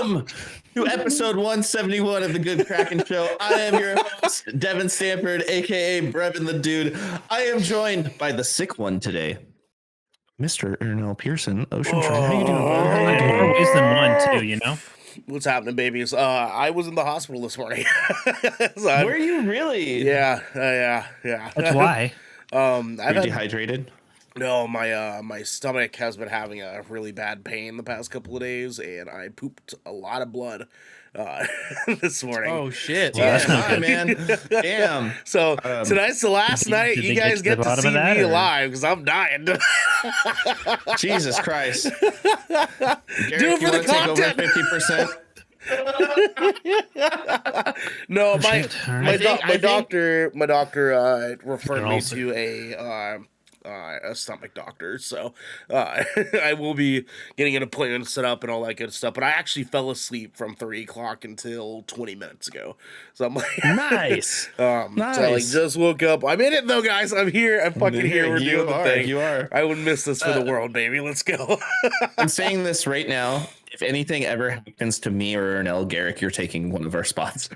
Welcome to episode 171 of the Good Kraken Show. I am your host, Devin Stanford, aka Brevin the Dude. I am joined by the sick one today, Mr. Ernell Pearson, Ocean Trend. How you doing, bud? How you doing? More ways than one, too, you know? What's happening, babies? I was in the hospital this morning. Were you really? Yeah. That's why. Are you dehydrated? No, my stomach has been having a really bad pain the past couple of days, and I pooped a lot of blood this morning. Oh shit! Yeah, man. Damn. So tonight's the last night you guys get to see me alive because I'm dying. Jesus Christ! Do it for the content. Take over 50%. No, my doctor referred me to a stomach doctor, so I will be getting an appointment set up and all that good stuff. But I actually fell asleep from 3 o'clock until 20 minutes ago, so I'm like, nice. Nice. So I just woke up. I'm in it though, guys. I'm here. I'm fucking here. We're doing the thing. You are. I would miss this for the world, baby. Let's go. I'm saying this right now. If anything ever happens to me or Ernell, Garrick, you're taking one of our spots.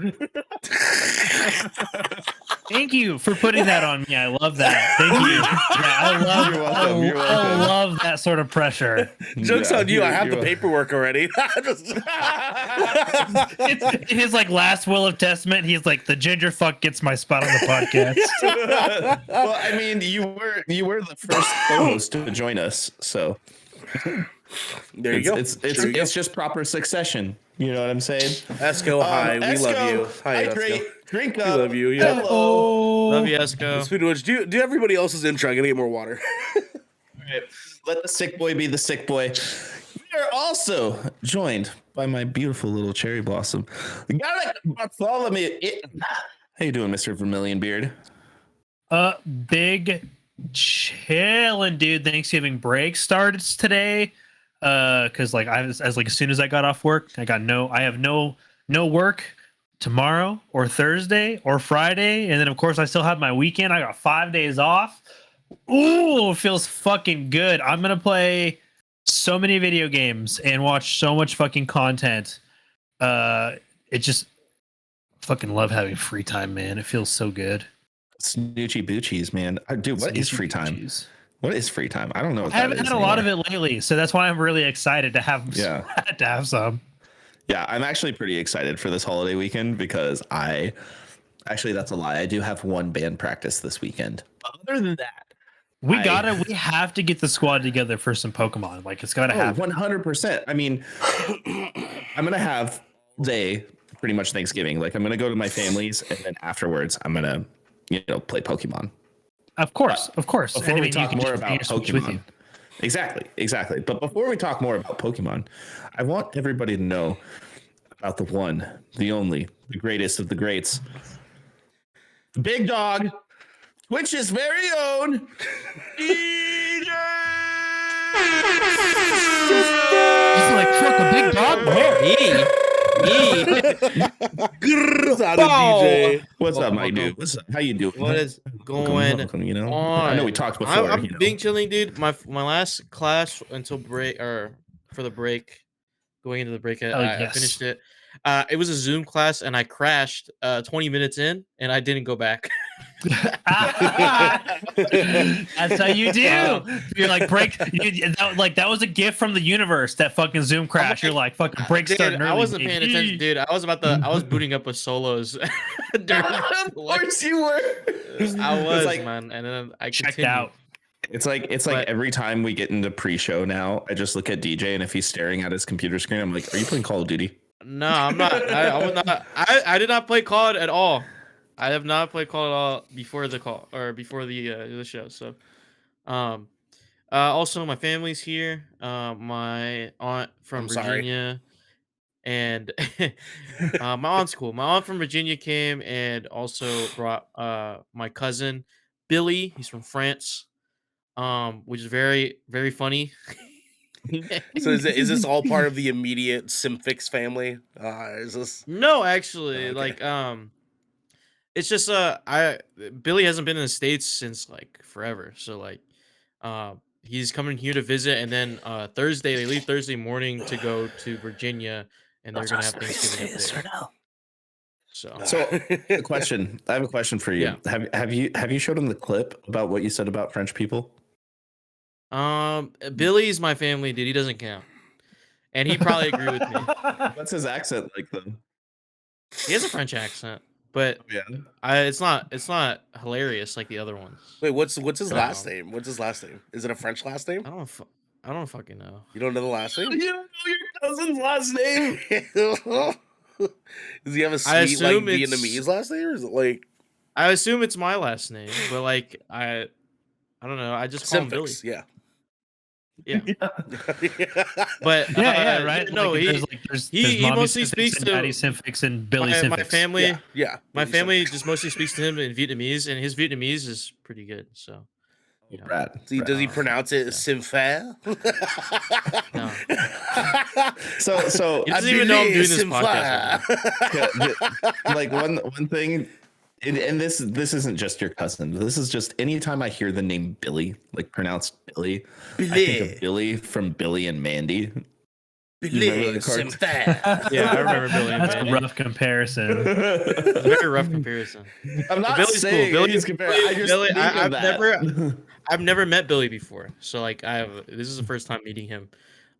Thank you for putting that on me. I love that. Thank you. Yeah, You're welcome. I love that sort of pressure. Joke's on you. I have the paperwork already. It's his like last will of testament. He's like, the ginger fuck gets my spot on the podcast. Well, I mean, you were the first co-host to join us, so there you go. It's just proper succession. You know what I'm saying? Esco, hi. We love you. Hi, Esco. Drink up. We love you. Yeah. Hello. Love you, Esco. Speaking of which, do everybody else's intro. I gotta get more water. All right. Let the sick boy be the sick boy. We are also joined by my beautiful little cherry blossom. Gallows Bartholomew. How you doing, Mr. Vermilion Beard? Big chillin', dude. Thanksgiving break starts today. Because like as soon as I got off work, I have no work tomorrow or Thursday or Friday, and then of course I still have my weekend. I got 5 days off. Ooh, it feels fucking good. I'm gonna play so many video games and watch so much fucking content. It just fucking love having free time, man. It feels so good. Snoochie boochies, man. Dude, what is free time? What is free time? I don't know. I haven't had a lot of it lately, so that's why I'm really excited to have some. Yeah, I'm actually pretty excited for this holiday weekend because that's a lie. I do have one band practice this weekend. Other than that, we have to get the squad together for some Pokemon. Like it's gotta happen. 100%. I mean, I'm gonna have pretty much Thanksgiving. Like I'm gonna go to my family's, and then afterwards, I'm gonna play Pokemon. Of course. Before we talk more about Pokemon. Exactly. But before we talk more about Pokemon, I want everybody to know about the one, the only, the greatest of the greats. The big dog, Twitch's very own DJ. He's like, fuck, a big dog? Where? What's up, my dude? What's up? How you doing? What is going on? I know we talked before. I'm being chilling, dude. My last class until break for the break, going into the break, I finished it. It was a Zoom class, and I crashed 20 minutes in, and I didn't go back. That's how you do. You're like that was a gift from the universe. That fucking Zoom crash. You're like fucking break starting early. I wasn't paying attention, dude. I was booting up with solos. Of course you were. I was like, man, and then I checked out. It's like every time we get into pre-show now, I just look at DJ, and if he's staring at his computer screen, I'm like, "Are you playing Call of Duty?" No, I'm not. I was not. I did not play COD at all. I have not played COD at all before the call or before the show. So, also my family's here. My aunt from Virginia, and my aunt's cool. My aunt from Virginia came and also brought my cousin Billy. He's from France, which is very, very funny. So is this all part of the immediate Simfix family? Is this no, actually, like it's just Billy hasn't been in the States since like forever. So like he's coming here to visit, and then they leave Thursday morning to go to Virginia and they're gonna have Thanksgiving up there. no? So a question. I have a question for you. Yeah. Have you showed him the clip about what you said about French people? Billy's my family, dude. He doesn't count, and he probably agree with me. What's his accent like though? He has a French accent, but it's not hilarious like the other ones. Wait, what's his last name? What's his last name? Is it a French last name? I don't fucking know. You don't know the last name? You don't know your cousin's last name? Does he have a sweet like Vietnamese last name, or is it like? I assume it's my last name, but like I don't know. I just call him Billy. Yeah. Yeah. But right. No, there's he mostly speaks to Daddy Simfix and Billy Simfix. My family. Yeah. My family just mostly speaks to him in Vietnamese, and his Vietnamese is pretty good. So. You know. Brad. Does he pronounce it Simfa? No. So he doesn't even know I'm doing this podcast. Like one thing, and this isn't just your cousin. This is just anytime I hear the name Billy, like pronounced Billy, I think of Billy from Billy and Mandy. Billy Simfa. Yeah, I remember Billy and That's Mandy. a rough comparison. It's a very rough comparison. I'm not Billy's saying cool. I've never met Billy before, so like this is the first time meeting him.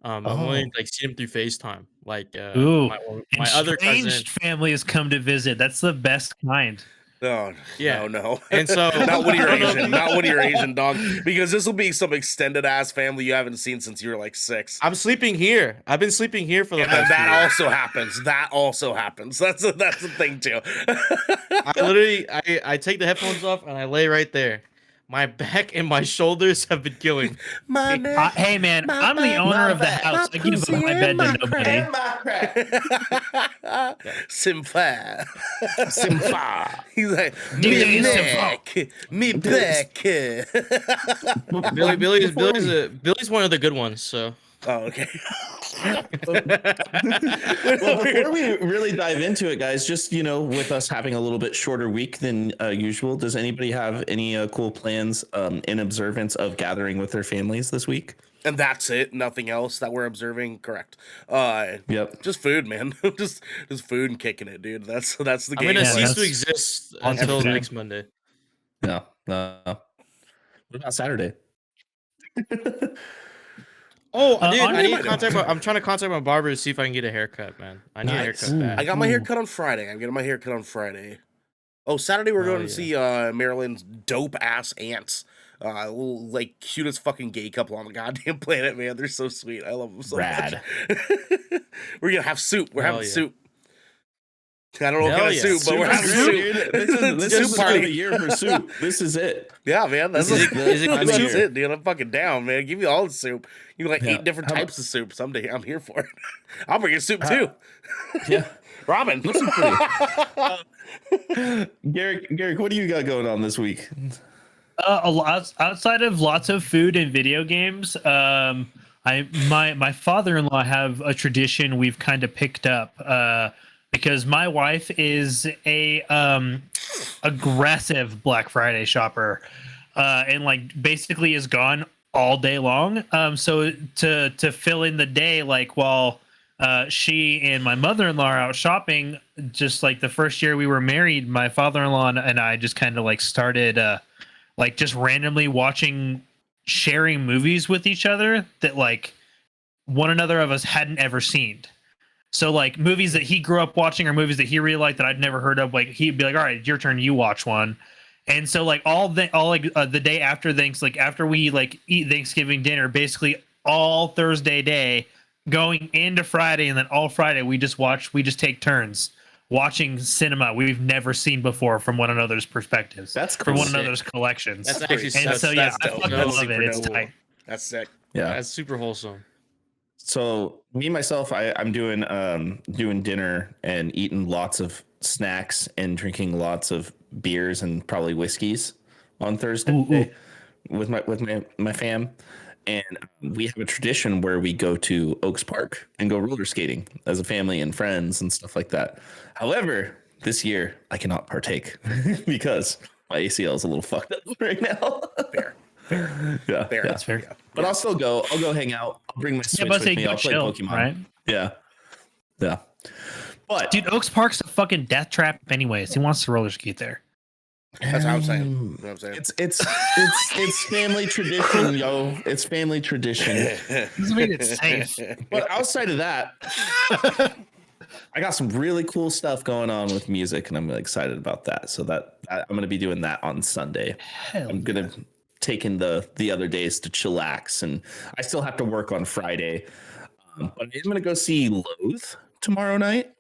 I've only like seen him through FaceTime. Like my other cousin family has come to visit. That's the best kind. No. And so not when you're Asian, dog. Because this will be some extended ass family you haven't seen since you were like 6. I'm sleeping here. I've been sleeping here for the past that year. also happens. That's the thing too. I literally I take the headphones off and I lay right there. My back and my shoulders have been killing. Hey man, I'm the owner of the house. I give up my bed to nobody. Simfa. He's like me back. Billy's one of the good ones. So. Oh, okay. Well, before we really dive into it, guys, just with us having a little bit shorter week than usual, does anybody have any cool plans in observance of gathering with their families this week? And that's it. Nothing else that we're observing. Correct. Yep. Just food, man. just food and kicking it, dude. That's the game. I'm gonna cease to exist until next Monday. No. What about Saturday? Oh, dude, I'm trying to contact my barber to see if I can get a haircut, man. I need a haircut back. I got my haircut on Friday. I'm getting my haircut on Friday. Oh, Saturday we're going to see Maryland's dope ass aunts. Little like cutest fucking gay couple on the goddamn planet, man. They're so sweet. I love them so much. We're gonna have soup. We're having soup. I don't know what kind of soup, but we're having soup. This is part of the year for soup. This is it. Yeah, man. That's it, dude. I'm fucking down, man. Give me all the soup. You like 8 different types of soup someday. I'm here for it. I'll bring you soup too. Yeah. Robin. Garrick, what do you got going on this week? A lot outside of lots of food and video games. My father-in-law have a tradition we've kind of picked up. Because my wife is a aggressive Black Friday shopper, and like basically is gone all day long. So to fill in the day, like while she and my mother-in-law are out shopping, just like the first year we were married, my father-in-law and I just kind of like started like just randomly sharing movies with each other that like one another of us hadn't ever seen. So like movies that he grew up watching or movies that he really liked that I'd never heard of, like he'd be like, all right, your turn, you watch one. And so like the day after after we like eat Thanksgiving dinner, basically all Thursday day going into Friday, and then all Friday we just take turns watching cinema we've never seen before from one another's perspectives. That's cool. From one another's collections. That's actually I fucking love it. It's tight. That's sick. Yeah, that's super wholesome. So me myself, I'm doing dinner and eating lots of snacks and drinking lots of beers and probably whiskeys on Thursday with my fam. And we have a tradition where we go to Oaks Park and go roller skating as a family and friends and stuff like that. However, this year I cannot partake because my ACL is a little fucked up right now. Fair. Yeah, that's fair. Yeah. But I'll still go. I'll go hang out. I'll bring my Switch with me. I'll play chill, Pokemon. right? Yeah. But dude, Oaks Park's a fucking death trap anyways. He wants to roller skate there. That's what I'm saying. That's what I'm saying. It's family tradition, yo. It's family tradition. Doesn't mean it's safe. But outside of that, I got some really cool stuff going on with music, and I'm really excited about that. So that I'm going to be doing that on Sunday. I'm going to take in the other days to chillax, and I still have to work on Friday. But I'm going to go see Loathe tomorrow night,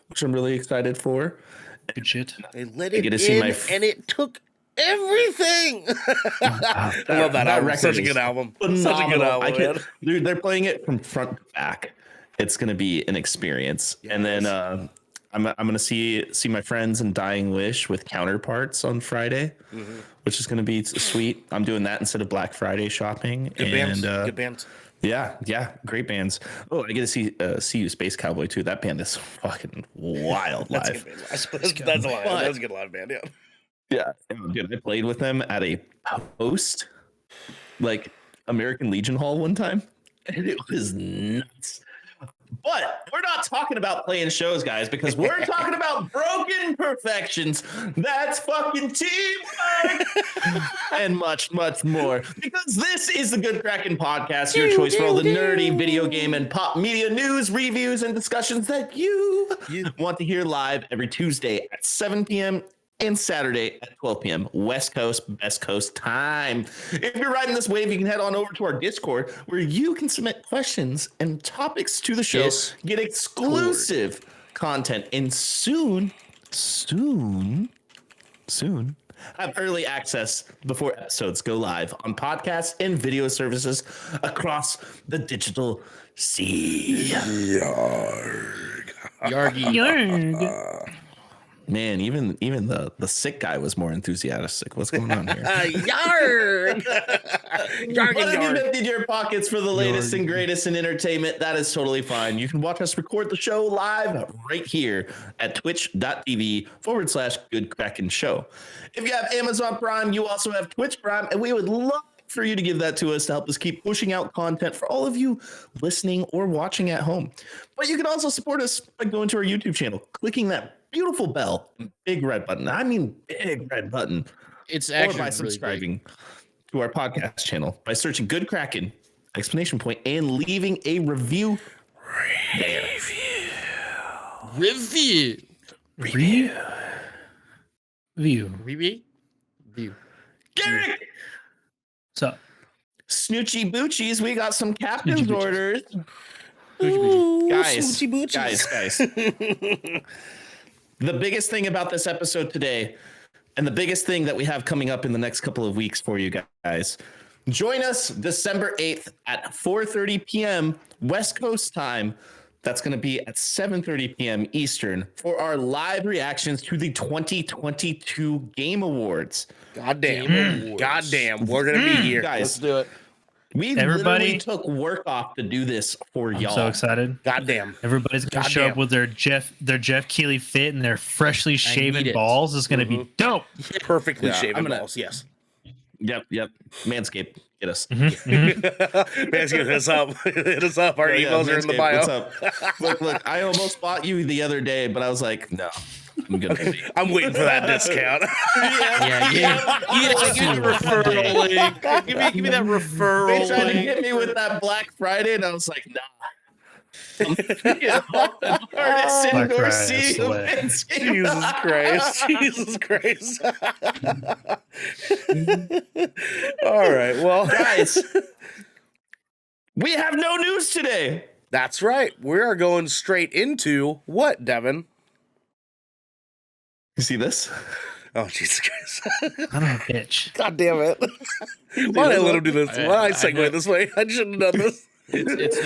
which I'm really excited for. Good shit. They let it in, and it took everything. I love that album. Such a good album. Such a good album. Dude, they're playing it from front to back. It's going to be an experience. Yes. And then I'm going to see my friends in Dying Wish with Counterparts on Friday, which is going to be sweet. I'm doing that instead of Black Friday shopping. Good bands. Good bands. Yeah, great bands. Oh, I get to see you Space Cowboy too. That band is fucking wild live. That's a lot. That's a good live band. Yeah, dude, I played with them at a post, like American Legion Hall one time, and it was nuts. But we're not talking about playing shows, guys, because we're talking about broken perfections. That's fucking teamwork and much, much more. Because this is the Good Kraken podcast, your choice for all the nerdy video game and pop media news, reviews, and discussions that you want to hear live every Tuesday at 7 p.m. and Saturday at 12 p.m. West Coast, Best Coast time. If you're riding this wave, you can head on over to our Discord where you can submit questions and topics to the show, get exclusive content, and soon have early access before episodes go live on podcasts and video services across the digital sea. Yarg. Man, even the sick guy was more enthusiastic. What's going on here? Yarg! Yarg! If you've emptied your pockets for the latest and greatest in entertainment, that is totally fine. You can watch us record the show live right here at twitch.tv/Good Kraken Show. If you have Amazon Prime, you also have Twitch Prime, and we would love for you to give that to us to help us keep pushing out content for all of you listening or watching at home. But you can also support us by going to our YouTube channel, clicking that beautiful bell, big red button. I mean, big red button. It's actually or by subscribing to our podcast channel by searching Good Kraken and leaving a review. Review. Garrick. So, Snoochie Boochies, we got some captain's orders. Guys. The biggest thing about this episode today, and the biggest thing that we have coming up in the next couple of weeks for you guys, join us December 8th at 4:30 p.m. West Coast time. That's going to be at 7:30 p.m. Eastern for our live reactions to the 2022 Game Awards. Goddamn, we're going to be here. Guys, let's do it. We literally took work off to do this for y'all. I'm so excited. Goddamn. Everybody's going to show up with their Jeff Keighley fit and their freshly shaven balls. It's going to be dope. Perfectly shaven balls, yes. Yep. Manscaped, get us. Manscaped, hit us up. Hit us up. Our emails are in the bio. What's up? Look, I almost bought you the other day, but I was like, no. I'm good. I'm waiting for that discount. Yeah. Give me the referral link. Give me that referral link. They tried to get me with that Black Friday, and I was like, nah. Jesus Christ. All right, well, guys, we have no news today. That's right. We are going straight into what, Devin? You see this? Oh, Jesus Christ. I'm a bitch. God damn it. Why did I let him do this? Why did I segue this way? I shouldn't have done this. It's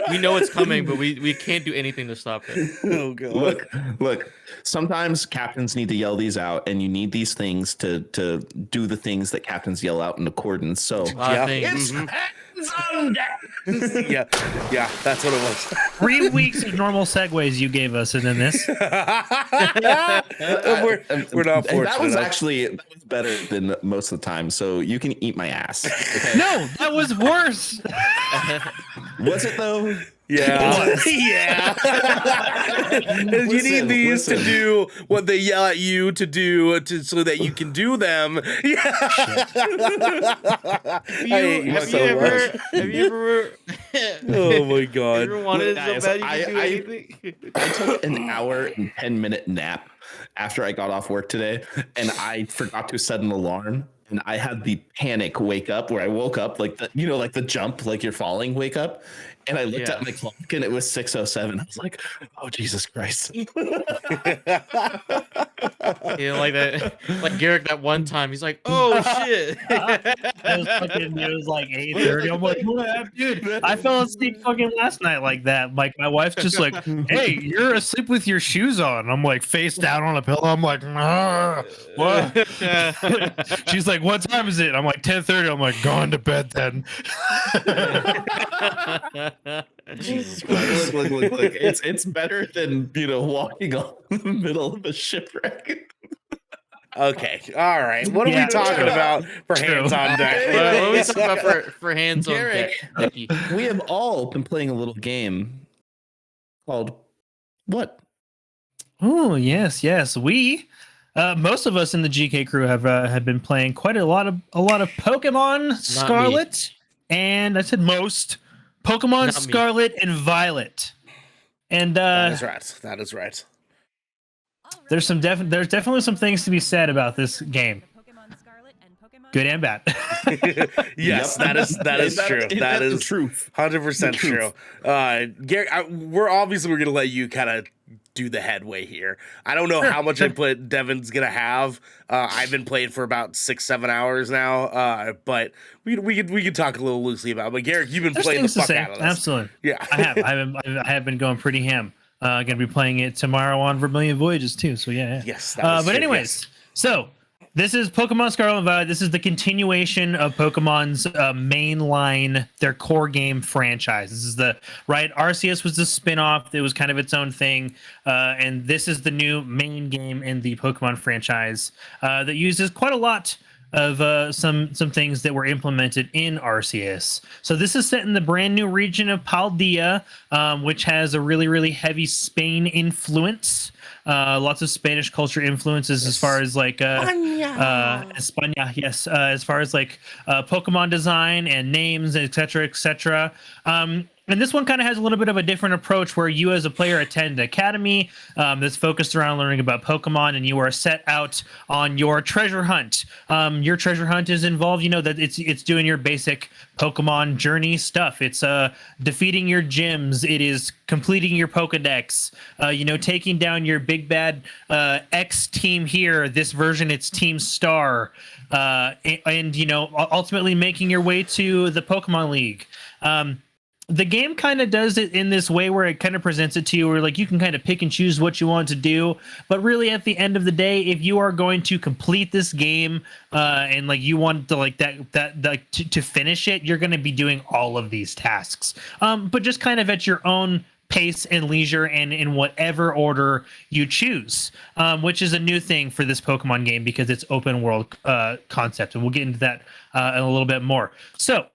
we know it's coming, but we can't do anything to stop it. Oh, God. Look. Sometimes captains need to yell these out, and you need these things to do the things that captains yell out in accordance. So it's hands on deck. yeah, that's what it was. 3 weeks of normal segues you gave us, and then this. We're not fortunate. That was better than most of the time. So you can eat my ass. Okay? No, that was worse. Was it though? Yeah. Yeah. You need these to do what they yell at you to do so that you can do them. Yeah. Have you ever Oh my god. ever wanted so bad you can do anything? I took an hour and 10-minute nap after I got off work today, and I forgot to set an alarm. And I had the panic wake up where I woke up like the jump, like you're falling, wake up. And I looked at my clock and it was 6:07. I was like, oh, Jesus Christ. Like that, like Garrick that one time, he's like, oh shit. It was like 8:30. I'm like, what, dude? I fell asleep fucking last night like that. Like my wife's just like, hey, you're asleep with your shoes on. I'm like face down on a pillow. I'm like, what? She's like, what time is it? I'm like 10:30. I'm like, going to bed then. Jesus Christ. Look. It's better than walking on the middle of a shipwreck. Okay, all right. What are we talking about for hands on deck? What are we talking about for hands on deck? We have all been playing a little game called what? Oh yes. We most of us in the GK crew have been playing quite a lot of Pokemon Scarlet, and I said most Pokemon Scarlet and Violet. And that is right. There's definitely some things to be said about this game. Good and bad. Yes, that is true. That is truth. 100% true. Gary, we're going to let you kind of do the headway here. I don't know how much input Devin's going to have. I've been playing for about 6-7 hours now, but we could talk a little loosely about it. But Garrick, you've been playing the fuck out of this. Absolutely. Yeah. I have been going pretty ham. Going to be playing it tomorrow on Vermilion Voyages too. So yeah. Yes. But anyways, so this is Pokemon Scarlet and Violet. This is the continuation of Pokemon's mainline, their core game franchise. This is Arceus was the spin-off. It was kind of its own thing. And this is the new main game in the Pokemon franchise that uses quite a lot of some things that were implemented in Arceus. So this is set in the brand new region of Paldea, which has a really, really heavy Spain influence. Lots of Spanish culture influences as far as like España, yes, as far as like Pokemon design and names, etc., etc. And this one kind of has a little bit of a different approach where you as a player attend an academy that's focused around learning about Pokemon, and you are set out on your treasure hunt. Your treasure hunt is involved, that it's doing your basic Pokemon journey stuff. It's defeating your gyms. It is completing your Pokedex. Taking down your big bad X team here. This version, it's Team Star. And ultimately making your way to the Pokemon League. The game kind of does it in this way where it kind of presents it to you where like you can kind of pick and choose what you want to do, but really at the end of the day, if you are going to complete this game and like you want to like to finish it, you're going to be doing all of these tasks, but just kind of at your own pace and leisure and in whatever order you choose, which is a new thing for this Pokemon game because it's open world concept, and we'll get into that in a little bit more. So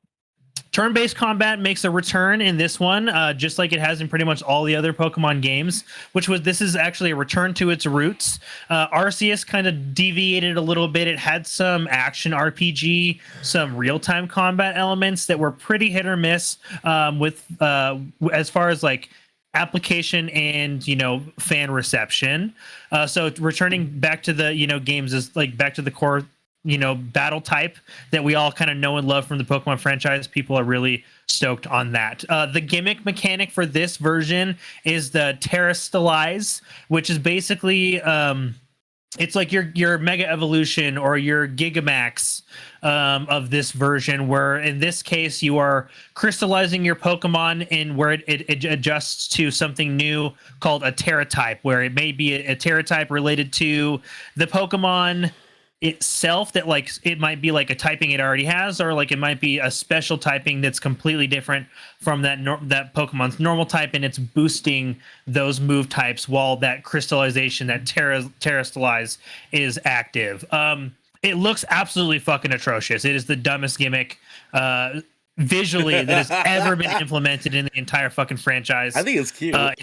turn-based combat makes a return in this one, just like it has in pretty much all the other Pokemon games, this is actually a return to its roots. Arceus kind of deviated a little bit. It had some action RPG, some real-time combat elements that were pretty hit or miss with as far as like application and fan reception. So returning back to the games is like back to the core battle type that we all kind of know and love from the Pokemon franchise. People are really stoked on that. The gimmick mechanic for this version is the Terrastalize, which is basically it's like your Mega Evolution or your Gigamax of this version, where in this case you are crystallizing your Pokemon in where it adjusts to something new called a Terra type, where it may be a Terra type related to the Pokemon itself, that like it might be like a typing it already has, or like it might be a special typing that's completely different from that Pokemon's normal type, and it's boosting those move types while that crystallization, that Terrastalize, is active. It looks absolutely fucking atrocious. It is the dumbest gimmick visually that has ever been implemented in the entire fucking franchise. I think it's cute. I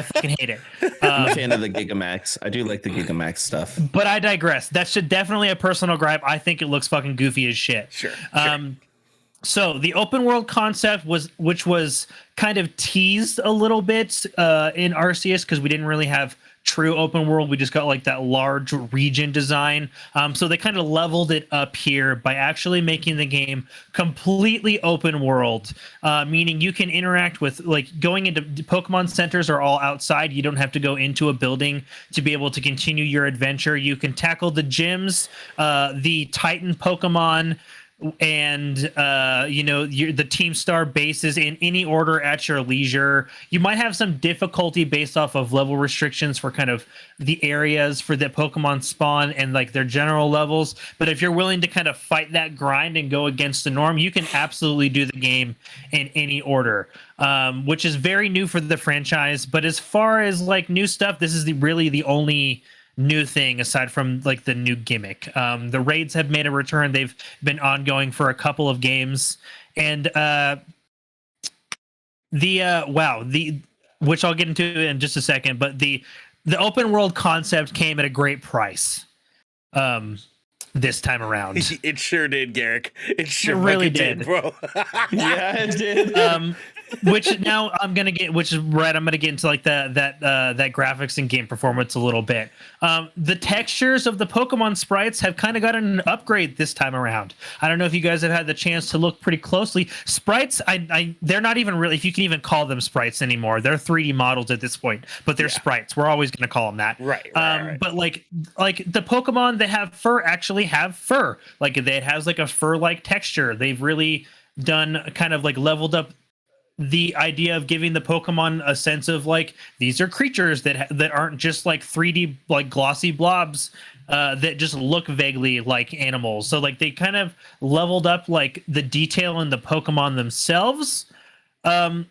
fucking hate it. I'm a fan of the Gigamax. I do like the Gigamax stuff. But I digress. That's definitely a personal gripe. I think it looks fucking goofy as shit. Sure. So the open world concept which was kind of teased a little bit in Arceus, because we didn't really have true open world. We just got like that large region design. So they kind of leveled it up here by actually making the game completely open world, meaning you can interact with, like, going into Pokemon centers are all outside. You don't have to go into a building to be able to continue your adventure. You can tackle the gyms, the Titan Pokemon, and the Team Star bases in any order at your leisure. You might have some difficulty based off of level restrictions for kind of the areas for the Pokemon spawn and like their general levels, but if you're willing to kind of fight that grind and go against the norm, you can absolutely do the game in any order, which is very new for the franchise. But as far as like new stuff, this is really the only new thing aside from like the new gimmick. The raids have made a return. They've been ongoing for a couple of games, and which I'll get into in just a second, but the open world concept came at a great price this time around. It sure did, Garrick. It sure really did, bro. Yeah, it did. Which now I'm gonna get into like that graphics and game performance a little bit. The textures of the Pokemon sprites have kind of gotten an upgrade this time around. I don't know if you guys have had the chance to look pretty closely. Sprites, they're not even really, if you can even call them sprites anymore. They're 3D models at this point, but they're sprites. We're always gonna call them that. Right. But like the Pokemon that have fur actually have fur. Like it has like a fur-like texture. They've really done kind of like leveled up the idea of giving the Pokemon a sense of like, these are creatures that aren't just like 3D like glossy blobs that just look vaguely like animals. So like they kind of leveled up like the detail in the Pokemon themselves. But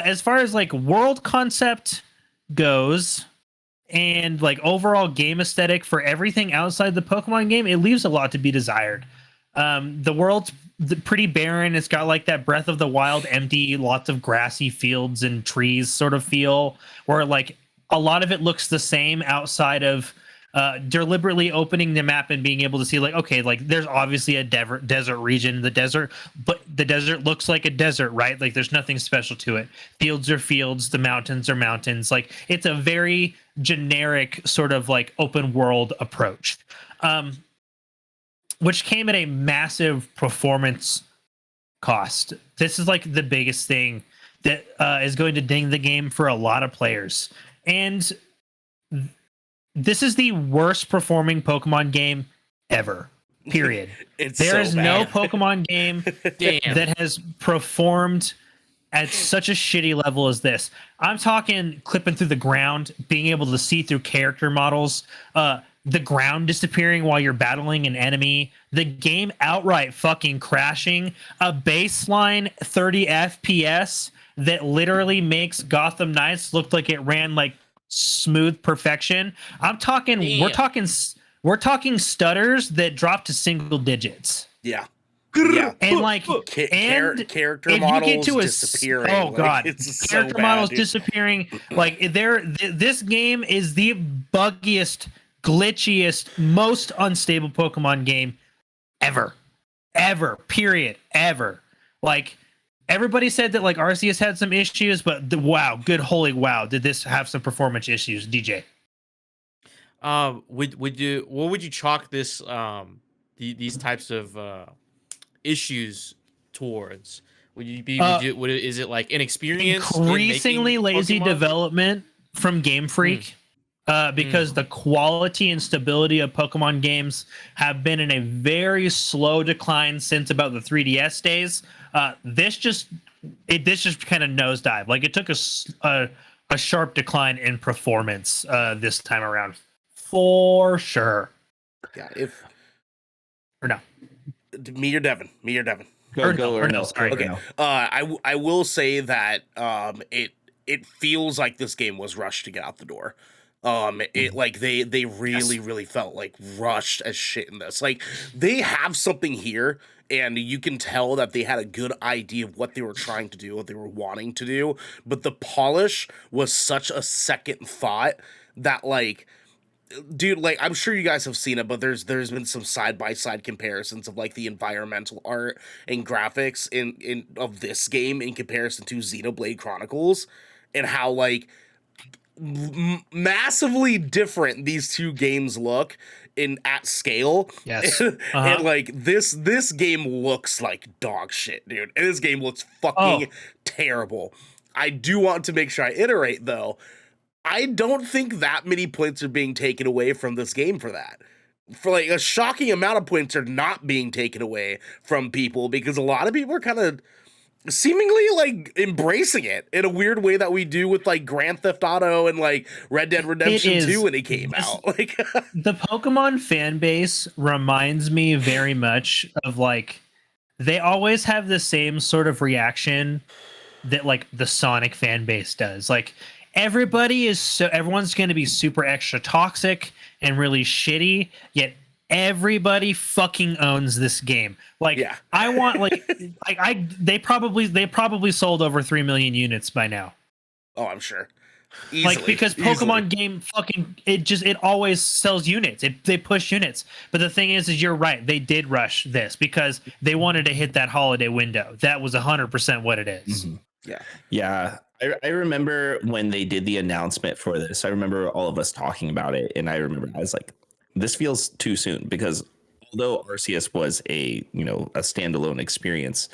as far as like world concept goes and like overall game aesthetic for everything outside the Pokemon game, it leaves a lot to be desired. The world's pretty barren. It's got like that Breath of the Wild empty, lots of grassy fields and trees sort of feel, where like a lot of it looks the same outside of deliberately opening the map and being able to see like, okay, like there's obviously a desert region, but the desert looks like a desert, right? Like there's nothing special to it. Fields are fields, the mountains are mountains. Like it's a very generic sort of like open world approach. Which came at a massive performance cost. This is like the biggest thing that is going to ding the game for a lot of players. And this is the worst performing Pokemon game ever, period. There is no Pokemon game that has performed at such a shitty level as this. I'm talking clipping through the ground, being able to see through character models, the ground disappearing while you're battling an enemy, the game outright fucking crashing, a baseline 30 FPS that literally makes Gotham Knights look like it ran like smooth perfection. I'm talking, we're talking stutters that drop to single digits. Yeah. And like character models disappearing. Oh god, it's character models disappearing. Like this game is the buggiest, glitchiest, most unstable Pokemon game ever, period, ever. Like everybody said that like Arceus had some issues, but wow, good holy wow, did this have some performance issues, DJ? What would you chalk this these types of issues towards? Would you be is it like inexperience, increasingly lazy development from Game Freak? Because the quality and stability of Pokemon games have been in a very slow decline since about the 3DS days. This just kind of nosedive. Like it took a sharp decline in performance this time around, for sure. Yeah, or no. Me or Devin? No, sorry. Okay. No. I will say that it feels like this game was rushed to get out the door. It like they really felt like rushed as shit in this. Like they have something here, and you can tell that they had a good idea of what they were trying to do, what they were wanting to do, but the polish was such a second thought that like, dude, like I'm sure you guys have seen it, but there's been some side by side comparisons of like the environmental art and graphics in of this game in comparison to Xenoblade Chronicles, and how like massively different these two games look in at scale. Yes. And like this game looks like dog shit, dude. And this game looks fucking terrible. I do want to make sure I iterate though. I don't think that many points are being taken away from this game for that. For like a shocking amount of points are not being taken away from people, because a lot of people are kind of seemingly like embracing it in a weird way that we do with like Grand Theft Auto and like Red Dead Redemption 2 when it came out. Like the Pokemon fan base reminds me very much of like, they always have the same sort of reaction that like the Sonic fan base does. Like everyone's going to be super extra toxic and really shitty, yet everybody fucking owns this game. Like, yeah. I want like they probably sold over 3 million units by now. Oh, I'm sure. Easily, like because Pokemon game fucking it always sells units. They push units. But the thing is you're right. They did rush this because they wanted to hit that holiday window. That was 100% what it is. Mm-hmm. Yeah. I remember when they did the announcement for this. I remember all of us talking about it, and I remember I was like, this feels too soon, because although Arceus was a standalone experience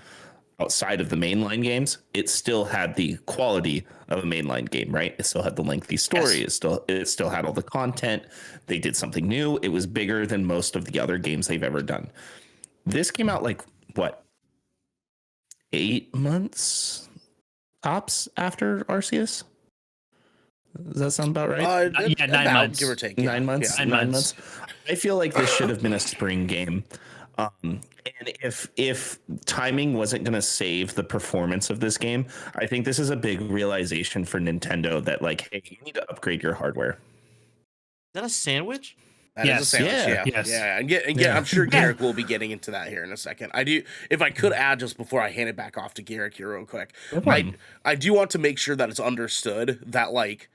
outside of the mainline games, it still had the quality of a mainline game, right? It still had the lengthy story. Yes. It still had all the content. They did something new. It was bigger than most of the other games they've ever done. This came out like what, 8 months tops after Arceus? Does that sound about right? Yeah, 9 months, give or take. 9 months. Yeah, 9 months. I feel like this should have been a spring game. And if timing wasn't going to save the performance of this game, I think this is a big realization for Nintendo that like, hey, you need to upgrade your hardware. Is that a sandwich? That is a sandwich, yeah. And I'm sure Garrick will be getting into that here in a second. I do, if I could add just before I hand it back off to Garrick here real quick, I do want to make sure that it's understood that like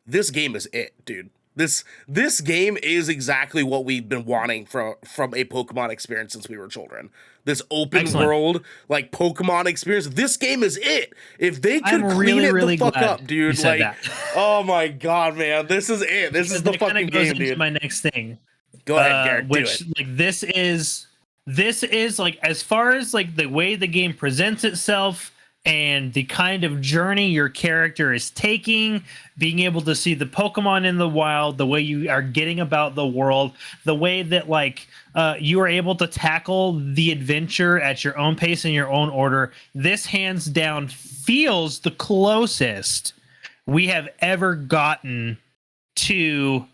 this game is it, dude. This game is exactly what we've been wanting from a Pokemon experience since we were children. This open world, like Pokemon experience. This game is it. If they could clean it the fuck up, dude, like, oh my god, man, this is it. This is the fucking game, dude. My next thing. Go ahead, Garrett. Which do it. Like this is like, as far as like the way the game presents itself and the kind of journey your character is taking, being able to see the Pokemon in the wild, the way you are getting about the world, the way that like you are able to tackle the adventure at your own pace in your own order. This hands down feels the closest we have ever gotten to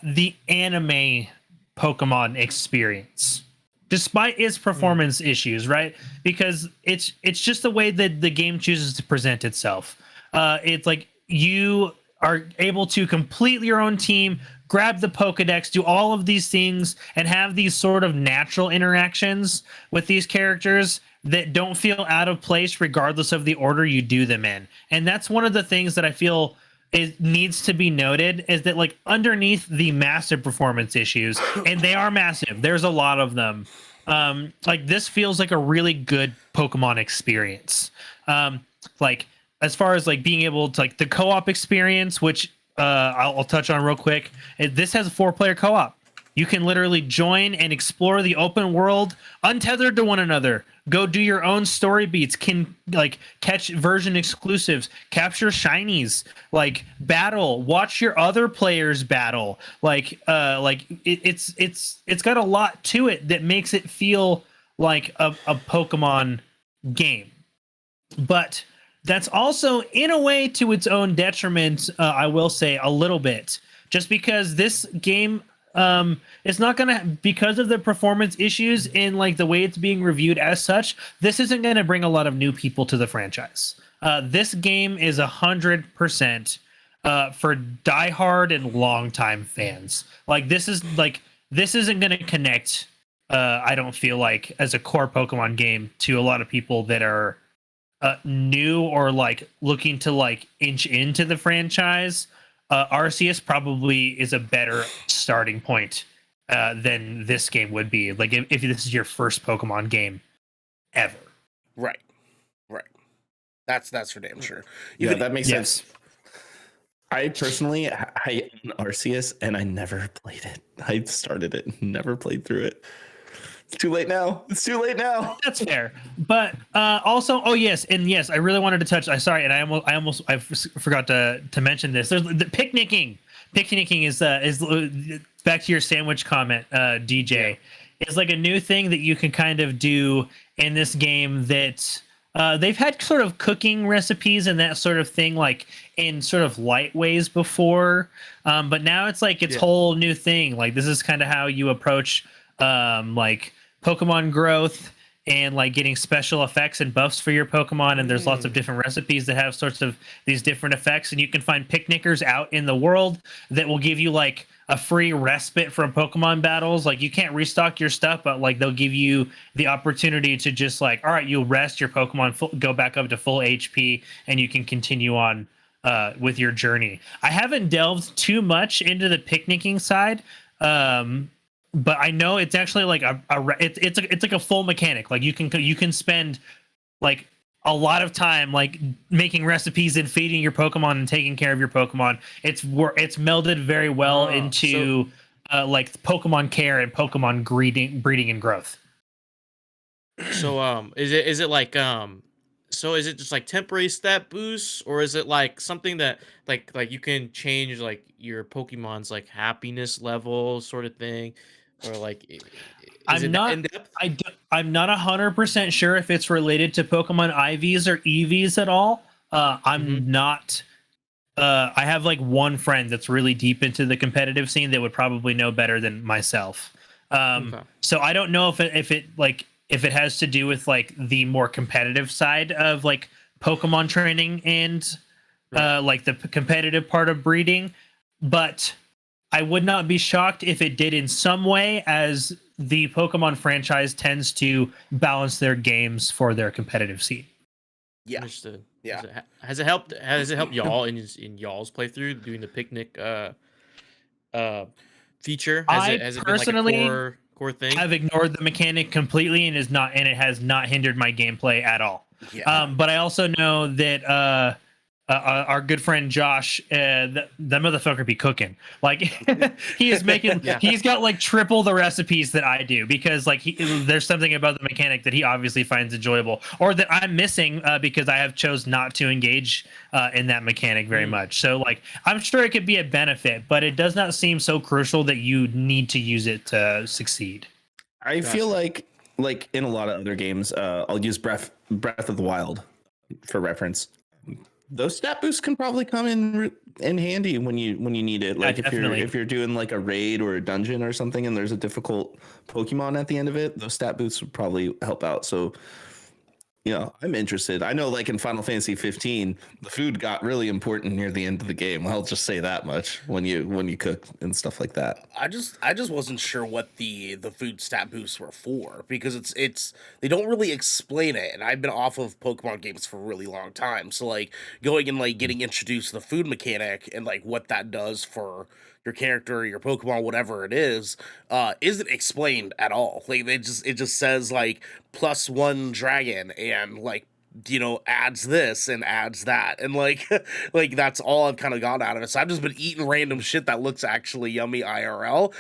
the anime Pokemon experience, despite its performance issues, right? Because it's just the way that the game chooses to present itself. It's like you are able to complete your own team, grab the Pokedex, do all of these things, and have these sort of natural interactions with these characters that don't feel out of place regardless of the order you do them in. And that's one of the things that I feel it needs to be noted, is that like underneath the massive performance issues, and they are massive, there's a lot of them, like this feels like a really good Pokemon experience. Like as far as like being able to like the co-op experience, which I'll touch on real quick. This has a 4-player co-op. You can literally join and explore the open world untethered to one another. Go do your own story beats, can like catch version exclusives, capture shinies, like battle, watch your other players battle. Like it's got a lot to it that makes it feel like a Pokemon game. But that's also in a way to its own detriment, I will say a little bit, just because this game it's not gonna, because of the performance issues in like the way it's being reviewed as such, this isn't gonna bring a lot of new people to the franchise. This game is 100% for diehard and longtime fans. Like this isn't going to connect. I don't feel like as a core Pokemon game to a lot of people that are new or like looking to like inch into the franchise. Arceus probably is a better starting point than this game would be. Like if this is your first Pokemon game ever. Right. That's for damn sure. Yeah, that makes sense. I personally, I own Arceus and I never played it. I started it, never played through it. It's too late now. That's fair. But also, I really wanted to touch. And I forgot to mention this. There's the picnicking. Picnicking is back to your sandwich comment, DJ. Is like a new thing that you can kind of do in this game that they've had sort of cooking recipes and that sort of thing, like in sort of light ways before. But now it's like whole new thing. Like this is kind of how you approach like Pokemon growth and like getting special effects and buffs for your Pokemon. And there's lots of different recipes that have sorts of these different effects. And you can find picnickers out in the world that will give you like a free respite from Pokemon battles. Like you can't restock your stuff, but like they'll give you the opportunity to just like, all right, you'll rest your Pokemon, go back up to full HP, and you can continue on with your journey. I haven't delved too much into the picnicking side, but I know it's actually like it's like a full mechanic. Like you can spend like a lot of time like making recipes and feeding your Pokemon and taking care of your Pokemon. It's melded very well into like Pokemon care and Pokemon breeding and growth. So is it like so is it just like temporary stat boosts, or is it like something that like you can change like your Pokemon's like happiness level sort of thing, or like I'm not 100% sure if it's related to Pokemon IVs or EVs at all. I'm not. I have like one friend that's really deep into the competitive scene that would probably know better than myself. So I don't know if it has to do with like the more competitive side of like Pokemon training and like the competitive part of breeding, but I would not be shocked if it did in some way, as the Pokemon franchise tends to balance their games for their competitive scene. Yeah. Understood. Yeah. Has it helped y'all in y'all's playthrough doing the picnic feature? Has it been like a core thing? I've ignored the mechanic completely and it has not hindered my gameplay at all. Yeah. But I also know that our good friend Josh, that motherfucker be cooking. Like he is making, he's got like triple the recipes that I do, because like there's something about the mechanic that he obviously finds enjoyable, or that I'm missing because I have chose not to engage in that mechanic very much. So like I'm sure it could be a benefit, but it does not seem so crucial that you need to use it to succeed. I feel like in a lot of other games, I'll use Breath of the Wild for reference. Those stat boosts can probably come in handy when you need it. Like if you're doing like a raid or a dungeon or something, and there's a difficult Pokemon at the end of it, those stat boosts would probably help out. So, I'm interested. I know, like in Final Fantasy 15, the food got really important near the end of the game. I'll just say that much when you cook and stuff like that. I just wasn't sure what the food stat boosts were for, because it's they don't really explain it, and I've been off of Pokemon games for a really long time. So like going and like getting introduced to the food mechanic and like what that does for your character, your Pokemon, whatever it is, isn't explained at all. Like it just says like +1 dragon and like adds this and adds that, and like like that's all I've kind of got out of it. So I've just been eating random shit that looks actually yummy IRL,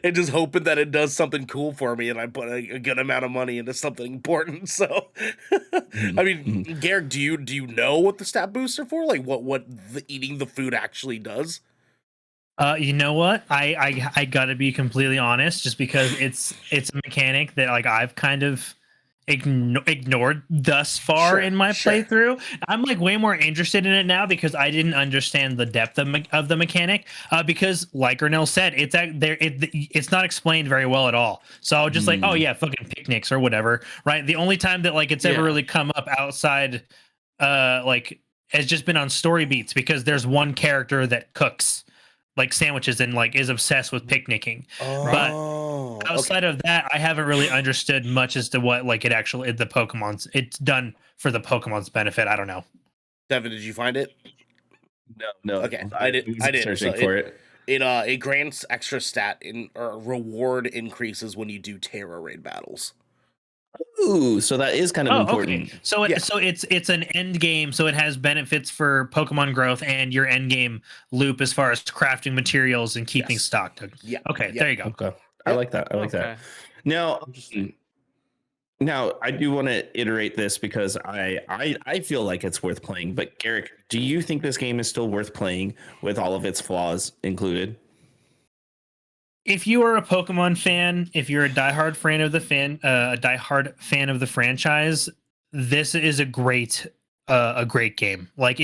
and just hoping that it does something cool for me, and I put a good amount of money into something important. So I mean, Garrick, do you know what the stat boosts are for? Like what the eating the food actually does? You know what? I gotta be completely honest, just because it's a mechanic that like I've kind of ignored thus far in my playthrough. I'm like way more interested in it now because I didn't understand the depth of the mechanic. Because like Ernell said, it's not explained very well at all. So I was just like, oh yeah, fucking picnics or whatever, right? The only time that like it's ever really come up outside like has just been on story beats because there's one character that cooks like sandwiches and like is obsessed with picnicking. But outside of that, I haven't really understood much as to what like the Pokemon's it's done for the Pokemon's benefit. I don't know. Devin, did you find it? No. Okay, I did. Searching for it. It grants extra stat or reward increases when you do Terra raid battles. Ooh, so that is kind of important. Okay. So it's an end game, so it has benefits for Pokemon growth and your end game loop as far as crafting materials and keeping stock. Yeah. Okay, there you go. Okay. I like that. That. Now I do want to iterate this because I feel like it's worth playing. But Garrick, do you think this game is still worth playing with all of its flaws included? If you are a Pokemon fan, if you're a diehard fan of the franchise, this is a great game. Like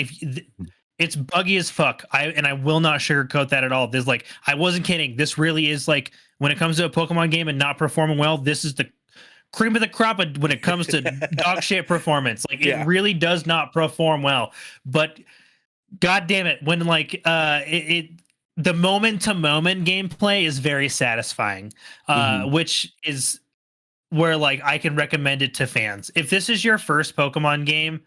it's buggy as fuck. I will not sugarcoat that at all. There's like I wasn't kidding. This really is like when it comes to a Pokemon game and not performing well, this is the cream of the crop when it comes to dog shit performance. Like it really does not perform well. But god damn it, when like the moment-to-moment gameplay is very satisfying, which is where like I can recommend it to fans. If this is your first Pokemon game,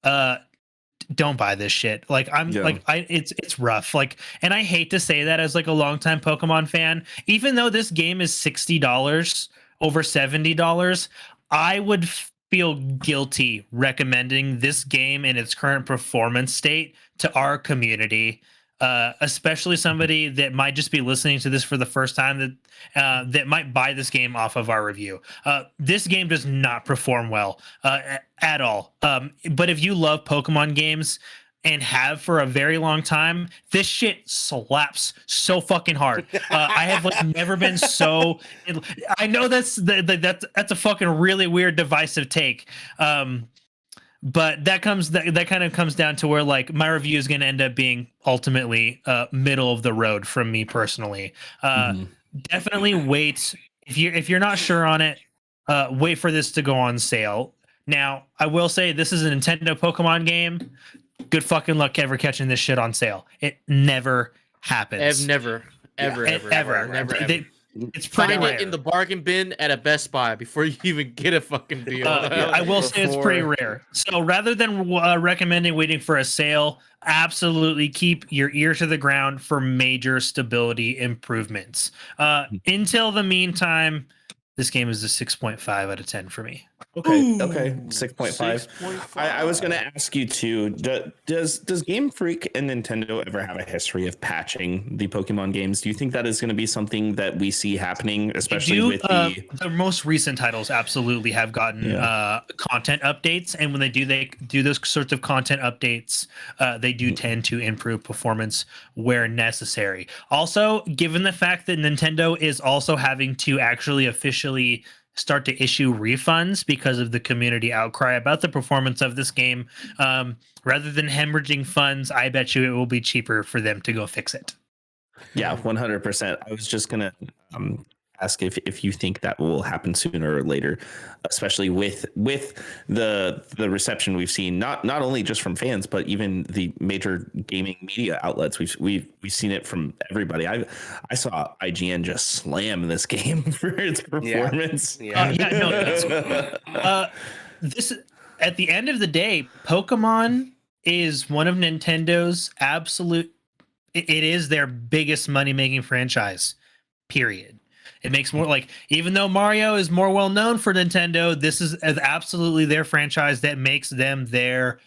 don't buy this shit. Like it's rough. Like, and I hate to say that as like a longtime Pokemon fan, even though this game is $60, over $70, I would feel guilty recommending this game in its current performance state to our community. Especially somebody that might just be listening to this for the first time that might buy this game off of our review. This game does not perform well at all. But if you love Pokemon games and have for a very long time, this shit slaps so fucking hard. I have like never been so. I know that's a fucking really weird divisive take. But that kind of comes down to where like my review is going to end up being ultimately middle of the road from me personally. Definitely wait if you're not sure on it. Wait for this to go on sale. Now I will say this is a Nintendo Pokemon game. Good fucking luck ever catching this shit on sale. It never happens. Ever. It's pretty Find rare. it in the bargain bin at a Best Buy before you even get a fucking deal. I will say it's pretty rare. So rather than recommending waiting for a sale, absolutely keep your ear to the ground for major stability improvements. Until the meantime, this game is a 6.5 out of 10 for me. Okay, 6.5. I was going to ask you too. Does Game Freak and Nintendo ever have a history of patching the Pokemon games? Do you think that is going to be something that we see happening, especially with the most recent titles? Absolutely have gotten content updates, and when they do those sorts of content updates, they do tend to improve performance where necessary. Also, given the fact that Nintendo is also having to actually officially start to issue refunds because of the community outcry about the performance of this game, rather than hemorrhaging funds, I bet you it will be cheaper for them to go fix it. Yeah, 100%. I was just gonna ask if you think that will happen sooner or later, especially with the reception we've seen, not only just from fans, but even the major gaming media outlets. We've seen it from everybody. I saw IGN just slam this game for its performance. This at the end of the day, Pokemon is one of Nintendo's absolute. It is their biggest money-making franchise. Period. It makes more like, even though Mario is more well known for Nintendo, this is absolutely their franchise that makes them their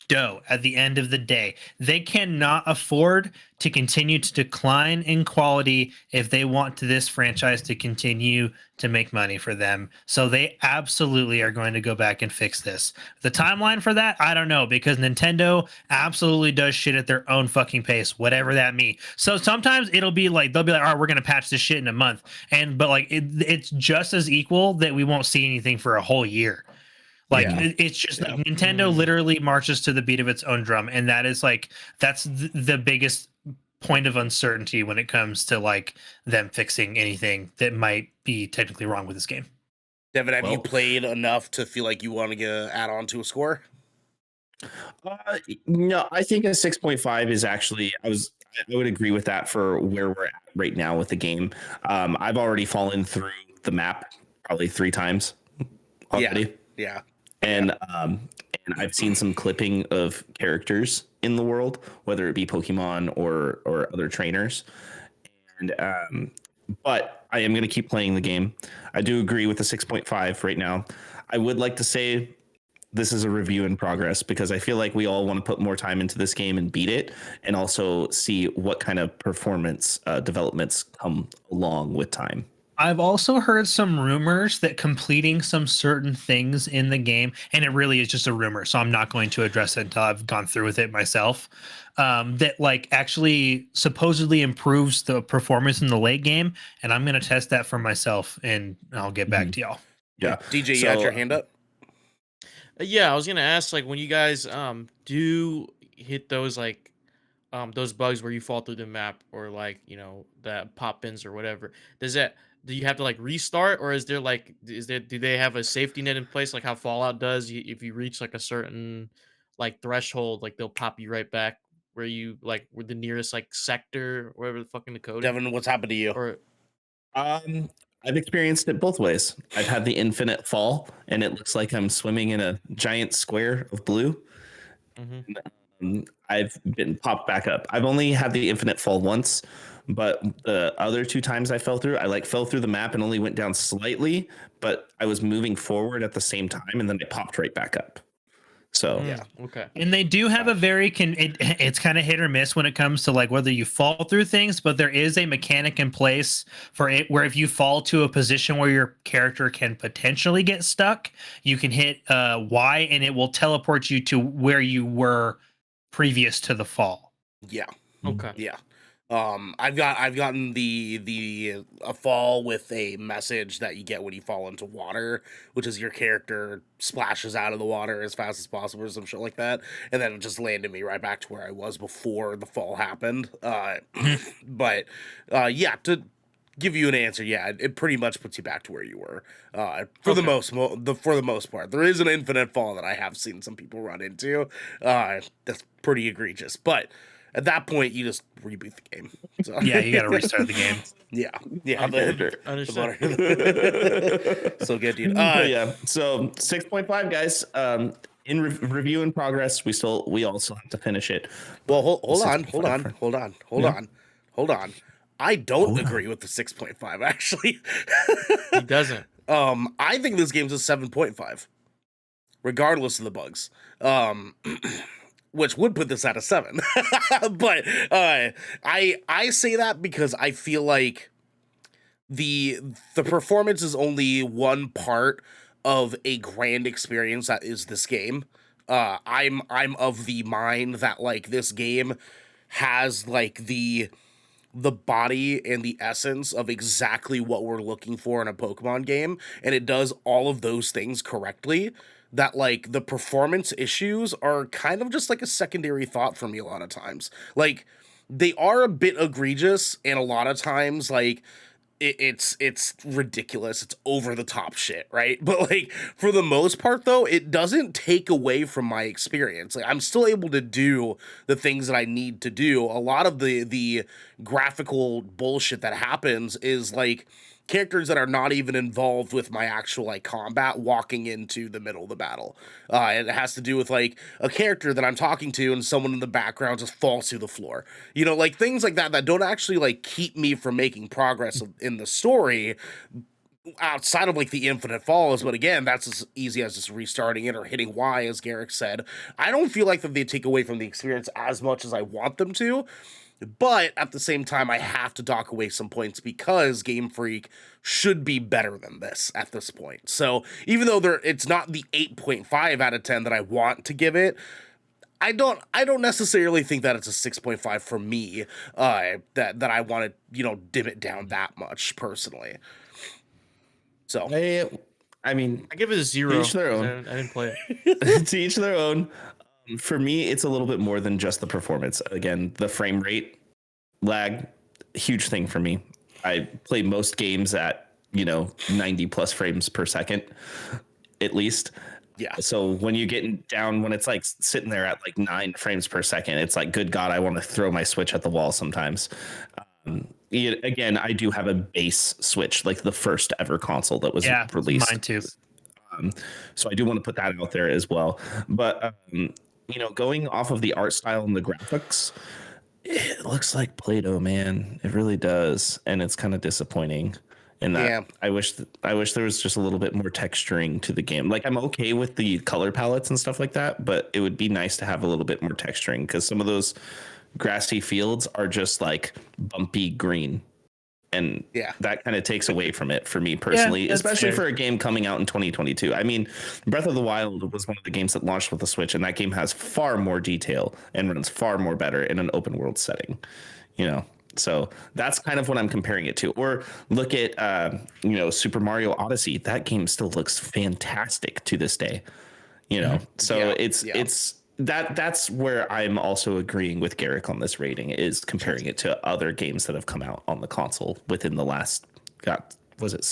dough at the end of the day. They cannot afford to continue to decline in quality if they want this franchise to continue to make money for them. So they absolutely are going to go back and fix this. The timeline for that, I don't know, because Nintendo absolutely does shit at their own fucking pace, whatever that means. So sometimes it'll be like, they'll be like, all right, we're going to patch this shit in a month. But like, it's just as equal that we won't see anything for a whole year. Like it's just like Nintendo literally marches to the beat of its own drum, and that is like that's the biggest point of uncertainty when it comes to like them fixing anything that might be technically wrong with this game. Devin, have you played enough to feel like you want to add on to a score? No, I think a 6.5 is actually, I would agree with that for where we're at right now with the game. I've already fallen through the map probably 3 times already. Yeah. And I've seen some clipping of characters in the world, whether it be Pokemon or other trainers. And but I am going to keep playing the game. I do agree with the 6.5 right now. I would like to say this is a review in progress because I feel like we all want to put more time into this game and beat it, and also see what kind of performance developments come along with time. I've also heard some rumors that completing some certain things in the game, and it really is just a rumor, so I'm not going to address it until I've gone through with it myself, that like actually supposedly improves the performance in the late game, and I'm going to test that for myself, and I'll get back to y'all. Yeah. DJ, you had your hand up? Yeah, I was gonna ask, like, when you guys do hit those those bugs where you fall through the map, or like, that pop ins or whatever, do you have to like restart, or do they have a safety net in place like how Fallout does? If you reach like a certain like threshold, like they'll pop you right back where you like were the nearest like sector, whatever the fucking the code. Devin, what's happened to you? Or I've experienced it both ways. I've had the infinite fall, and it looks like I'm swimming in a giant square of blue. I've been popped back up. I've only had the infinite fall once, but the other 2 times I fell through, I like fell through the map and only went down slightly, but I was moving forward at the same time, and then I popped right back up. So yeah, okay. And they do have a it's kind of hit or miss when it comes to like whether you fall through things, but there is a mechanic in place for it where if you fall to a position where your character can potentially get stuck, you can hit Y and it will teleport you to where you were previous to the fall. Yeah. Okay. Yeah. I've gotten a fall with a message that you get when you fall into water, which is your character splashes out of the water as fast as possible or some shit like that, and then it just landed me right back to where I was before the fall happened. But yeah, to give you an answer, yeah, it pretty much puts you back to where you were. For the most part, there is an infinite fall that I have seen some people run into. That's pretty egregious, but at that point, you just reboot the game. So. Yeah, you got to restart the game. Yeah. Understand. So good, dude. Yeah. So 6.5, guys. In review in progress. We also have to finish it. Well, hold on. I don't agree with the 6.5. Actually, He doesn't. I think this game's a 7.5, regardless of the bugs. Which would put this at a 7. But I say that because I feel like the performance is only one part of a grand experience that is this game. I'm of the mind that like this game has like the body and the essence of exactly what we're looking for in a Pokemon game, and it does all of those things correctly. That like the performance issues are kind of just like a secondary thought for me a lot of times. Like they are a bit egregious, and a lot of times like it's ridiculous. It's over the top shit, right? But like for the most part though, it doesn't take away from my experience. Like I'm still able to do the things that I need to do. A lot of the graphical bullshit that happens is like characters that are not even involved with my actual like combat walking into the middle of the battle. It has to do with like a character that I'm talking to and someone in the background just falls through the floor. Like things like that don't actually like keep me from making progress in the story outside of like the infinite falls. But again, that's as easy as just restarting it or hitting Y, as Garrick said. I don't feel like that they take away from the experience as much as I want them to. But at the same time, I have to dock away some points because Game Freak should be better than this at this point. So even though it's not the 8.5 out of 10 that I want to give it, I don't necessarily think that it's a 6.5 for me. That I want to dim it down that much personally. So I mean, I give it a 0. Each their own. I didn't play it. To each their own. For me, it's a little bit more than just the performance. Again, the frame rate lag, huge thing for me. I play most games at 90 plus frames per second, at least. Yeah. So when you get down, when it's like sitting there at like 9 frames per second, it's like, good God, I want to throw my Switch at the wall sometimes. Again, I do have a base Switch, like the first ever console that was released. Mine too. So I do want to put that out there as well. But, going off of the art style and the graphics, it looks like Play-Doh, man. It really does. And it's kind of disappointing. And that I wish there was just a little bit more texturing to the game. Like, I'm okay with the color palettes and stuff like that, but it would be nice to have a little bit more texturing, because some of those grassy fields are just like bumpy green. And that kind of takes away from it for me personally, especially for a game coming out in 2022. I mean, Breath of the Wild was one of the games that launched with the Switch, and that game has far more detail and runs far more better in an open world setting, So that's kind of what I'm comparing it to. Or look at, Super Mario Odyssey. That game still looks fantastic to this day, So that's where I'm also agreeing with Garrick on this rating, is comparing it to other games that have come out on the console within the last, was it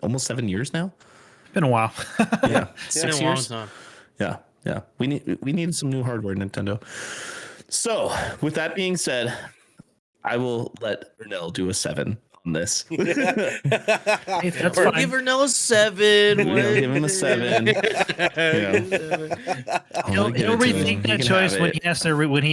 almost 7 years now? It's been a while. Yeah. 6 years. Long time. Yeah. We need some new hardware, Nintendo. So with that being said, I will let Ernell do a 7 on this. Hey, that's Or fine. give Ernell a 7. Give him a 7. He'll rethink that choice when he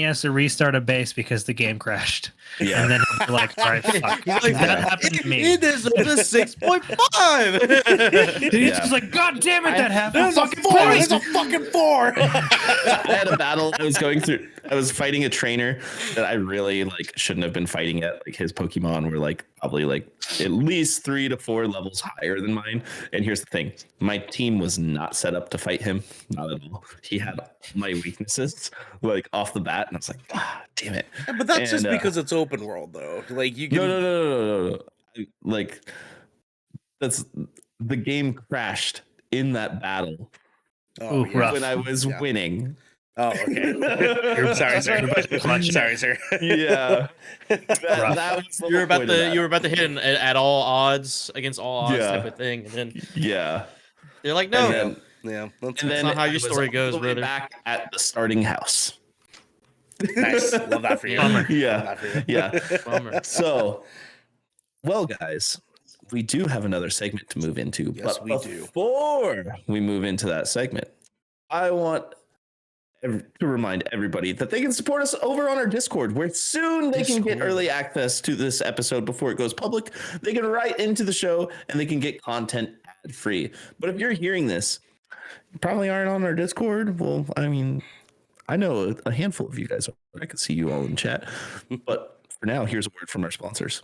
has to restart a base because the game crashed. Yeah. And then he'll be like, all right, fuck. That happened to me. It is a 6.5. He's just like, God damn it, that happened. There's a 4. There's a fucking 4. I had a battle I was going through. I was fighting a trainer that I really shouldn't have been fighting at. Like, his Pokemon were probably at least 3 to 4 levels higher than mine. And here's the thing. My team was not set up to fight him. Not at all. He had my weaknesses off the bat. And I was like, damn it. Yeah, but that's just because it's open world, though. You can... No. That's the game crashed in that battle. Oh, when I was winning. Oh, okay. Sorry, sir. Sorry, sir. Yeah. That was you were about to hit an at all odds, against all odds type of thing, and then they're like, no. That's not how your story goes, brother. Back at the starting house. Nice. Love that for you. Yeah. Bummer. So, well, guys, we do have another segment to move into. Yes, but we do. Before we move into that segment, I want to remind everybody that they can support us over on our Discord, where soon they can get early access to this episode before it goes public. They can write into the show and they can get content ad free. But if you're hearing this, you probably aren't on our Discord. Well, I mean, I know a handful of you guys are. I can see you all in chat. But for now, here's a word from our sponsors.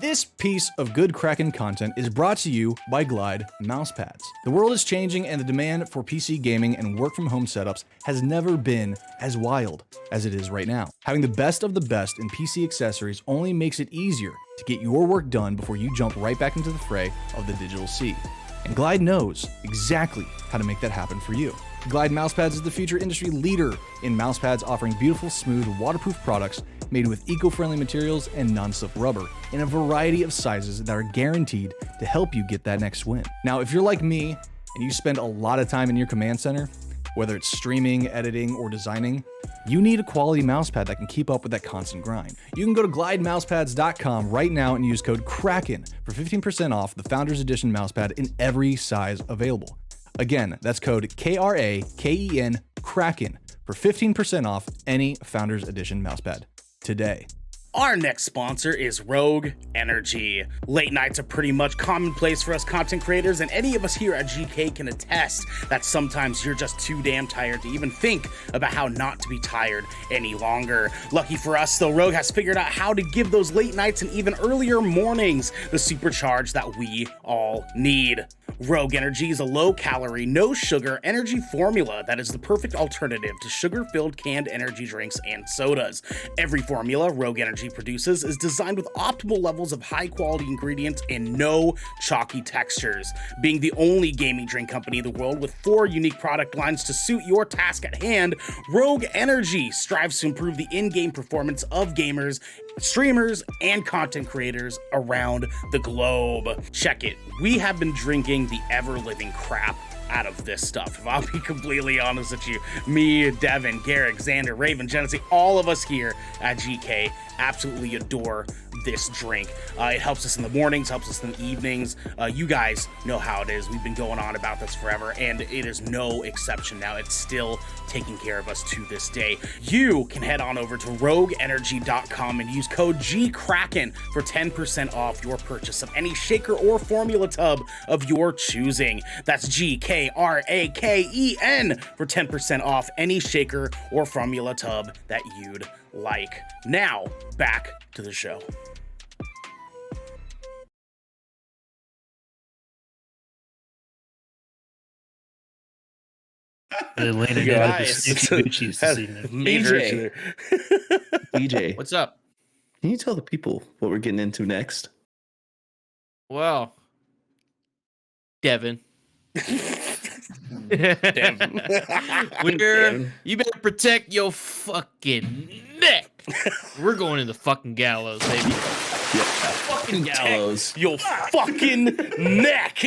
This piece of good Kraken content is brought to you by Glide mousepads. The world is changing, and the demand for PC gaming and work from home setups has never been as wild as it is right now. Having the best of the best in PC accessories only makes it easier to get your work done before you jump right back into the fray of the digital sea. And Glide knows exactly how to make that happen for you. Glide Mousepads is the future industry leader in mousepads, offering beautiful, smooth, waterproof products made with eco-friendly materials and non-slip rubber in a variety of sizes that are guaranteed to help you get that next win. Now, if you're like me and you spend a lot of time in your command center, whether it's streaming, editing, or designing, you need a quality mousepad that can keep up with that constant grind. You can go to glidemousepads.com right now and use code KRAKEN for 15% off the Founders Edition mousepad in every size available. Again, that's code KRAKEN, KRAKEN, for 15% off any Founders Edition mousepad today. Our next sponsor is Rogue Energy. Late nights are pretty much commonplace for us content creators, and any of us here at GK can attest that sometimes you're just too damn tired to even think about how not to be tired any longer. Lucky for us, though, Rogue has figured out how to give those late nights and even earlier mornings the supercharge that we all need. Rogue Energy is a low-calorie, no-sugar energy formula that is the perfect alternative to sugar-filled canned energy drinks and sodas. Every formula Rogue Energy produces is designed with optimal levels of high-quality ingredients and no chalky textures. Being the only gaming drink company in the world with 4 unique product lines to suit your task at hand, Rogue Energy strives to improve the in-game performance of gamers, streamers, and content creators around the globe. Check it. We have been drinking the ever-living crap out of this stuff. If I'll be completely honest with you, me, Devin, Garrick, Xander, Raven, Genesee, all of us here at GK absolutely adore this drink. It helps us in the mornings, helps us in the evenings. You guys know how it is. We've been going on about this forever, and it is no exception now. It's still taking care of us to this day. You can head on over to rogueenergy.com and use code GKRAKEN for 10% off your purchase of any shaker or formula tub of your choosing. That's GKRAKEN for 10% off any shaker or formula tub that you'd like. Now, back to the show. DJ, what's up? Can you tell the people what we're getting into next? Well, Devin. Damn. You better protect your fucking neck. We're going in the fucking gallows, baby. Yeah, fucking gallows. Your fucking neck.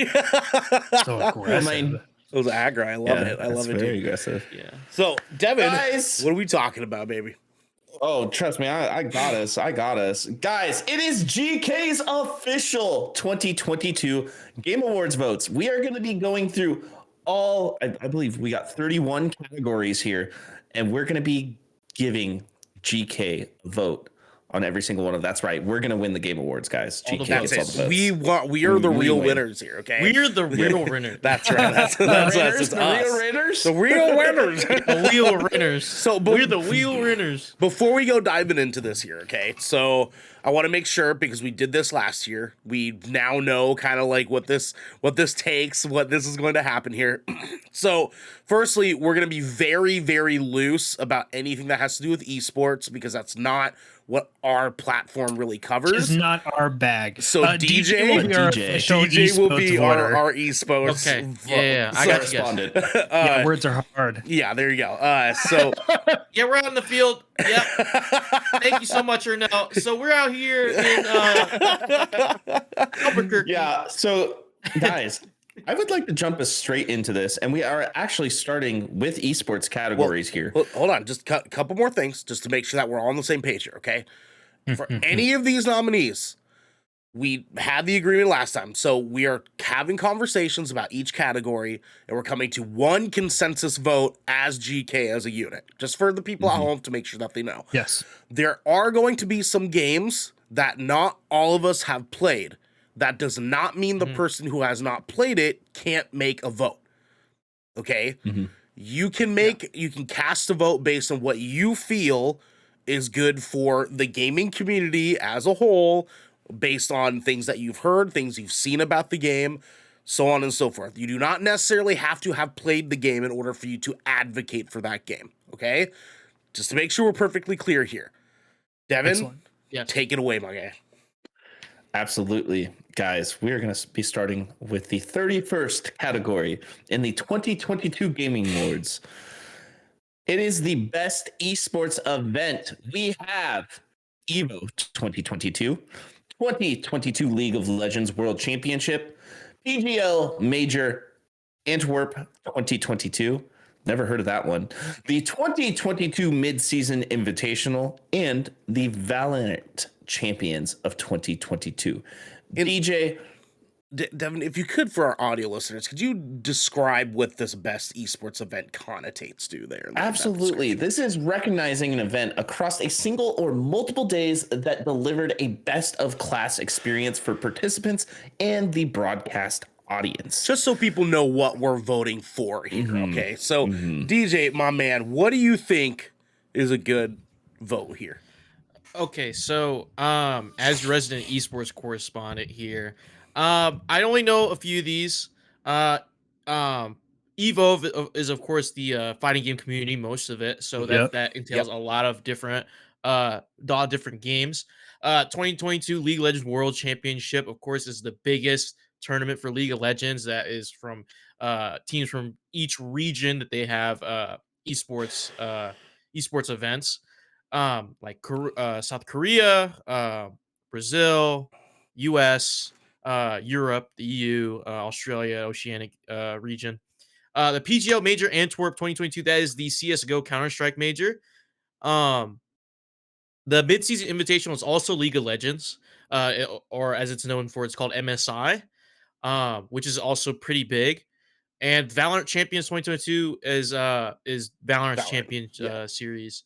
So aggressive. It was aggro. I love it. I love it. Very aggressive. Yeah. So, Devin, guys, what are we talking about, baby? Oh, trust me, I got us. I got us. Guys, it is GK's official 2022 Game Awards votes. We are going to be going through all, I believe we got 31 categories here, and we're going to be giving GK a vote on every single one of them. That's right. We're going to win the Game Awards, guys. GK gets all the votes. We are the real winners here, okay? We're the real winners. That's right. That's the us. real winners? The real winners. The wheel winners. So we're the wheel winners. Before we go diving into this here, okay? So I want to make sure, because we did this last year, we now know kind of like what this takes, what this is going to happen here. So firstly, we're going to be very, very loose about anything that has to do with esports, because that's not what our platform really covers. It's not our bag. So DJ will be our esports. Okay. Yeah, I got you guys. Yeah, words are hard. Yeah, there you go. So yeah, we're out in the field. Yep. Thank you so much, Ernell. So we're out here in Albuquerque. Yeah. So guys, I would like to jump us straight into this, and we are actually starting with esports categories here. Well, hold on, just a couple more things, just to make sure that we're all on the same page here, okay? For any of these nominees, we had the agreement last time, so we are having conversations about each category, and we're coming to one consensus vote as GK as a unit, just for the people at home to make sure that they know. Yes. There are going to be some games that not all of us have played. That does not mean the person who has not played it can't make a vote. Okay? You can you can cast a vote based on what you feel is good for the gaming community as a whole, based on things that you've heard, things you've seen about the game, so on and so forth. You do not necessarily have to have played the game in order for you to advocate for that game. Okay? Just to make sure we're perfectly clear here. Devin, take it away, my guy. Absolutely. Guys, we're going to be starting with the 31st category in the 2022 Gaming Awards. It is the best esports event. We have EVO 2022, 2022 League of Legends World Championship, PGL Major Antwerp 2022. Never heard of that one. The 2022 Mid-Season Invitational and the Valorant Champions of 2022. DJ, Devin, if you could, for our audio listeners, could you describe what this best esports event connotates to there? Absolutely. This is recognizing an event across a single or multiple days that delivered a best of class experience for participants and the broadcast audience. Just so people know what we're voting for here, okay? So, DJ, my man, what do you think is a good vote here? Okay, so as resident esports correspondent here, I only know a few of these. EVO is of course the fighting game community, most of it. So that entails a lot of different games. 2022 League of Legends World Championship, of course, is the biggest tournament for League of Legends. That is from teams from each region that they have esports events. Like South Korea, Brazil, US, Europe, the EU, Australia, Oceanic region. The PGL Major Antwerp 2022. That is the CS:GO Counter-Strike Major. The Midseason Invitational is also League of Legends, or as it's known for, it's called MSI, which is also pretty big. And Valorant Champions 2022 is Valorant's Champion series.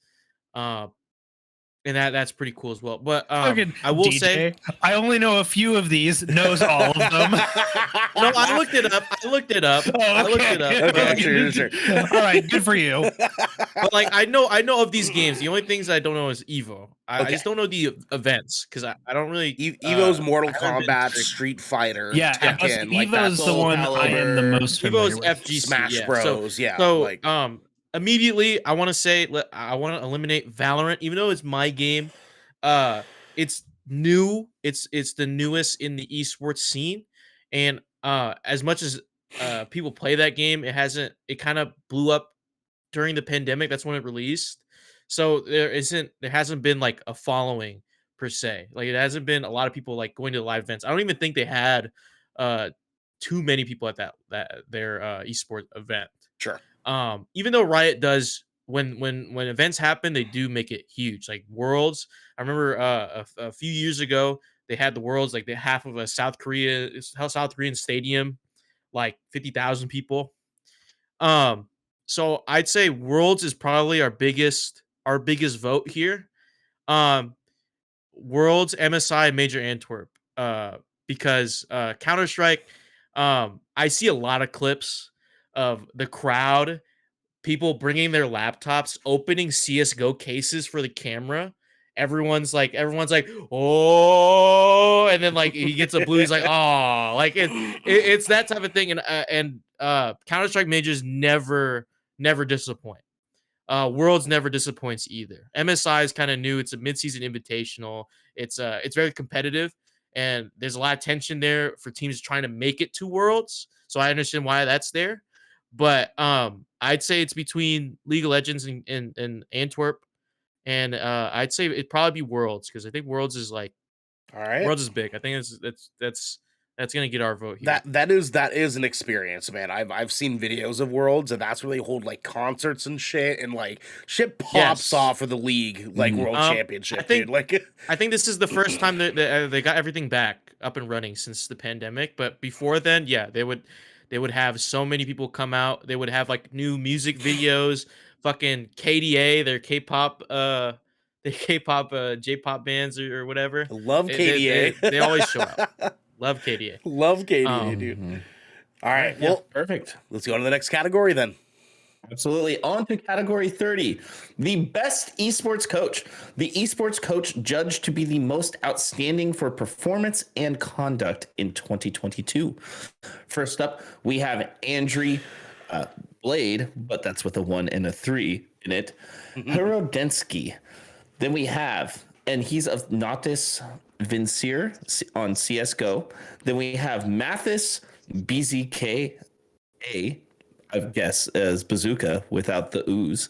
And that's pretty cool as well. But I will say, I only know a few of these. Knows all of them. No, I looked it up. Oh, okay. I looked it up. Okay, sure. All right, good for you. But like, I know of these games. The only things I don't know is Evo. I just don't know the events because I don't really. Evo's Mortal Kombat, Street Fighter, Tekken. Evo's the one I am the most familiar Evo's with. FGC, Smash Bros. So immediately I want to say I want to eliminate Valorant, even though it's my game. It's new. It's the newest in the esports scene, and as much as people play that game, it kind of blew up during the pandemic. That's when it released. So there hasn't been like a following per se. Like it hasn't been a lot of people like going to the live events. I don't even think they had too many people at their esports event. Sure. Even though Riot does when events happen, they do make it huge. Like Worlds, I remember a few years ago they had the Worlds, like the half of a South Korean stadium, like 50,000 people. So I'd say Worlds is probably our biggest vote here. Worlds, MSI, Major Antwerp. Because Counter-Strike, I see a lot of clips of the crowd, people bringing their laptops, opening CS:GO cases for the camera. Everyone's like, oh, and then like he gets a blue, he's like, oh, like it's that type of thing. And Counter-Strike majors never disappoint. Worlds never disappoints either. MSI is kind of new. It's a mid-season invitational. It's very competitive, and there's a lot of tension there for teams trying to make it to Worlds. So I understand why that's there. But I'd say it's between League of Legends and Antwerp, and I'd say it'd probably be Worlds because I think Worlds is like, all right. Worlds is big. I think that's gonna get our vote here. That is an experience, man. I've seen videos of Worlds, and that's where they hold like concerts and shit, and like shit pops off for the league, like World Championship. I think this is the first time that they got everything back up and running since the pandemic. But before then, yeah, they would have so many people come out. They would have like new music videos, fucking KDA, their K-pop, J-pop bands or whatever. I love KDA. They always show up. Love KDA. Love KDA, dude. Mm-hmm. All right, well, perfect. Let's go to the next category then. Absolutely. On to category 30, the best esports coach. The esports coach judged to be the most outstanding for performance and conduct in 2022. First up, we have Andriy Blade, but that's with a 1 and a 3 in it. Horodensky. Then we have, and he's of Nautis Vincere on CSGO. Then we have Mathis BZK, I guess, as Bazooka without the ooze.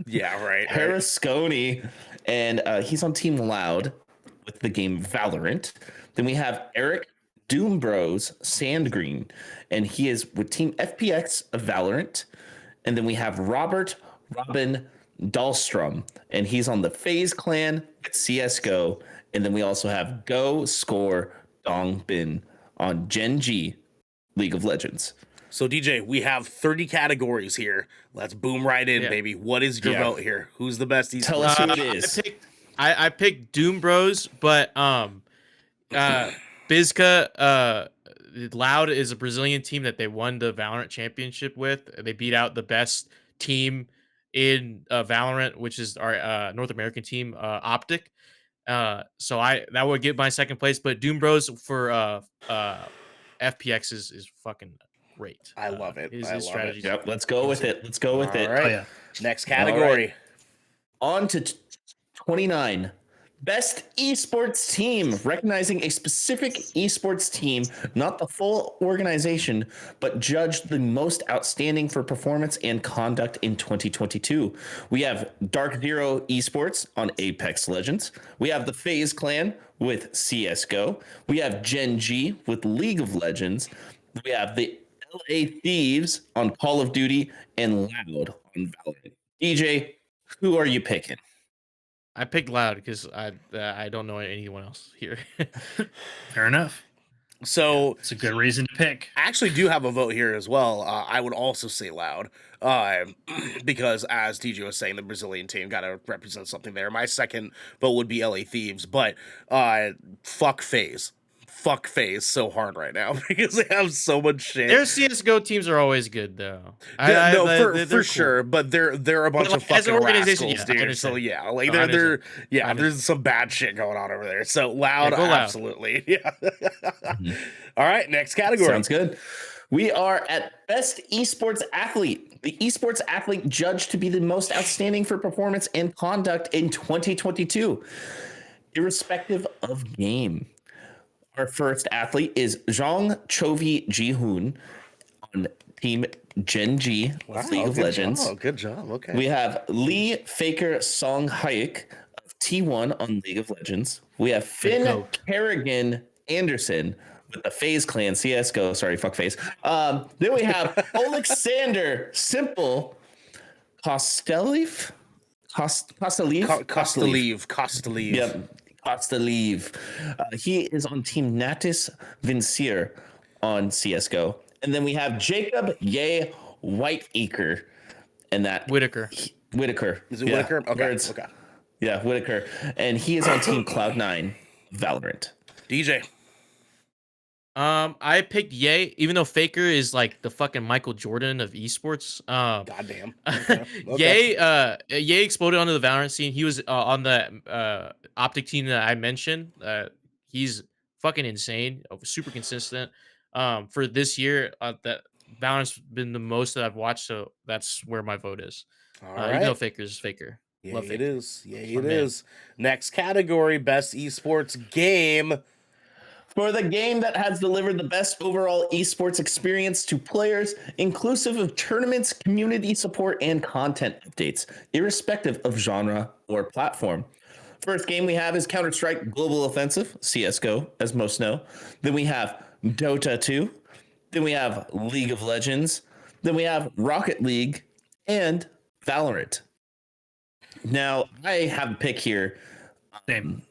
Yeah, right. Perisconi, and he's on Team Loud with the game Valorant. Then we have Eric Doombros Sandgreen, and he is with Team FPX of Valorant. And then we have Robin Dahlstrom, and he's on the FaZe Clan at CSGO. And then we also have Go Score Dongbin on Gen G League of Legends. So DJ, we have 30 categories here. Let's boom right in, baby. What is your vote here? Who's the best? Tell us who it is. I picked Doom Bros, but Bizka Loud is a Brazilian team that they won the Valorant championship with. They beat out the best team in Valorant, which is our North American team, Optic. So that would get my second place, but Doom Bros for FPX is fucking great. I love it. His strategy. Yep, let's go with it. Let's go with it. All right. Oh, yeah. Next category. Right. On to 29. Best esports team, recognizing a specific esports team, not the full organization, but judged the most outstanding for performance and conduct in 2022. We have Dark Zero Esports on Apex Legends. We have the FaZe Clan with CSGO. We have Gen G with League of Legends. We have the LA Thieves on Call of Duty, and Loud on Valorant. DJ, who are you picking? I picked Loud because I don't know anyone else here. Fair enough. So it's a good reason to pick. I actually do have a vote here as well. I would also say Loud, because as DJ was saying, the Brazilian team got to represent something there. My second vote would be LA Thieves, but fuck FaZe so hard right now because they have so much shit. Their CS:GO teams are always good though. For cool. sure, but they're a bunch of fucking rascals, dude. So yeah, like there's some bad shit going on over there. So Loud, absolutely. Yeah. All right, next category. Sounds good. We are at Best Esports Athlete. The esports athlete judged to be the most outstanding for performance and conduct in 2022, irrespective of game. Our first athlete is Zhang Chovi Jihoon on Team Gen G of League of Legends. Good job. Okay. We have Lee Faker Song Hayek of T1 on League of Legends. We have Finn Kerrigan Anderson with the FaZe Clan CS:GO. Sorry, fuck FaZe. Then we have Alexander Simple Kostelev. Kostelev. Yep. Kostelev. He is on Team Natis Vincier on CS:GO. And then we have Jacob Ye Whiteacre. And that Whitaker. Is it Whitaker? Okay. Yeah, Whitaker. And he is on Team Cloud9 Valorant. DJ. I picked Ye, even though Faker is like the fucking Michael Jordan of esports. Goddamn. Okay. Ye exploded onto the Valorant scene. He was on the Optic team that I mentioned. He's fucking insane, super consistent. For this year, that Valorant's been the most that I've watched, so that's where my vote is. All right. Even though Faker's Faker. Yeah, Love it Faker. is. Yeah, it is. Next category, best esports game. For the game that has delivered the best overall esports experience to players, inclusive of tournaments, community support, and content updates, irrespective of genre or platform. First game we have is Counter-Strike Global Offensive, CS:GO, as most know. Then we have Dota 2. Then we have League of Legends. Then we have Rocket League and Valorant. Now, I have a pick here. Same.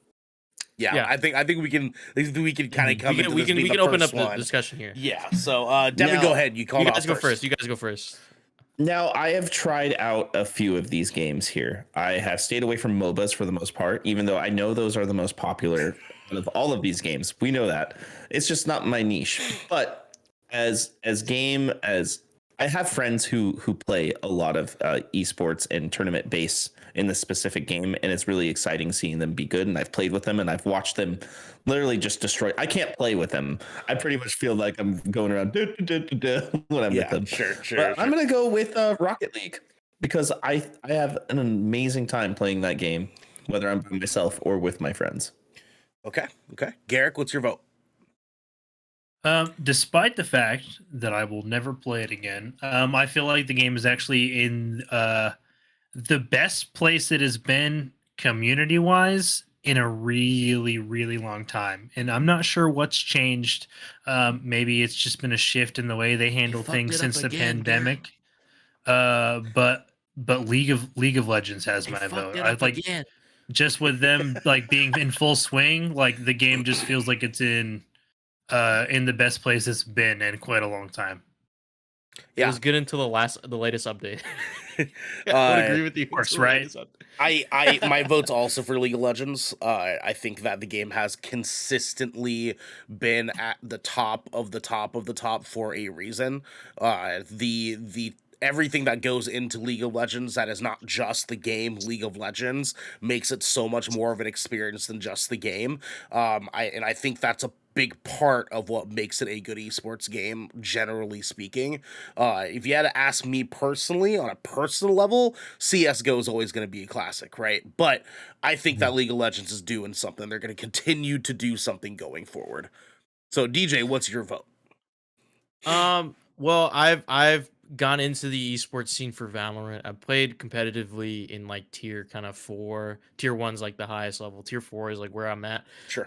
Yeah, I think we can kind of come into this. We can open up the discussion here. Yeah. So Devin, go ahead. You guys go first. You guys go first. Now, I have tried out a few of these games here. I have stayed away from MOBAs for the most part, even though I know those are the most popular of all of these games. We know that. It's just not my niche. But as I have friends who play a lot of esports and tournament base in this specific game, and it's really exciting seeing them be good. And I've played with them, and I've watched them literally just destroy. I can't play with them. I pretty much feel like I'm going around when I'm with them. Sure. But I'm gonna go with Rocket League because I have an amazing time playing that game, whether I'm by myself or with my friends. Okay. Garrick, what's your vote? Despite the fact that I will never play it again, I feel like the game is actually in the best place it has been community-wise in a really, really long time. And I'm not sure what's changed. Maybe it's just been a shift in the way they handle things since the pandemic. But League of Legends has my vote. I like just with them like being in full swing, like the game just feels like it's in the best place it's been in quite a long time. Yeah, it was good until the latest update. I would agree with you. Of course, right? I my vote's also for League of Legends. I think that the game has consistently been at the top of the top for a reason. The everything that goes into League of Legends that is not just the game League of Legends makes it so much more of an experience than just the game. I think that's a big part of what makes it a good esports game, generally speaking. If you had to ask me personally, on a personal level, CSGO is always going to be a classic, right? But I think that League of Legends is doing something. They're going to continue to do something going forward. So, DJ, what's your vote? Well, I've gone into the esports scene for Valorant. I've played competitively in like tier 4. Tier 1's like the highest level. Tier 4 is like where I'm at. Sure.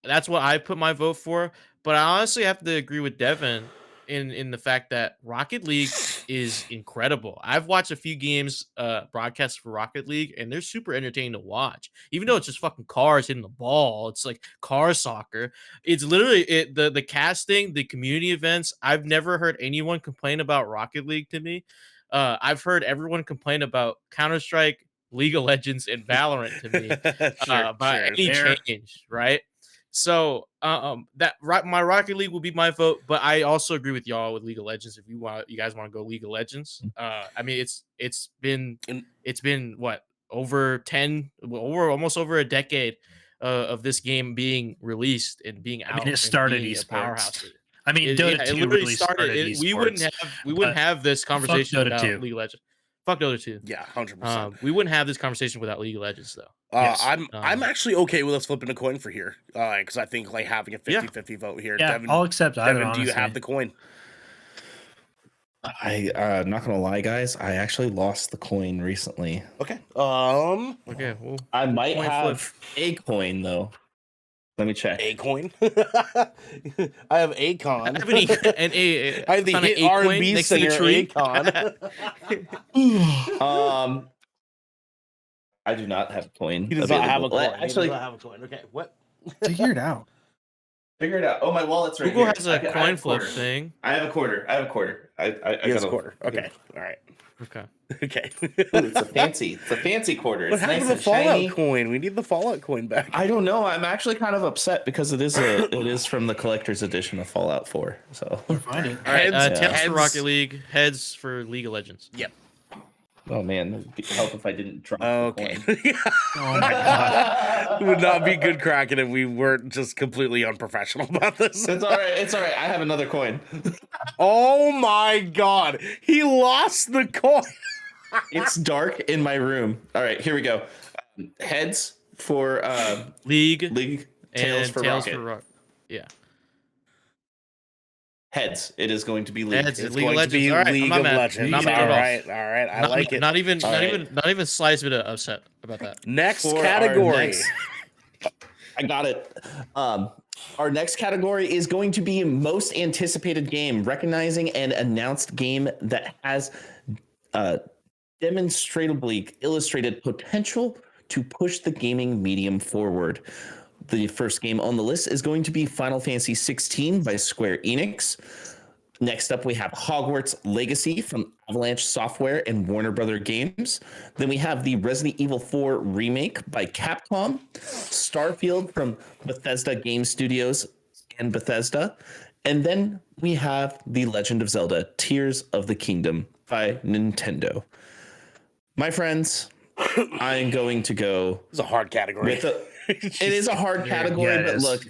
That's what I put my vote for. But I honestly have to agree with Devin. in the fact that Rocket League is incredible. I've watched a few games broadcasts for Rocket League, and they're super entertaining to watch. Even though it's just fucking cars hitting the ball, it's like car soccer. It's literally the casting, the community events. I've never heard anyone complain about Rocket League to me. I've heard everyone complain about Counter-Strike, League of Legends, and Valorant to me about any change, right? So my Rocket League will be my vote, but I also agree with y'all with League of Legends. If you guys want to go League of Legends, I mean it's been what almost over a decade of this game being released and being out. I mean, it started esports. I mean, Dota 2 really started. We wouldn't have this conversation without League of Legends. Fuck Dota 2. Yeah, 100%. We wouldn't have this conversation without League of Legends, though. Yes. I'm actually okay with us flipping a coin for here, because I think like having a 50-50 vote here. Yeah, Devin, I'll accept either. Devin, do you have the coin? I'm not gonna lie, guys. I actually lost the coin recently. Okay. Okay. Well, I might have a coin though. Let me check. A coin. I have Akon. I have the hit R&B singer Akon. I do not have a coin. He does not have a coin. Actually, he does not have a coin. Okay, what? Figure it out. Figure it out. Oh, my wallet's right Google here. Has a coin flip thing. I have a quarter. I got a quarter. Okay. All right. Okay. Okay. Ooh, it's a fancy quarter. What happened to the Fallout coin? We need the Fallout coin back. I don't know. I'm actually kind of upset because it is from the collector's edition of Fallout 4. So find it. All right. Tails for Rocket League. Heads for League of Legends. Yep. Oh man, it would help if I didn't drop. Okay. The coin. Oh my god. It would not be good Kraken if we weren't just completely unprofessional about this. It's all right. It's all right. I have another coin. Oh my god. He lost the coin. It's dark in my room. All right, here we go. Heads for League, tails for Rocket. Yeah. Heads. It is going to be League. It's going to be League of Legends. All right. I like it. Not even slightest bit upset about that. Next category. I got it. Our next category is going to be most anticipated game, recognizing an announced game that has demonstrably illustrated potential to push the gaming medium forward. The first game on the list is going to be Final Fantasy 16 by Square Enix. Next up, we have Hogwarts Legacy from Avalanche Software and Warner Brother Games. Then we have the Resident Evil 4 remake by Capcom, Starfield from Bethesda Game Studios and Bethesda. And then we have The Legend of Zelda Tears of the Kingdom by Nintendo. My friends, I'm going to go. It's a hard category. It is a hard category, but look,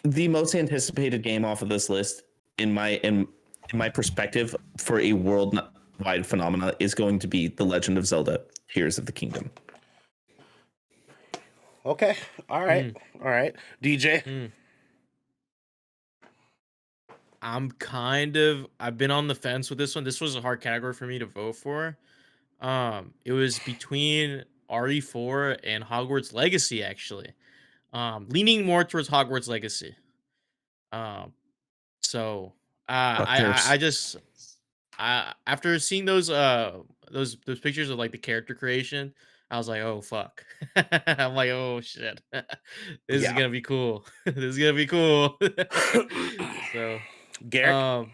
the most anticipated game off of this list, in my perspective, for a worldwide phenomena, is going to be The Legend of Zelda: Tears of the Kingdom. Okay, all right, all right, DJ. I've been on the fence with this one. This was a hard category for me to vote for. It was between RE4 and Hogwarts Legacy, actually. Leaning more towards Hogwarts Legacy. So I just after seeing those pictures of like the character creation, I was like, oh fuck. I'm like, oh shit. This is gonna be cool. This is gonna be cool. So Garrett.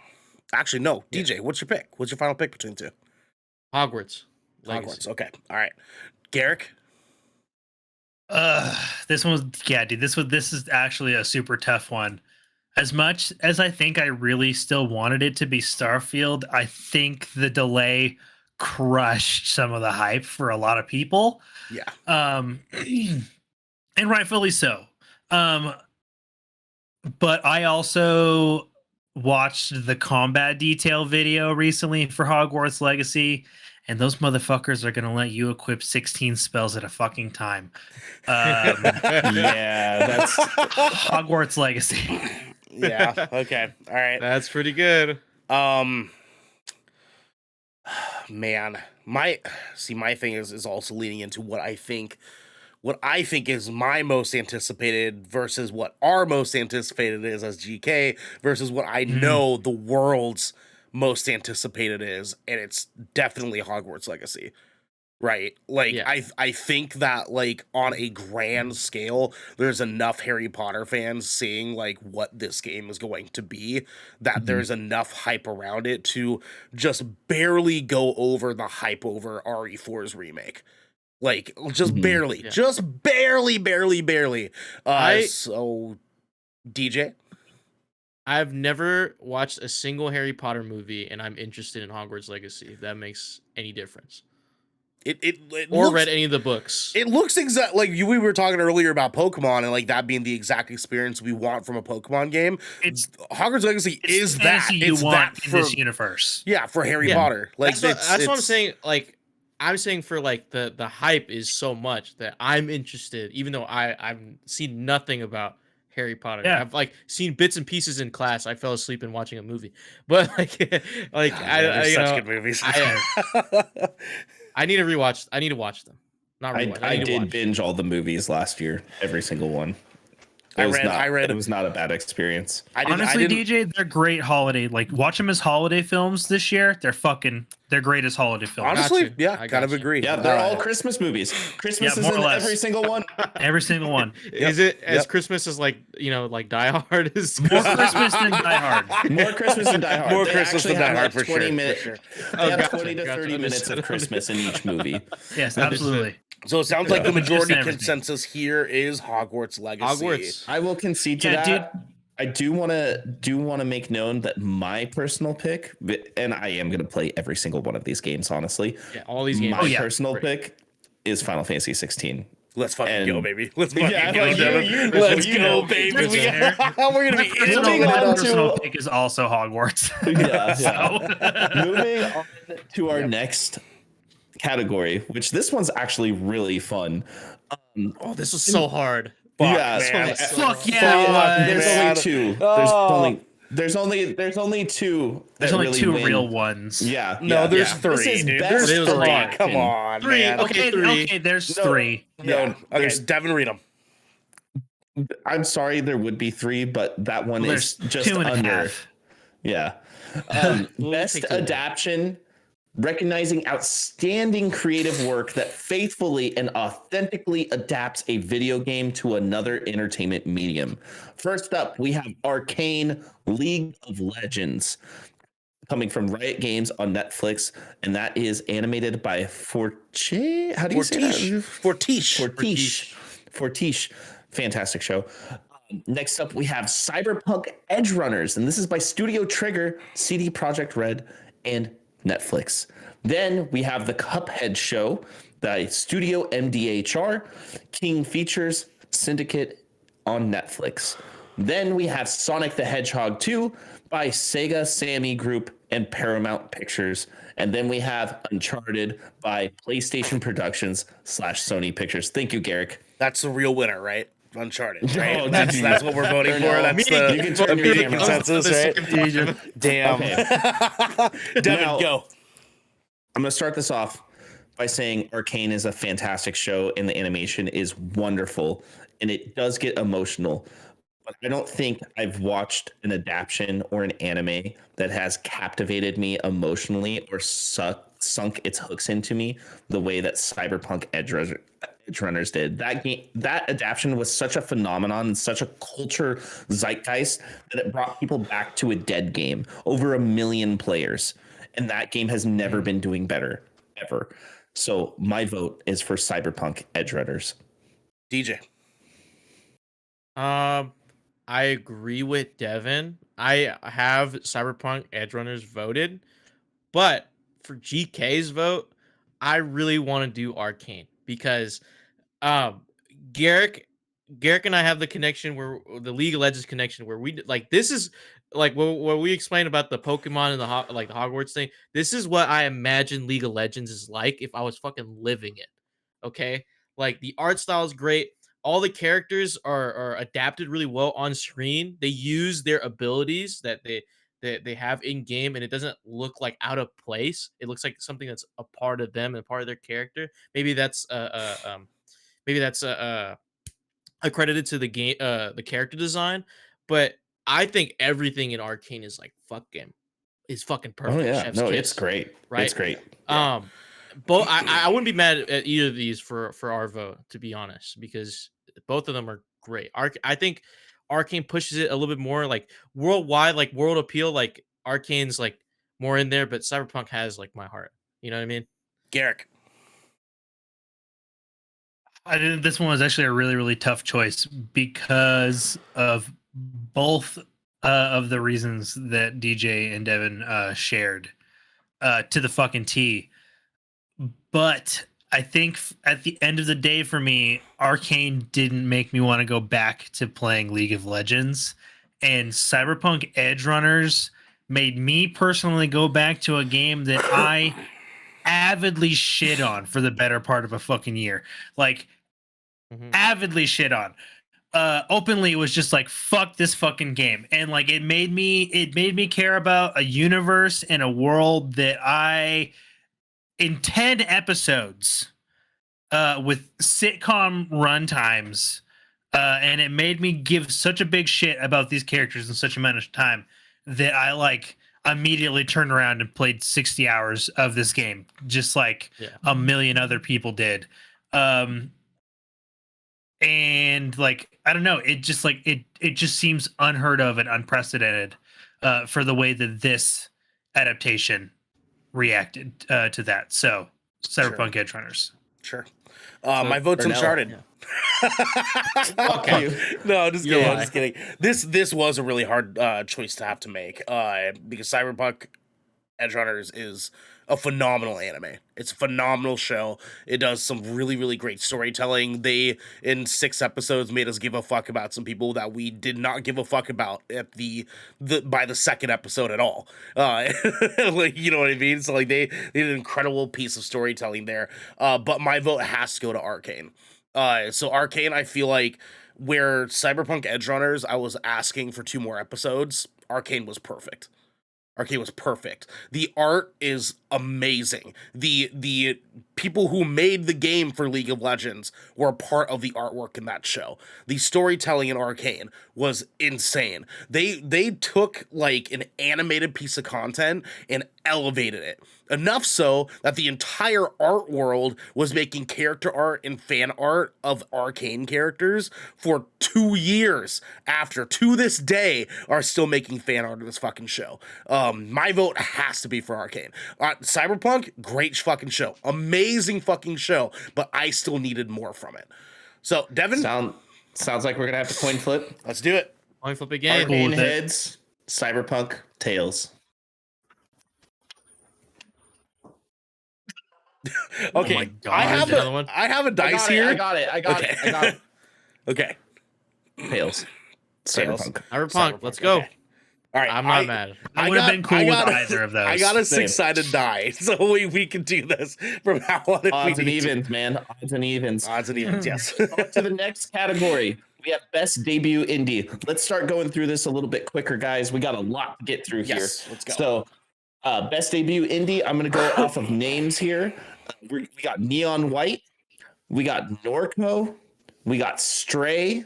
Actually, no. DJ, what's your pick? What's your final pick between the two? Hogwarts Legacy. Hogwarts. Okay. All right. Garrick. This one was dude. This is actually a super tough one. As much as I think I really still wanted it to be Starfield, I think the delay crushed some of the hype for a lot of people. Yeah. And rightfully so. But I also watched the combat detail video recently for Hogwarts Legacy, and those motherfuckers are going to let you equip 16 spells at a fucking time. Yeah, that's Hogwarts Legacy. Yeah. Okay. All right. That's pretty good. Man, my thing is also leading into what I think what I think is my most anticipated versus what our most anticipated is as GK versus what I know the world's most anticipated is, and it's definitely Hogwarts Legacy. Right. Like I think that like on a grand scale, there's enough Harry Potter fans seeing like what this game is going to be that there's enough hype around it to just barely go over the hype over RE4's remake. Like just barely. Just barely. So DJ? I've never watched a single Harry Potter movie, and I'm interested in Hogwarts Legacy, if that makes any difference. It or looks, read any of the books. It looks exact like we were talking earlier about Pokemon and like that being the exact experience we want from a Pokemon game. It's Hogwarts Legacy is that you it's want that in for this universe. Yeah, for Harry Potter. Like that's what I'm saying. Like I'm saying for like the hype is so much that I'm interested, even though I've seen nothing about Harry Potter. Yeah. I've like seen bits and pieces in class. I fell asleep in watching a movie, but like I such know, good movies. I need to rewatch. I need to watch them. Not rewatch. I did binge all the movies last year, every single one. I read. It was not a bad experience. Honestly, DJ, they're great holiday. Like, watch them as holiday films this year. They're great as holiday films. Honestly, I kind of agree. Yeah, they're all Christmas movies. Christmas is in every single one. Every single one. Is it as Christmas as like Die Hard is? More Christmas than Die Hard. More Christmas than Die Hard. More Christmas than Die Hard for sure. 20 to 30 minutes of Christmas in each movie. Yes, absolutely. So it sounds like the majority consensus here is Hogwarts Legacy. Hogwarts. I will concede to that. Dude. I do want to make known that my personal pick, and I am going to play every single one of these games, honestly. Yeah, all these games. My personal pick is Final Fantasy 16. Let's fucking go, baby. Let's fucking go, Devin. Let's go, baby. We're going to be moving on personal pick is also Hogwarts. Moving on to our next category, which this one's actually really fun. This is so hard. Fuck, Fuck yeah. There's only two. There's only two. There's only two real ones. Yeah. No, there's three. Dude. There's three. Come on, three. Man. Okay, there's three. No. Okay, Devin, read them. I'm sorry, there would be three, but that one is just two and under. A half. Yeah. Best adaptation. Recognizing outstanding creative work that faithfully and authentically adapts a video game to another entertainment medium. First up, we have Arcane League of Legends, coming from Riot Games on Netflix, and that is animated by Fortiche. How do you say that? Fortiche. Fantastic show. Next up, we have Cyberpunk Edge Runners, and this is by Studio Trigger, CD Projekt Red, and Netflix. Then we have the Cuphead show, the Studio MDHR, King Features, Syndicate on Netflix. Then we have Sonic the Hedgehog 2 by Sega Sammy Group and Paramount Pictures. And then we have Uncharted by PlayStation Productions / Sony Pictures. Thank you, Garrick. That's the real winner, right? Uncharted, right? Oh, that's what we're voting for. That's the immediate consensus, right? Damn. Devin, go. I'm going to start this off by saying Arcane is a fantastic show and the animation is wonderful and it does get emotional. But I don't think I've watched an adaptation or an anime that has captivated me emotionally or sunk its hooks into me the way that Cyberpunk Edge Runners did. That adaptation was such a phenomenon and such a culture zeitgeist that it brought people back to a dead game. Over 1 million players. And that game has never been doing better, ever. So my vote is for Cyberpunk Edge Runners. DJ. I agree with Devin. I have Cyberpunk Edge Runners voted, but for GK's vote, I really want to do Arcane because Garrick and I have the connection where the League of Legends connection where we like this is like what we explained about the Pokemon and the Hogwarts thing. This is what I imagine League of Legends is like if I was fucking living it. Okay, like the art style is great. All the characters are adapted really well on screen. They use their abilities that they have in game, and it doesn't look like out of place. It looks like something that's a part of them and a part of their character. Maybe that's maybe that's accredited to the game, the character design, but I think everything in Arcane is like fucking perfect. Oh yeah, Chef's no, kiss, it's great. right? It's great. Both I wouldn't be mad at either of these for our vote, to be honest, because both of them are great. I think Arcane pushes it a little bit more, like worldwide, like world appeal. Like Arcane's like more in there, but Cyberpunk has like my heart. You know what I mean? Garrick. This one was actually a really, really tough choice because of both of the reasons that DJ and Devin shared to the fucking T. But I think at the end of the day, for me, Arcane didn't make me want to go back to playing League of Legends, and Cyberpunk Edge Runners made me personally go back to a game that I avidly shit on for the better part of a fucking year. Like, avidly shit on. Openly, it was just like, fuck this fucking game. And like, it made me care about a universe and a world that in 10 episodes with sitcom runtimes, and it made me give such a big shit about these characters in such amount of time that I like immediately turned around and played 60 hours of this game, just like a million other people did. And like, I don't know, it just like it just seems unheard of and unprecedented for the way that this adaptation reacted to that. So Cyberpunk Edge Runners. Sure. My vote's Uncharted. Okay. No, just kidding. I'm just kidding. This was a really hard choice to have to make because Cyberpunk Edge Runners is a phenomenal anime. It's a phenomenal show. It does some really, really great storytelling. They, in 6 episodes, made us give a fuck about some people that we did not give a fuck about at by the second episode at all. Like, you know what I mean? So like they did an incredible piece of storytelling there. But my vote has to go to Arcane. So Arcane, I feel like where Cyberpunk Edge Runners, I was asking for 2 more episodes. Arcane was perfect. Arcane was perfect. The art is amazing. The people who made the game for League of Legends were a part of the artwork in that show. The storytelling in Arcane was insane. They took like an animated piece of content and elevated it. Enough so that the entire art world was making character art and fan art of Arcane characters for 2 years after, to this day, are still making fan art of this fucking show. My vote has to be for Arcane. Cyberpunk, great fucking show. Amazing fucking show, but I still needed more from it. So, Devin? Sounds like we're going to have to coin flip. Let's do it. Coin flip again. Arcane heads, Cyberpunk tails. Okay, oh my God. I have a dice here. I got it. Okay. Tails. Cyberpunk. Let's go. Okay. All right, I'm not mad. I would have been cool with either of those. I got a 6-sided die, so we can do this from now on. Odds and evens, man. Odds and evens. Odds and evens, yes. On to the next category. We have best debut indie. Let's start going through this a little bit quicker, guys. We got a lot to get through here. Let's go. So, best debut indie. I'm going to go off of names here. We got Neon White. We got Norco. We got Stray.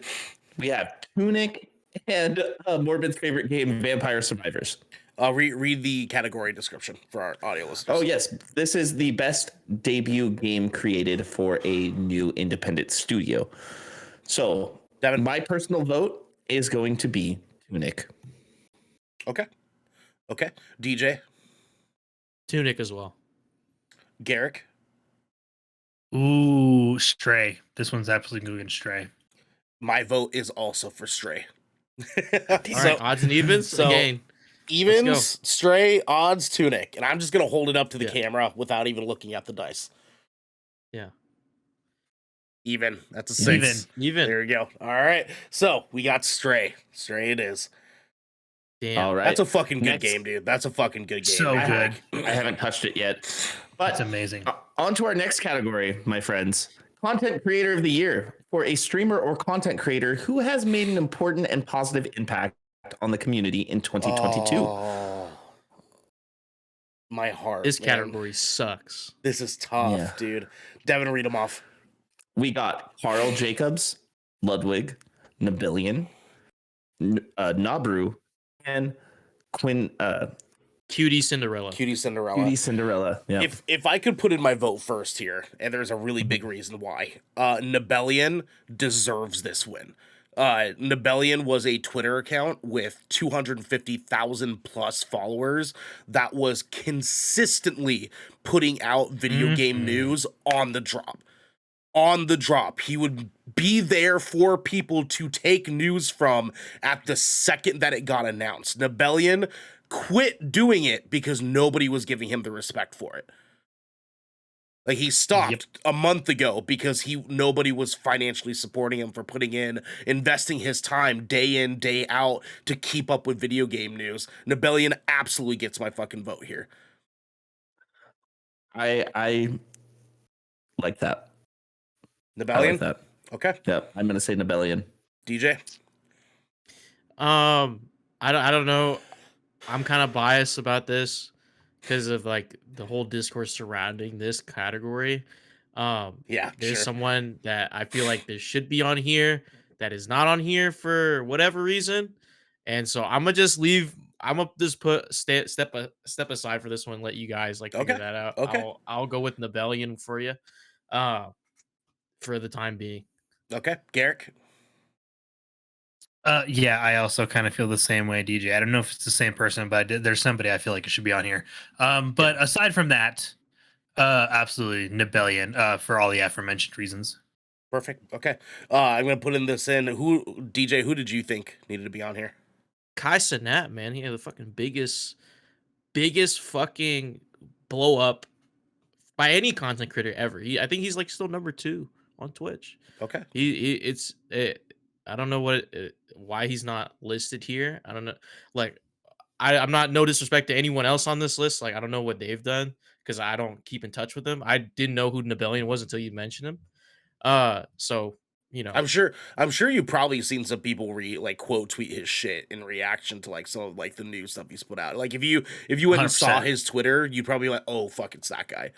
We have Tunic. And Morbid's favorite game, Vampire Survivors. Read the category description for our audio listeners. Oh, yes. This is the best debut game created for a new independent studio. So, Devin, my personal vote is going to be Tunic. Okay. DJ? Tunic as well. Garrick? Ooh, Stray. This one's absolutely going Stray. My vote is also for Stray. All right, odds and evens. So, again. Evens, Stray, odds, Tunic. And I'm just going to hold it up to the camera without even looking at the dice. Yeah. Even. That's a 6. Even. There we go. All right. So, we got Stray. Stray it is. Damn. All right. That's a fucking good game, dude. That's a fucking good game. So good. I haven't touched it yet. But it's amazing. On to our next category, my friends. Content Creator of the Year for a streamer or content creator who has made an important and positive impact on the community in 2022. Oh, my heart. This category sucks. This is tough, dude. Devin, read them off. we got Carl Jacobs, Ludwig, Nabillion, Nabru, and Quinn. Cutie Cinderella. Cutie Cinderella. Yeah. If I could put in my vote first here, and there's a really big reason why, Nabillion deserves this win. Nabillion was a Twitter account with 250,000 plus followers that was consistently putting out video game news on the drop. On the drop. He would be there for people to take news from at the second that it got announced. Nabillion quit doing it because nobody was giving him the respect for it. Like, he stopped a month ago because nobody was financially supporting him for investing his time day in, day out to keep up with video game news. Nabillion absolutely gets my fucking vote here. I like that. Nabillion? I like that. Okay. Yeah, I'm gonna say Nabillion. DJ? I don't know. I'm kind of biased about this because of like the whole discourse surrounding this category. There's someone that I feel like there should be on here that is not on here for whatever reason, and so I'm gonna just leave. I'm gonna just step aside for this one. Let you guys like figure that out. Okay. I'll go with Nabillion for you, for the time being. Okay, Garrick. Yeah, I also kind of feel the same way, DJ. I don't know if it's the same person, but there's somebody I feel like it should be on here. But aside from that, absolutely Nabillion, for all the aforementioned reasons. Perfect. Okay. I'm gonna put this in. Who did you think needed to be on here? Kai Cenat, man, he had the fucking biggest fucking blow up by any content creator ever. I think he's like still number 2 on Twitch. Okay. I don't know why he's not listed here. I don't know. Like, I'm not no disrespect to anyone else on this list. Like, I don't know what they've done because I don't keep in touch with them. I didn't know who Nabillion was until you mentioned him. So you know, I'm sure you've probably seen some people quote tweet his shit in reaction to like some of like the new stuff he's put out. Like if you went and saw his Twitter, you'd probably be like, oh fuck, it's that guy.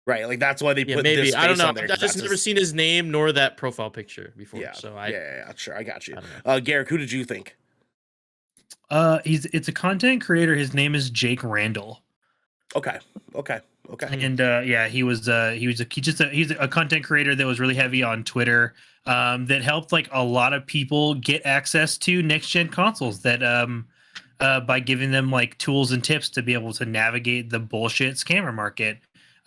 Right, like that's why they put maybe this face I don't know. on there. I've just never seen his name nor that profile picture before. Yeah, so sure, I got you. Garrick, who did you think? It's a content creator. His name is Jake Randall. Okay. And he's a content creator that was really heavy on Twitter. That helped like a lot of people get access to next gen consoles. That by giving them like tools and tips to be able to navigate the bullshit scammer market.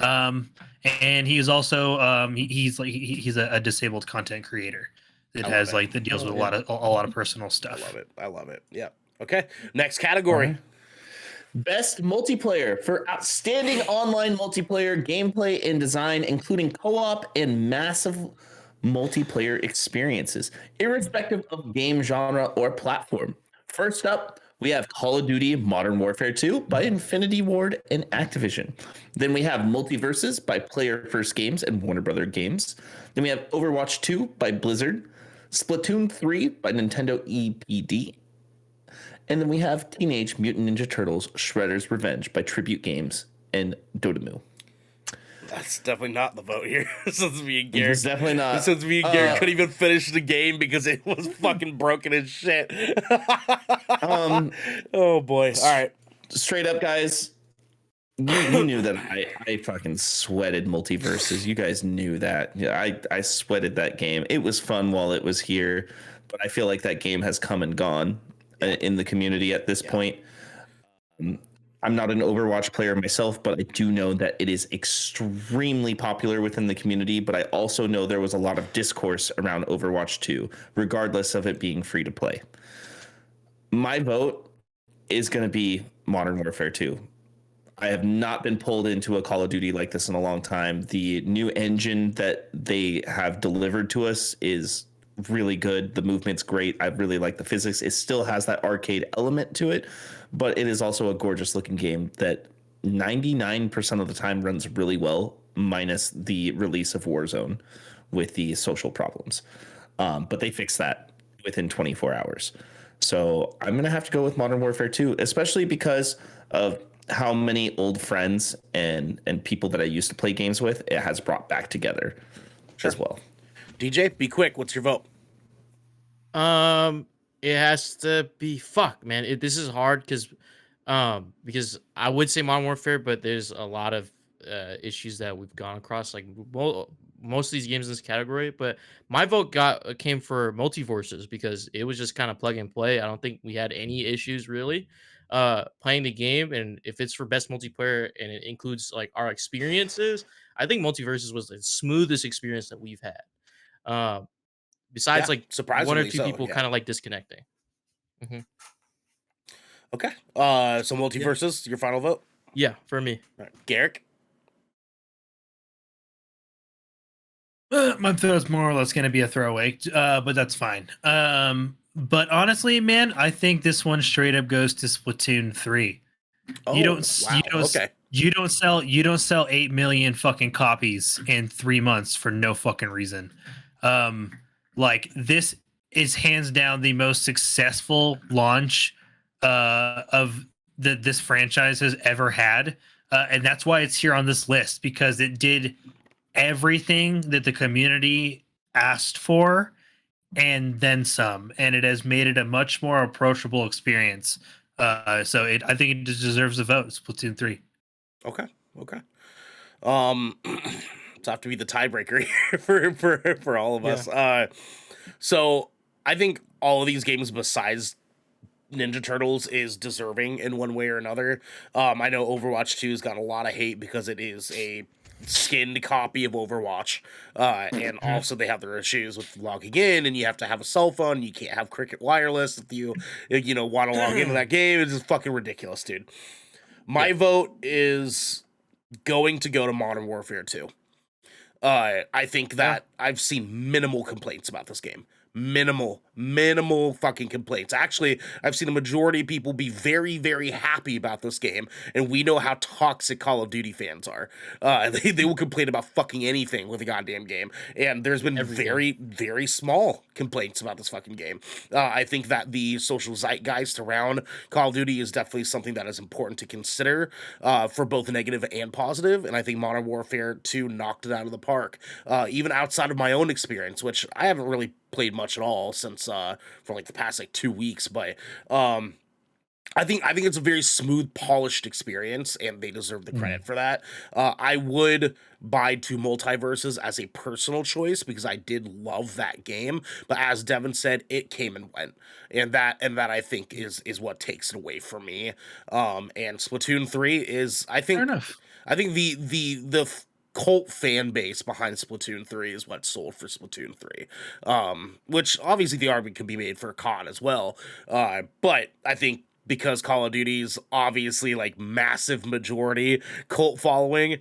And he is also he's a disabled content creator that deals with a lot of personal stuff. I love it. Yeah. Okay. Next category. Best multiplayer for outstanding online multiplayer gameplay and design, including co-op and massive multiplayer experiences, irrespective of game genre or platform. First up, we have Call of Duty Modern Warfare 2 by Infinity Ward and Activision. Then we have Multiverses by Player First Games and Warner Brother Games. Then we have Overwatch 2 by Blizzard, Splatoon 3 by Nintendo EPD. And then we have Teenage Mutant Ninja Turtles Shredder's Revenge by Tribute Games and Dotemu. That's definitely not the vote here. Since me and Garrick, it's definitely not. Since me and Garrick couldn't even finish the game because it was fucking broken as shit. Oh boy! All right, straight up, guys. You knew that I fucking sweated Multiverses. You guys knew that. Yeah, I sweated that game. It was fun while it was here, but I feel like that game has come and gone in the community at this point. I'm not an Overwatch player myself, but I do know that it is extremely popular within the community. But I also know there was a lot of discourse around Overwatch 2, regardless of it being free to play. My vote is going to be Modern Warfare 2. I have not been pulled into a Call of Duty like this in a long time. The new engine that they have delivered to us is really good. The movement's great. I really like the physics. It still has that arcade element to it, but it is also a gorgeous looking game that 99% of the time runs really well, minus the release of Warzone with the social problems. But they fixed that within 24 hours. So I'm going to have to go with Modern Warfare 2, especially because of how many old friends and people that I used to play games with it has brought back together as well. DJ, be quick. What's your vote? It has to be man. This is hard because I would say Modern Warfare, but there's a lot of issues that we've gone across, like most of these games in this category. But my vote came for Multiverses because it was just kind of plug and play. I don't think we had any issues really playing the game, and if it's for best multiplayer and it includes like our experiences, I think Multiverses was the smoothest experience that we've had. Besides, like one or two people kind of like disconnecting. Mm-hmm. Okay. So Multiverses, your final vote? Yeah, for me. All right. Garrick? My vote's more or less going to be a throwaway, but that's fine. But honestly, man, I think this one straight up goes to Splatoon 3. Oh, you don't, wow. you don't sell 8 million fucking copies in 3 months for no fucking reason. Like this is hands down the most successful launch of this franchise has ever had, and that's why it's here on this list, because it did everything that the community asked for and then some, and it has made it a much more approachable experience. So I think it just deserves a vote. Splatoon 3. Okay. It's have to be the tiebreaker here for all of us. So I think all of these games besides Ninja Turtles is deserving in one way or another. I know Overwatch 2 has gotten a lot of hate because it is a skinned copy of Overwatch, and also they have their issues with logging in, and you have to have a cell phone. You can't have Cricket Wireless if you want to log into that game. It's just fucking ridiculous, dude. My vote is going to go to Modern Warfare 2. I think that I've seen minimal complaints about this game. Minimal fucking complaints. Actually, I've seen a majority of people be very, very happy about this game, and we know how toxic Call of Duty fans are. They will complain about fucking anything with a goddamn game, and there's been very, very small complaints about this fucking game. I think that the social zeitgeist around Call of Duty is definitely something that is important to consider for both negative and positive, and I think Modern Warfare 2 knocked it out of the park. Even outside of my own experience, which I haven't really played much at all since for like the past like 2 weeks, but I think it's a very smooth, polished experience, and they deserve the credit for that. I would buy to Multiverses as a personal choice because I did love that game, but as Devin said, it came and went, and that I think is what takes it away from me. And Splatoon 3 is, I think, fair enough. I think the cult fan base behind Splatoon 3 is what sold for Splatoon 3, which obviously the argument can be made for COD as well, but I think because Call of Duty's obviously like massive majority cult following,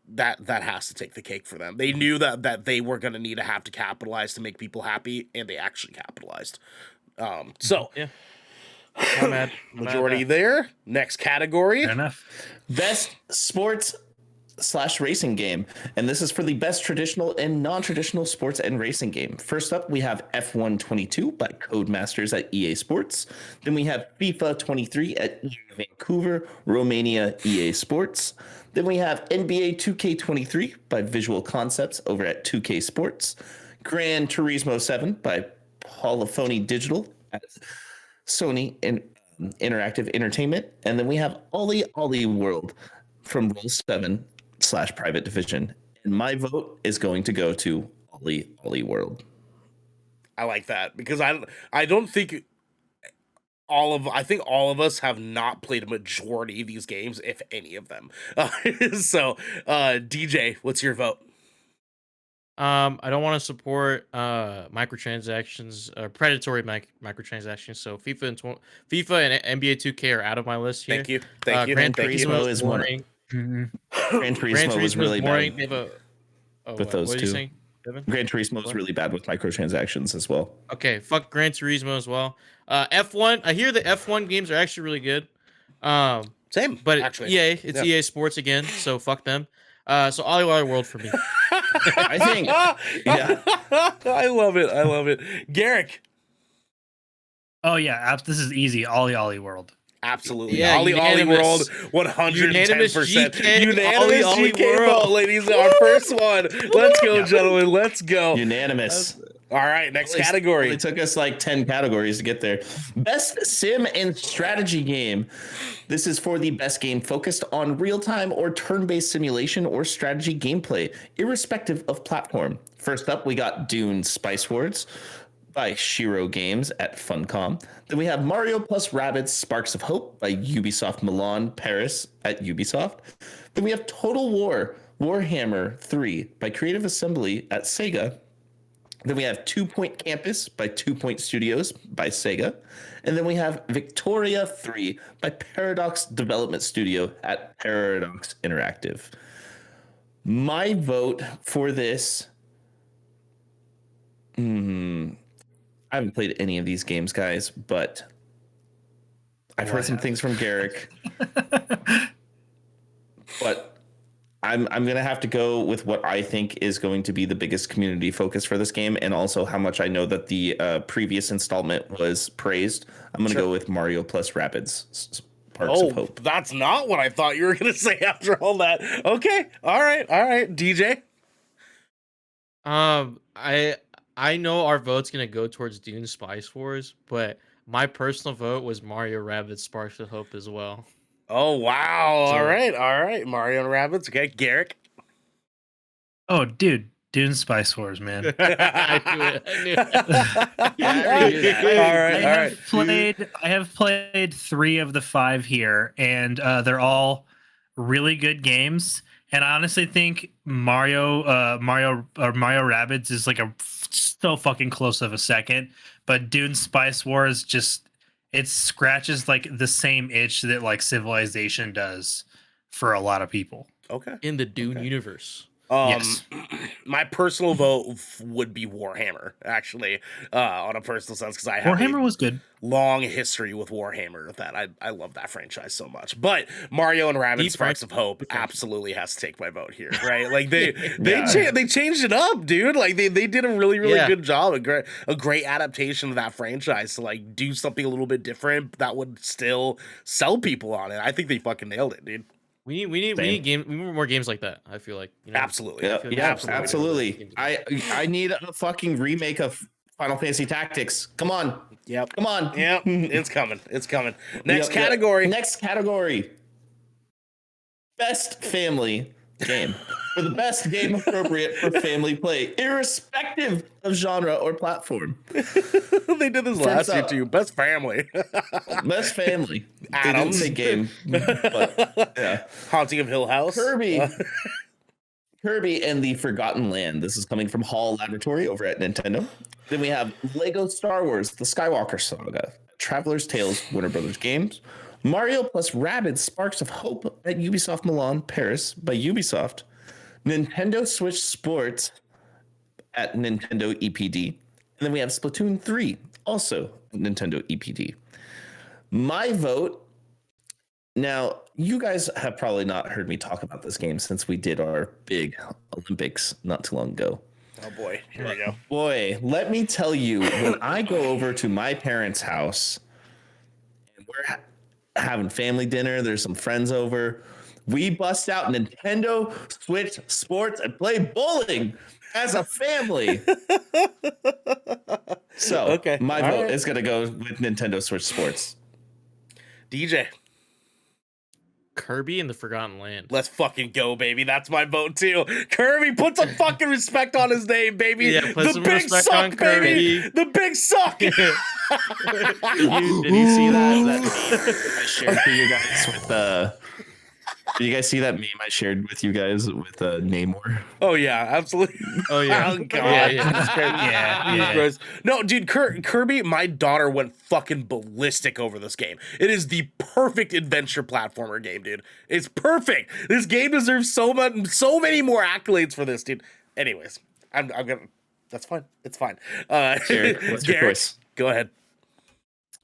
that has to take the cake for them. They knew that they were going to have to capitalize to make people happy, and they actually capitalized. So yeah. Majority there. Next category. Fair enough. Best sports / racing game, and this is for the best traditional and non-traditional sports and racing game. First up, we have F1 22 by Codemasters at EA Sports. Then we have FIFA 23 at EA Vancouver, Romania, EA Sports. Then we have NBA 2K23 by Visual Concepts over at 2K Sports. Gran Turismo 7 by Polyphony Digital at Sony Interactive Entertainment. And then we have Ollie World from Roll7 / Private Division. And my vote is going to go to Ollie World. I like that because I don't think I think all of us have not played a majority of these games, if any of them. So DJ, what's your vote? I don't want to support microtransactions, predatory microtransactions. So FIFA and NBA 2K are out of my list here. Thank you. Gran Turismo is boring. Gran Turismo was really boring. bad with those two. Gran Turismo was really bad with microtransactions as well. Okay, fuck Gran Turismo as well. F1, I hear the F1 games are actually really good. Same, but actually. It's EA Sports again, so fuck them. So Ollie World for me. I think, yeah. I love it. Garrick. Oh yeah, this is easy. Ollie World. Absolutely. Yeah, Ollie World, 110%. Unanimous Ollie GK World. vote, ladies. Our first one. Let's go, gentlemen. Let's go. Unanimous. All right, next category. It took us like 10 categories to get there. Best sim and strategy game. This is for the best game focused on real-time or turn-based simulation or strategy gameplay, irrespective of platform. First up, we got Dune Spice Wars by Shiro Games at Funcom. Then we have Mario plus Rabbids Sparks of Hope by Ubisoft Milan Paris at Ubisoft. Then we have Total War Warhammer 3 by Creative Assembly at Sega. Then we have 2 Point Campus by 2 Point Studios by Sega. And then we have Victoria 3 by Paradox Development Studio at Paradox Interactive. My vote for this... I haven't played any of these games, guys, but I've heard some things from Garrick. But I'm gonna have to go with what I think is going to be the biggest community focus for this game, and also how much I know that the previous installment was praised. I'm gonna go with Mario plus Rabbids Sparks of Hope. That's not what I thought you were gonna say after all that. Okay, all right, DJ. I know our vote's gonna go towards Dune Spice Wars, but my personal vote was Mario Rabbids Sparks of Hope as well. Oh wow! So, all right, Mario and Rabbids. Okay, Garrick. Oh, dude, Dune Spice Wars, man. I knew it. I have played 3 of the 5 here, and they're all really good games. And I honestly think Mario Rabbids is like so fucking close of a second, but Dune Spice Wars it scratches like the same itch that like Civilization does for a lot of people. Okay. In the Dune universe. Yes. My personal vote would be Warhammer, actually, on a personal sense, because I have Warhammer was good. Long history with Warhammer. That I love that franchise so much. But Mario and Rabbids Sparks of Hope absolutely has to take my vote here, right? Like they changed it up, dude. Like they did a really good job, a great adaptation of that franchise to like do something a little bit different that would still sell people on it. I think they fucking nailed it, dude. We need more games like that. I feel like absolutely, absolutely. I need a fucking remake of Final Fantasy Tactics. Come on, come on. Yep, it's coming. Next category. Best family game. For the best game appropriate for family play, irrespective of genre or platform. They did this last year too. Best family. Best family. They didn't say game, but yeah. Haunting of Hill House. Kirby and the Forgotten Land. This is coming from Hall Laboratory over at Nintendo. Then we have Lego Star Wars: The Skywalker Saga, Traveler's Tales, Warner Brothers Games, Mario plus Rabbids Sparks of Hope at Ubisoft Milan Paris by Ubisoft, Nintendo Switch Sports at Nintendo EPD, and then we have Splatoon 3, also Nintendo EPD. My vote. Now, you guys have probably not heard me talk about this game since we did our big Olympics not too long ago. Oh boy, here we go. Boy, let me tell you, when I go over to my parents' house and we're having family dinner, there's some friends over, we bust out Nintendo Switch Sports and play bowling as a family. So, my vote is going to go with Nintendo Switch Sports. DJ. Kirby and the Forgotten Land. Let's fucking go, baby. That's my vote too. Kirby, put some fucking respect on his name, baby. Yeah, put some big respect suck, on Kirby. Baby. The big suck. Did you see that I shared for you guys with did you guys see that meme I shared with you guys with Namor? Oh yeah, absolutely. Oh yeah. Oh god. Yeah. No, dude, Kirby, my daughter went fucking ballistic over this game. It is the perfect adventure platformer game, dude. It's perfect. This game deserves so many more accolades for this, dude. Anyways, I'm gonna. That's fine. It's fine. Jared, what's your choice? Go ahead.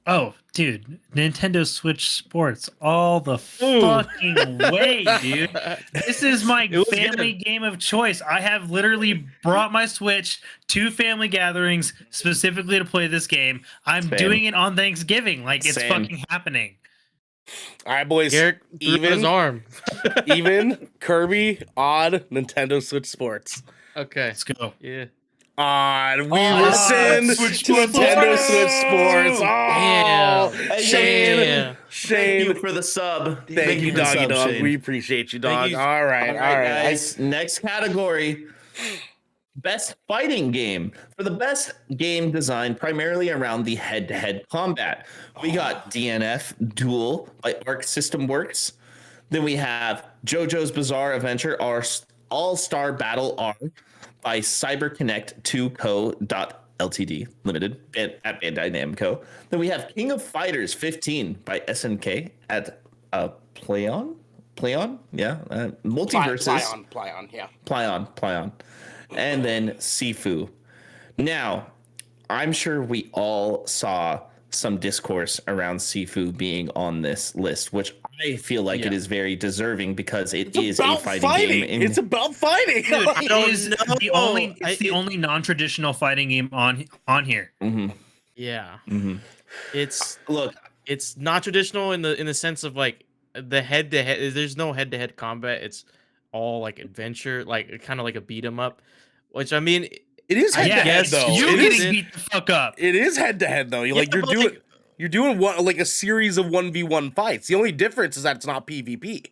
Oh, dude, Nintendo Switch Sports all the fucking way, dude. This is my family game of choice. I have literally brought my Switch to family gatherings specifically to play this game. I'm doing it on Thanksgiving. Like, it's fucking happening. All right, boys. Garrett threw his arm. Even Kirby, odd, Nintendo Switch Sports. Okay. Let's go. Yeah. Odd, we rescind Switch Nintendo Sports. Switch Sports. Oh, Damn. Shane. Damn. Shane. Thank you for the sub. Thank you, for the doggy sub, dog. Shane. We appreciate you, dog. Thank you. All right, guys. Next category. Best fighting game. For the best game designed primarily around the head-to-head combat, we got DNF Duel by Arc System Works. Then we have JoJo's Bizarre Adventure All-Star Battle R by CyberConnect 2 Co. Ltd. Limited at Bandai Namco. Then we have King of Fighters 15 by SNK at Playon, yeah, Multiverses. Plyon, yeah. Plyon. And then Sifu. Now, I'm sure we all saw some discourse around Sifu being on this list, which I feel like it is very deserving because it's a fighting game. It's about fighting. Dude, it is the only non-traditional fighting game on here. Mm-hmm. Yeah. Mm-hmm. It's not traditional in the sense of like the head-to-head. There's no head-to-head combat. It's all like adventure, like kind of like a beat 'em up. Which I mean, it is head to head though. You're getting beat the fuck up. It is head to head though. You're doing what, like a series of 1v1 fights. The only difference is that it's not PvP.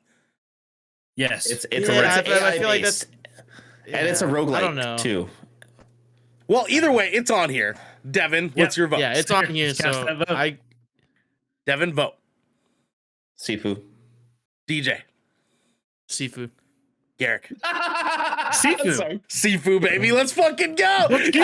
Yes, it's I feel like that's and it's a roguelike I don't know. too. Well, either way, it's on here. Devin, what's your vote? Yeah, it's on here. Cast So that vote. Devin, vote. Sifu. DJ, Sifu. Garrick, Sifu. Sifu, baby, let's fucking go! Let's go!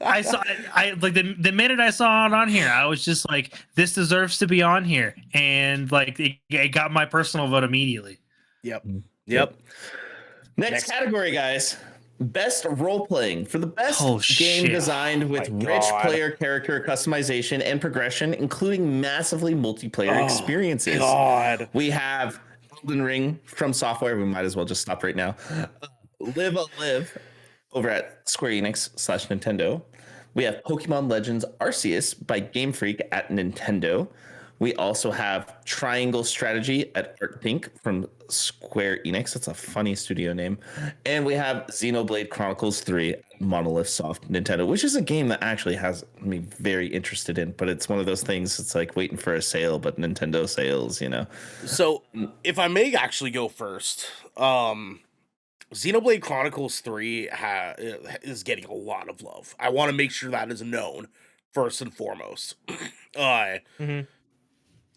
I saw. I like the minute I saw it on here, I was just like, "This deserves to be on here," and like it got my personal vote immediately. Yep. Next category, guys. Best role playing. For the best game designed with rich player character customization and progression, including massively multiplayer experiences. We have Elden Ring from Software. We might as well just stop right now. Live over at Square Enix / Nintendo. We have Pokemon Legends Arceus by Game Freak at Nintendo. We also have Triangle Strategy at ArtThink from Square Enix. That's a funny studio name. And we have Xenoblade Chronicles 3 at Monolith Soft Nintendo, which is a game that actually has me very interested in. But it's one of those things, it's like waiting for a sale, but Nintendo sales, you know. So if I may actually go first, Xenoblade Chronicles 3 is getting a lot of love. I want to make sure that is known first and foremost.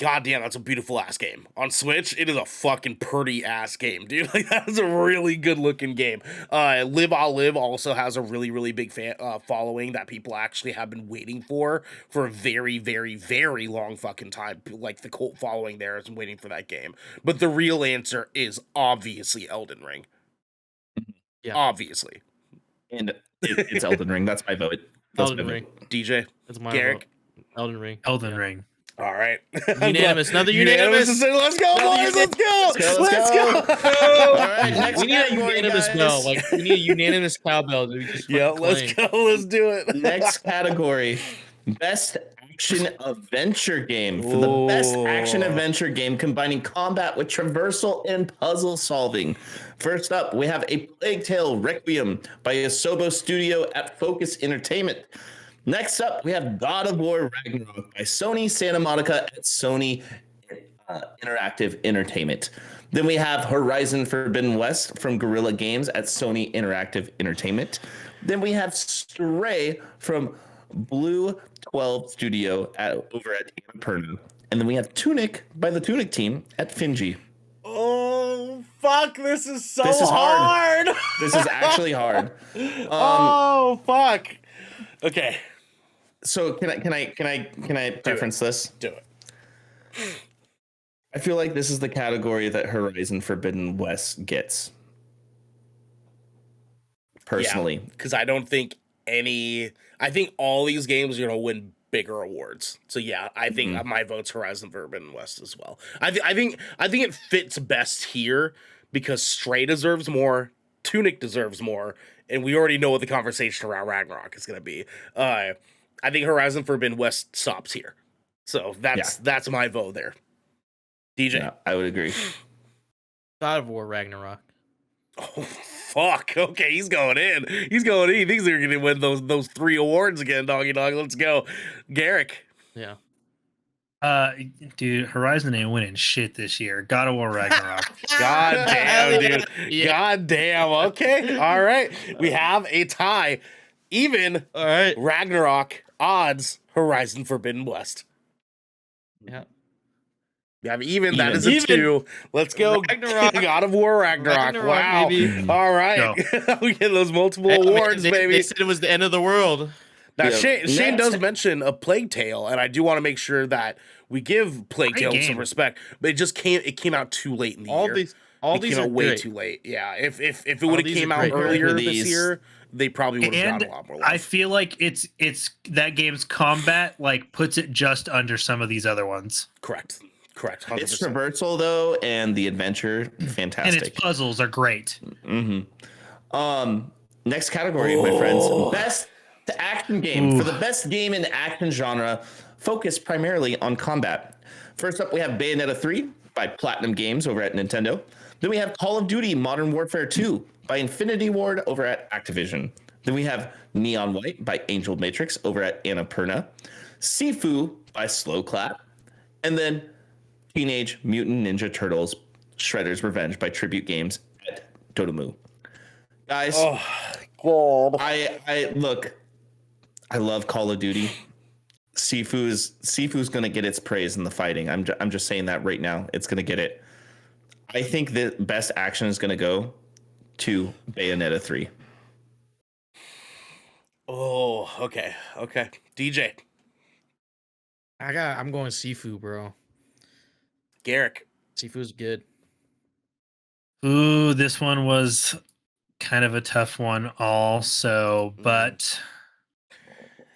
God damn, that's a beautiful ass game. On Switch, it is a fucking pretty ass game, dude. Like, that is a really good looking game. Live I'll Live also has a really, really big fan following that people actually have been waiting for a very, very, very long fucking time. Like, the cult following there is waiting for that game. But the real answer is obviously Elden Ring. Yeah. Obviously. And it's Elden Ring. That's my vote. Elden Ring. DJ. That's my Garrick. vote. Elden Ring. All right. Unanimous. Another unanimous. Let's go, boys. Let's go. All right. Next We need a category, unanimous guys. bell. Like, we need a unanimous cowbell. Yeah, let's go. Let's do it. Next category. Best action adventure game. For the best action adventure game combining combat with traversal and puzzle solving. First up, we have A Plague Tale Requiem by Asobo Studio at Focus Entertainment. Next up, we have God of War Ragnarok by Sony Santa Monica at Sony Interactive Entertainment. Then we have Horizon Forbidden West from Guerrilla Games at Sony Interactive Entertainment. Then we have Stray from Blue 12 Studio over at Annapurna. And then we have Tunic by the Tunic team at Finji. Oh, fuck. This is so hard. This is actually hard. Oh, fuck. Okay. So can I preference this? Do it. I feel like this is the category that Horizon Forbidden West gets. Personally, because I don't think I think all these games are gonna win bigger awards. So yeah, I think my vote's Horizon Forbidden West as well. I think it fits best here because Stray deserves more, Tunic deserves more, and we already know what the conversation around Ragnarok is gonna be. I think Horizon Forbidden West stops here. So that's my vote there. DJ. Yeah, I would agree. God of War Ragnarok. Oh fuck! Okay, he's going in. He thinks they're gonna win those 3 awards again, doggy dog. Let's go, Garrick. Yeah. Dude, Horizon ain't winning shit this year. God of War Ragnarok. God damn, dude. Yeah. God damn. Okay, all right. We have a tie. Even All right. Ragnarok odds Horizon Forbidden West. Yeah. Yeah, even that is Even. a 2. Let's go. Ragnarok. God of War Ragnarok. Wow. Baby. All right. We get those multiple awards, baby. They said it was the end of the world. Now, Yeah. Shane does mention a Plague Tale, and I do want to make sure that we give Plague Great Tale game. some respect. But it came out too late in the year. All these came are out way great. too late. Yeah, if it would have these came are out great. earlier These- this year, they probably would have And gotten a lot more love. I feel like it's that game's combat like puts it just under some of these other ones. Correct. 100%. It's traversal though, and the adventure, And fantastic. its puzzles are great. Next category, my friends. Best action game. For the best game in action genre, focused primarily on combat. First up, we have Bayonetta 3 by Platinum Games over at Nintendo. Then we have Call of Duty Modern Warfare 2 by Infinity Ward over at Activision. Then we have Neon White by Angel Matrix over at Annapurna. Sifu by Slow Clap. And then Teenage Mutant Ninja Turtles Shredder's Revenge by Tribute Games at Dotemu. Guys, God. I look, I love Call of Duty. Sifu's gonna get its praise in the fighting. I'm just saying that right now. It's gonna get it. I think the best action is gonna go to Bayonetta 3. Oh, okay. DJ. I'm going Sifu, bro. Garrick. Sifu's good. Ooh, this one was kind of a tough one also, but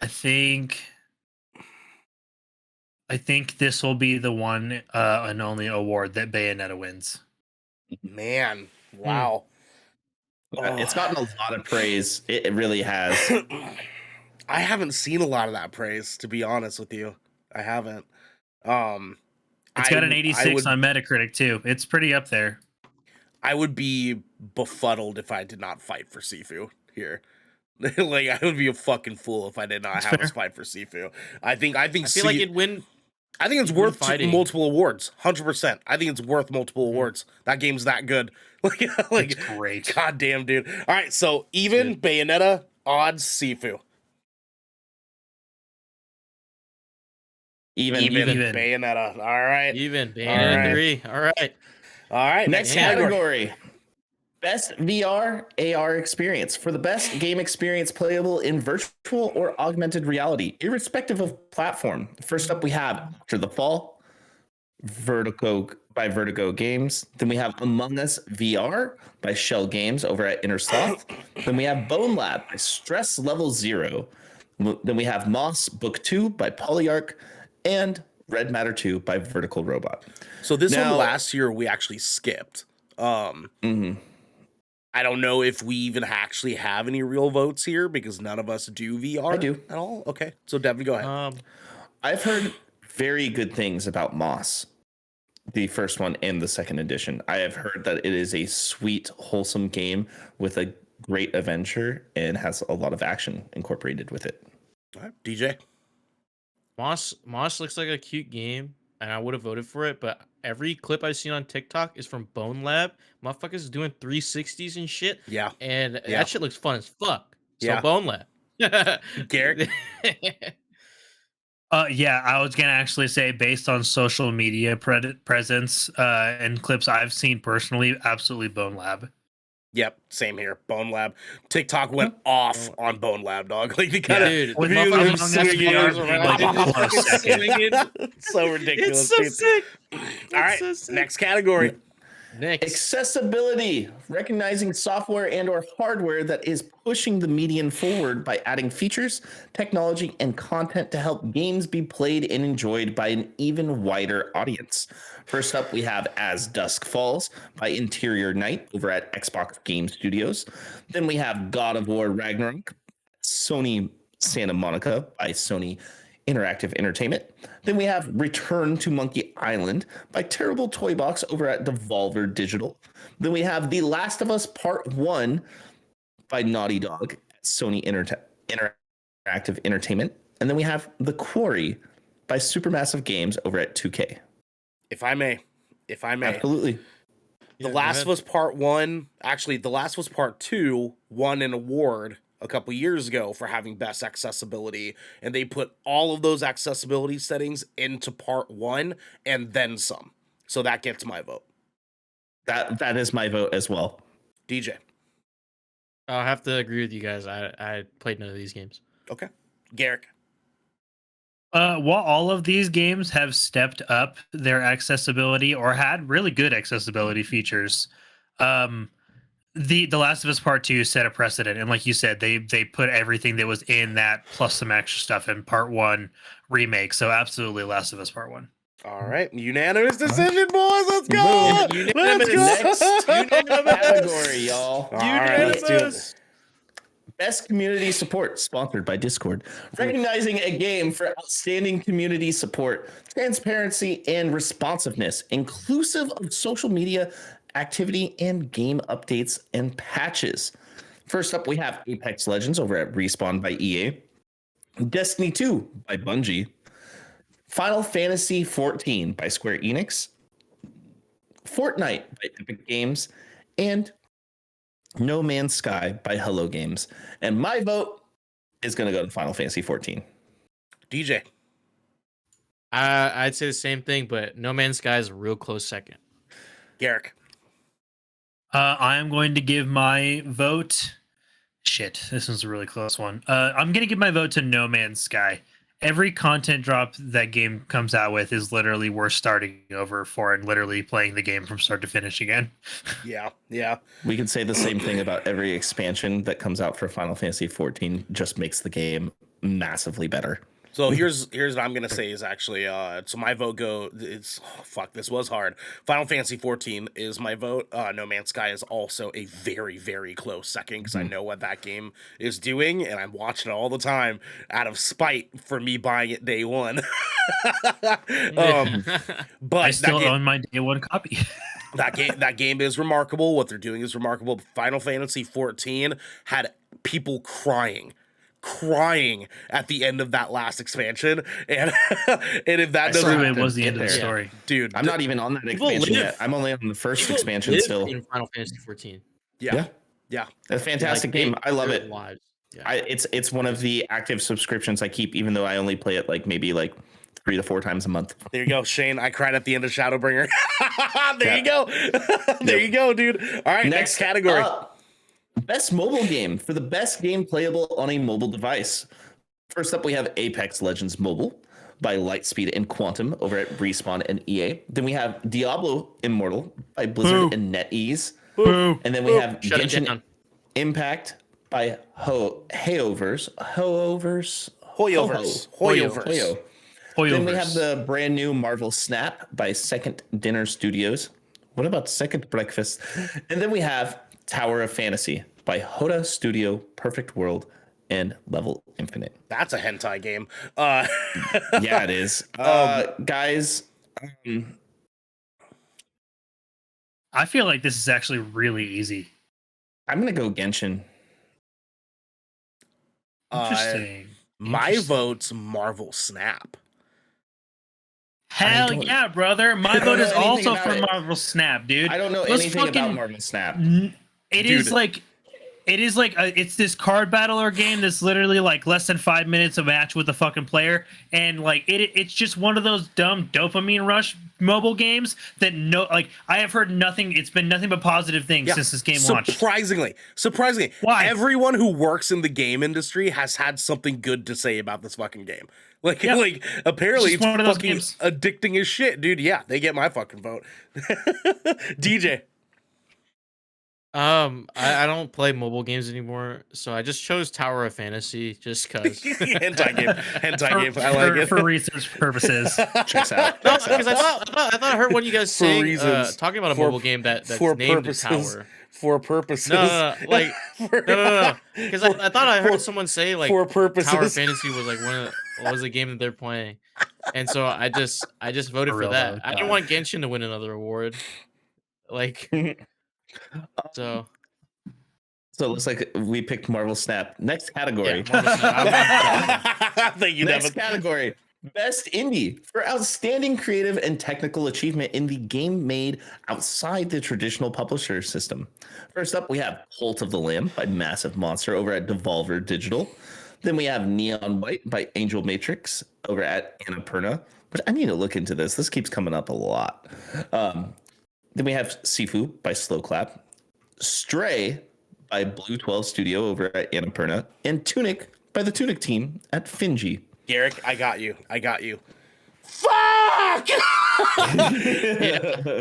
I think this will be the one and only award that Bayonetta wins. Man. Wow. It's gotten a lot of praise. It really has. I haven't seen a lot of that praise, to be honest with you. I haven't. It's got an 86 on Metacritic too. It's pretty up there. I would be befuddled if I did not fight for Sifu here. Like, I would be a fucking fool if I did not have us fight for Sifu. I feel like it'd win. I think it's worth fighting. multiple awards. 100%. I think it's worth multiple awards. That game's that good. like, It's great. goddamn, dude. All right, so even Bayonetta, odds Sifu. Even. Bayonetta. All right. Even Bayonetta 3. All right. All right. Next category. Best VR AR experience. For the best game experience playable in virtual or augmented reality, irrespective of platform. First up, we have After the Fall, by Vertigo Games. Then we have Among Us VR by Shell Games over at Innersloth. Then we have Bone Lab by Stress Level 0. Then we have Moss Book 2 by Polyarch, and Red Matter 2 by Vertical Robot. So this one last year we actually skipped. I don't know if we even actually have any real votes here because none of us do VR. I do. At all. Okay, so Devin, go ahead. I've heard very good things about Moss, the first one and the second edition. I have heard that it is a sweet, wholesome game with a great adventure and has a lot of action incorporated with it. All right, DJ. Moss looks like a cute game, and I would have voted for it, but every clip I've seen on TikTok is from Bone Lab. Motherfuckers doing 360s and shit. Yeah. And that shit looks fun as fuck. So Yeah. Bone Lab. Garrick. Yeah, I was gonna actually say based on social media presence and clips I've seen personally, absolutely Bone Lab. Yep, same here. Bone Lab. TikTok went off on Bone Lab, dog. Like they kind of Dude, With videos of motherfuckers them on swinging SVR arms being around. like a close second. It's so ridiculous. It's so dude. sick. All right, so sick. next category. Next. Accessibility, recognizing software and or hardware that is pushing the median forward by adding features, technology, and content to help games be played and enjoyed by an even wider audience. First up, we have As Dusk Falls by Interior Night over at Xbox Game Studios. Then we have God of War Ragnarok, Sony Santa Monica by Sony Interactive Entertainment. Then we have Return to Monkey Island by Terrible Toy Box over at Devolver Digital. Then we have The Last of Us Part 1 by Naughty Dog at Sony Interactive Entertainment. And then we have The Quarry by Supermassive Games over at 2K. If I may. Absolutely. The Last of Us Part 1, actually, The Last of Us Part 2 won an award a couple years ago for having best accessibility, and they put all of those accessibility settings into Part 1 and then some. So that gets my vote. That is my vote as well. DJ. I'll have to agree with you guys. I played none of these games. Okay. Garrick. While all of these games have stepped up their accessibility or had really good accessibility features, the Last of Us Part 2 set a precedent. And like you said, they put everything that was in that plus some extra stuff in Part 1 remake. So absolutely Last of Us Part 1. All right. Unanimous decision, boys. Let's go. Unanimous. Let's go. Next category, y'all. All right, let's do it. Best community support, sponsored by Discord. Recognizing a game for outstanding community support, transparency, and responsiveness, inclusive of social media activity and game updates and patches. First up, we have Apex Legends over at Respawn by EA, Destiny 2 by Bungie, Final Fantasy 14 by Square Enix, Fortnite by Epic Games, and No Man's Sky by Hello Games. And my vote is going to go to Final Fantasy 14. DJ. I'd say the same thing, but No Man's Sky is a real close second. Garrick. I am going to give my vote. Shit, this one's a really close one. I'm going to give my vote to No Man's Sky. Every content drop that game comes out with is literally worth starting over for and literally playing the game from start to finish again. Yeah. We can say the same thing about every expansion that comes out for Final Fantasy 14, just makes the game massively better. So here's what I'm gonna say is actually so my vote this was hard. Final Fantasy 14 is my vote. No Man's Sky is also a very, very close second because I know what that game is doing and I'm watching it all the time out of spite for me buying it day one. But I still own my day one copy. that game is remarkable. What they're doing is remarkable. Final Fantasy 14 had people crying at the end of that last expansion, and if that doesn't, it was the end of the story, dude. I'm not even on that expansion yet. I'm only on the first expansion still. In Final Fantasy 14. Yeah. It's a fantastic game. I love it. Yeah. It's one of the active subscriptions I keep, even though I only play it maybe 3 to 4 times a month. There you go, Shane. I cried at the end of Shadowbringer. There you go. There you go, dude. All right, next category. Best mobile game for the best game playable on a mobile device. First up, we have Apex Legends Mobile by Lightspeed and Quantum over at Respawn and EA. Then we have Diablo Immortal by Blizzard and NetEase. And then we have Genshin Impact by Hoyoverse. Then we have the brand new Marvel Snap by Second Dinner Studios. What about Second Breakfast? And then we have Tower of Fantasy by Hoda Studio, Perfect World, and Level Infinite. That's a hentai game. Yeah, it is. Guys, I feel like this is actually really easy. I'm going to go Genshin. Interesting. My vote's Marvel Snap. Hell yeah, brother. My vote is also for Marvel Snap, dude. I don't know anything about Marvel Snap. It's this card battler game that's literally less than 5 minutes a match with a fucking player, and it's just one of those dumb dopamine rush mobile games that I have heard nothing. It's been nothing but positive things since this game launched. Surprisingly, why? Everyone who works in the game industry has had something good to say about this fucking game. Apparently it's one of those fucking games. Addicting as shit, dude. Yeah, they get my fucking vote. DJ. I don't play mobile games anymore, so I just chose Tower of Fantasy just cause. Hentai game. I like it. For research purposes. Checks out. No, Checks because I out. thought I heard one of you guys For saying reasons. talking about a For- mobile game that's for named purposes. Tower. For purposes. No, like no. Because I thought I heard for- someone say like for purposes. Tower of Fantasy was like was a game that they're playing, and so I just voted For for real, that. though, I didn't God. want Genshin to win another award, like so. So it looks like we picked Marvel Snap. Next category. Yeah, Marvel Snap. Thank you, Next Devin. category. Best Indie for outstanding creative and technical achievement in the game made outside the traditional publisher system. First up, we have Cult of the Lamb by Massive Monster over at Devolver Digital. Then we have Neon White by Angel Matrix over at Annapurna. But I need to look into this. This keeps coming up a lot. Then we have Sifu by Slow Clap. Stray by Blue 12 Studio over at Annapurna. And Tunic by the Tunic team at Finji. Garrick, I got you. Fuck!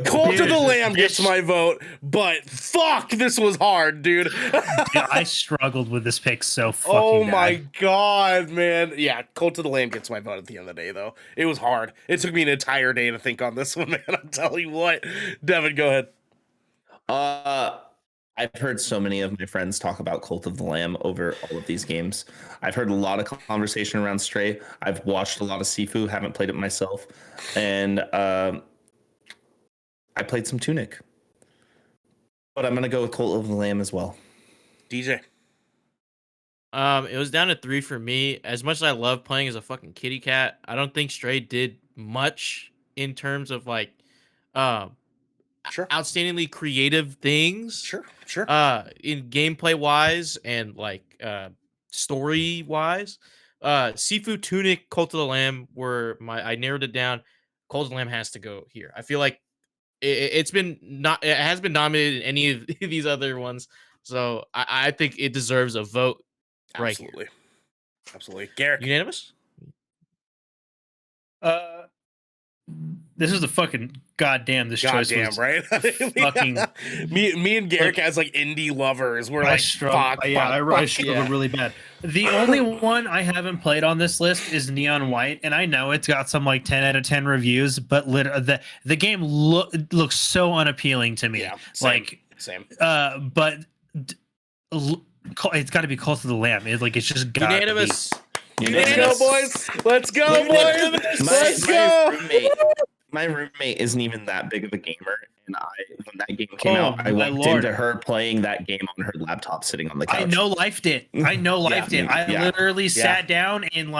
Cult of the Lamb gets my vote, but fuck, this was hard, dude. Dude, I struggled with this pick so fucking Oh bad. my god, man. Yeah, Cult of the Lamb gets my vote at the end of the day, though. It was hard. It took me an entire day to think on this one, man. I'm telling you what. Devin, go ahead. I've heard so many of my friends talk about Cult of the Lamb over all of these games. I've heard a lot of conversation around Stray. I've watched a lot of Sifu, haven't played it myself. And I played some Tunic. But I'm going to go with Cult of the Lamb as well. DJ. It was down to 3 for me. As much as I love playing as a fucking kitty cat, I don't think Stray did much in terms of like Sure. outstandingly creative things. Sure. In gameplay wise and like story wise. Sifu, Tunic, Cult of the Lamb were I narrowed it down. Cult of the Lamb has to go here. I feel like it has been nominated in any of these other ones. So I think it deserves a vote. Right here. Absolutely. Garrick. Unanimous? This is the fucking goddamn. This choice was right? fucking. me and Garrick as like indie lovers. We're I like, struggled. I struggled really bad. The only one I haven't played on this list is Neon White, and I know it's got some like 10 out of 10 reviews, but the game looks so unappealing to me. Yeah, same, same. But it's got to be Cult of the Lamb. It's just got Unanimous. Let's go, boys. Let's go, boys. Let's go. My roommate isn't even that big of a gamer, and when that game came out, I my walked Lord. into her playing that game on her laptop, sitting on the couch. I lifed it. I literally sat down and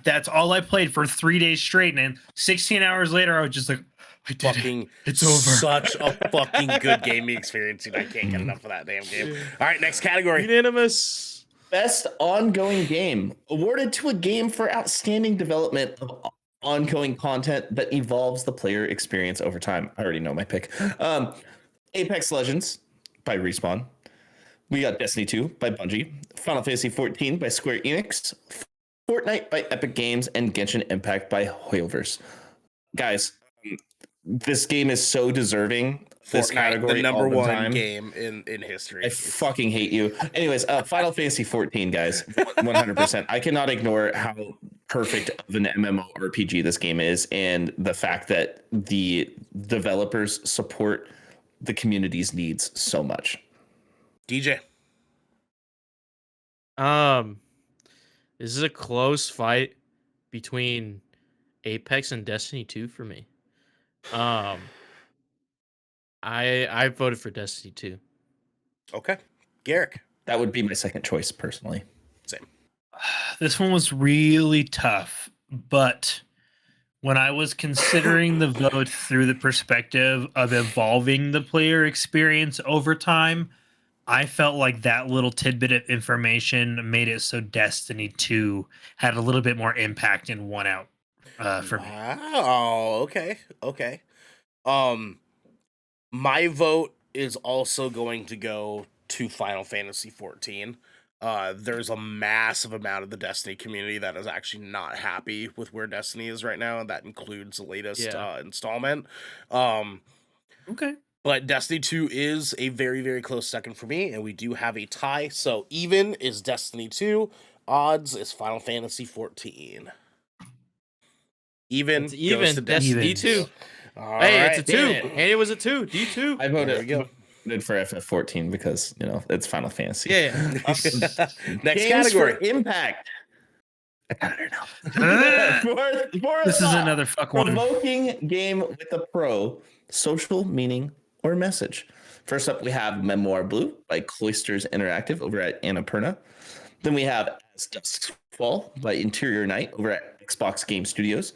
that's all I played for 3 days straight, and then 16 hours later, I was just like, I did it. It's over. Such a fucking good gaming experience, and I can't get enough of that damn game. All right, next category. Unanimous. Best ongoing game awarded to a game for outstanding development of ongoing content that evolves the player experience over time. I already know my pick. Apex Legends by Respawn. We got Destiny 2 by Bungie. Final Fantasy 14 by Square Enix. Fortnite by Epic Games, and Genshin Impact by Hoyoverse. Guys, this game is so deserving. This Fortnite, category, the number all the one time. game in history. I fucking hate you. Anyways, Final Fantasy 14, guys, 100%. I cannot ignore how perfect of an MMORPG this game is, and the fact that the developers support the community's needs so much. DJ. This is a close fight between Apex and Destiny 2 for me. I voted for Destiny 2. Okay. Garrick. That would be my second choice, personally. Same. This one was really tough, but when I was considering the vote through the perspective of evolving the player experience over time, I felt like that little tidbit of information made it so Destiny 2 had a little bit more impact and won out for me. Wow. Okay. My vote is also going to go to Final Fantasy 14. There's a massive amount of the Destiny community that is actually not happy with where Destiny is right now, and that includes the latest installment. Okay. But Destiny 2 is a very, very close second for me, and we do have a tie. So even is Destiny 2, odds is Final Fantasy 14. Even It's even. goes to Destiny Evens. 2. All Hey, right. it's a 2. And it was a 2. D2. I There voted, we go. voted for FF14 because, it's Final Fantasy. Yeah. Next Games category. for impact. I don't know. This is another fuck one. Provoking game with a pro, social meaning or message. First up, we have Memoir Blue by Cloisters Interactive over at Annapurna. Then we have As Dusk Fall by Interior Night over at Xbox Game Studios.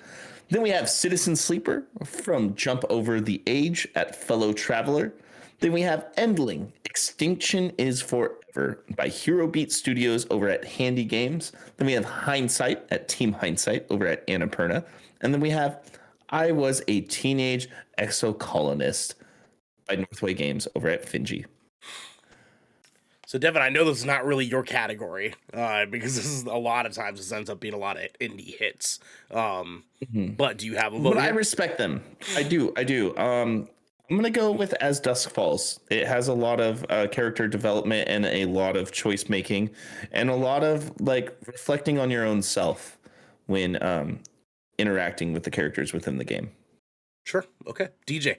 Then we have Citizen Sleeper from Jump Over the Age at Fellow Traveler. Then we have Endling, Extinction is Forever by Hero Beat Studios over at Handy Games. Then we have Hindsight at Team Hindsight over at Annapurna. And then we have I Was a Teenage Exocolonist by Northway Games over at Finji. So, Devin, I know this is not really your category because this is a lot of times this ends up being a lot of indie hits. But do you have a vote? But I respect them. I do. I'm going to go with As Dusk Falls. It has a lot of character development and a lot of choice making and a lot of reflecting on your own self when interacting with the characters within the game. Sure. Okay. DJ.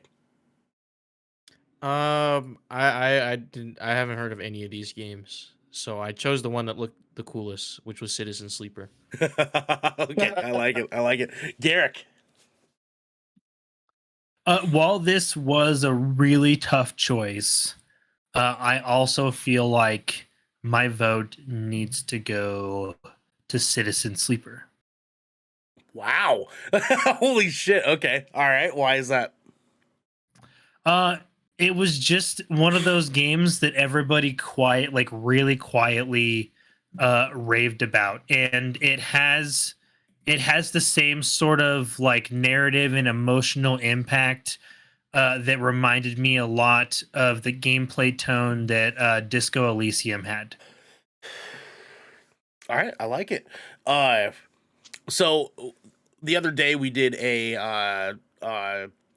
I haven't heard of any of these games, so I chose the one that looked the coolest, which was Citizen Sleeper. Okay. I like it. Garrick. While this was a really tough choice, I also feel like my vote needs to go to Citizen Sleeper. Wow. Holy shit. Okay. All right. Why is that? It was just one of those games that everybody really quietly raved about, and it has the same sort of narrative and emotional impact that reminded me a lot of the gameplay tone that Disco Elysium had. All right, I like it. So the other day we did a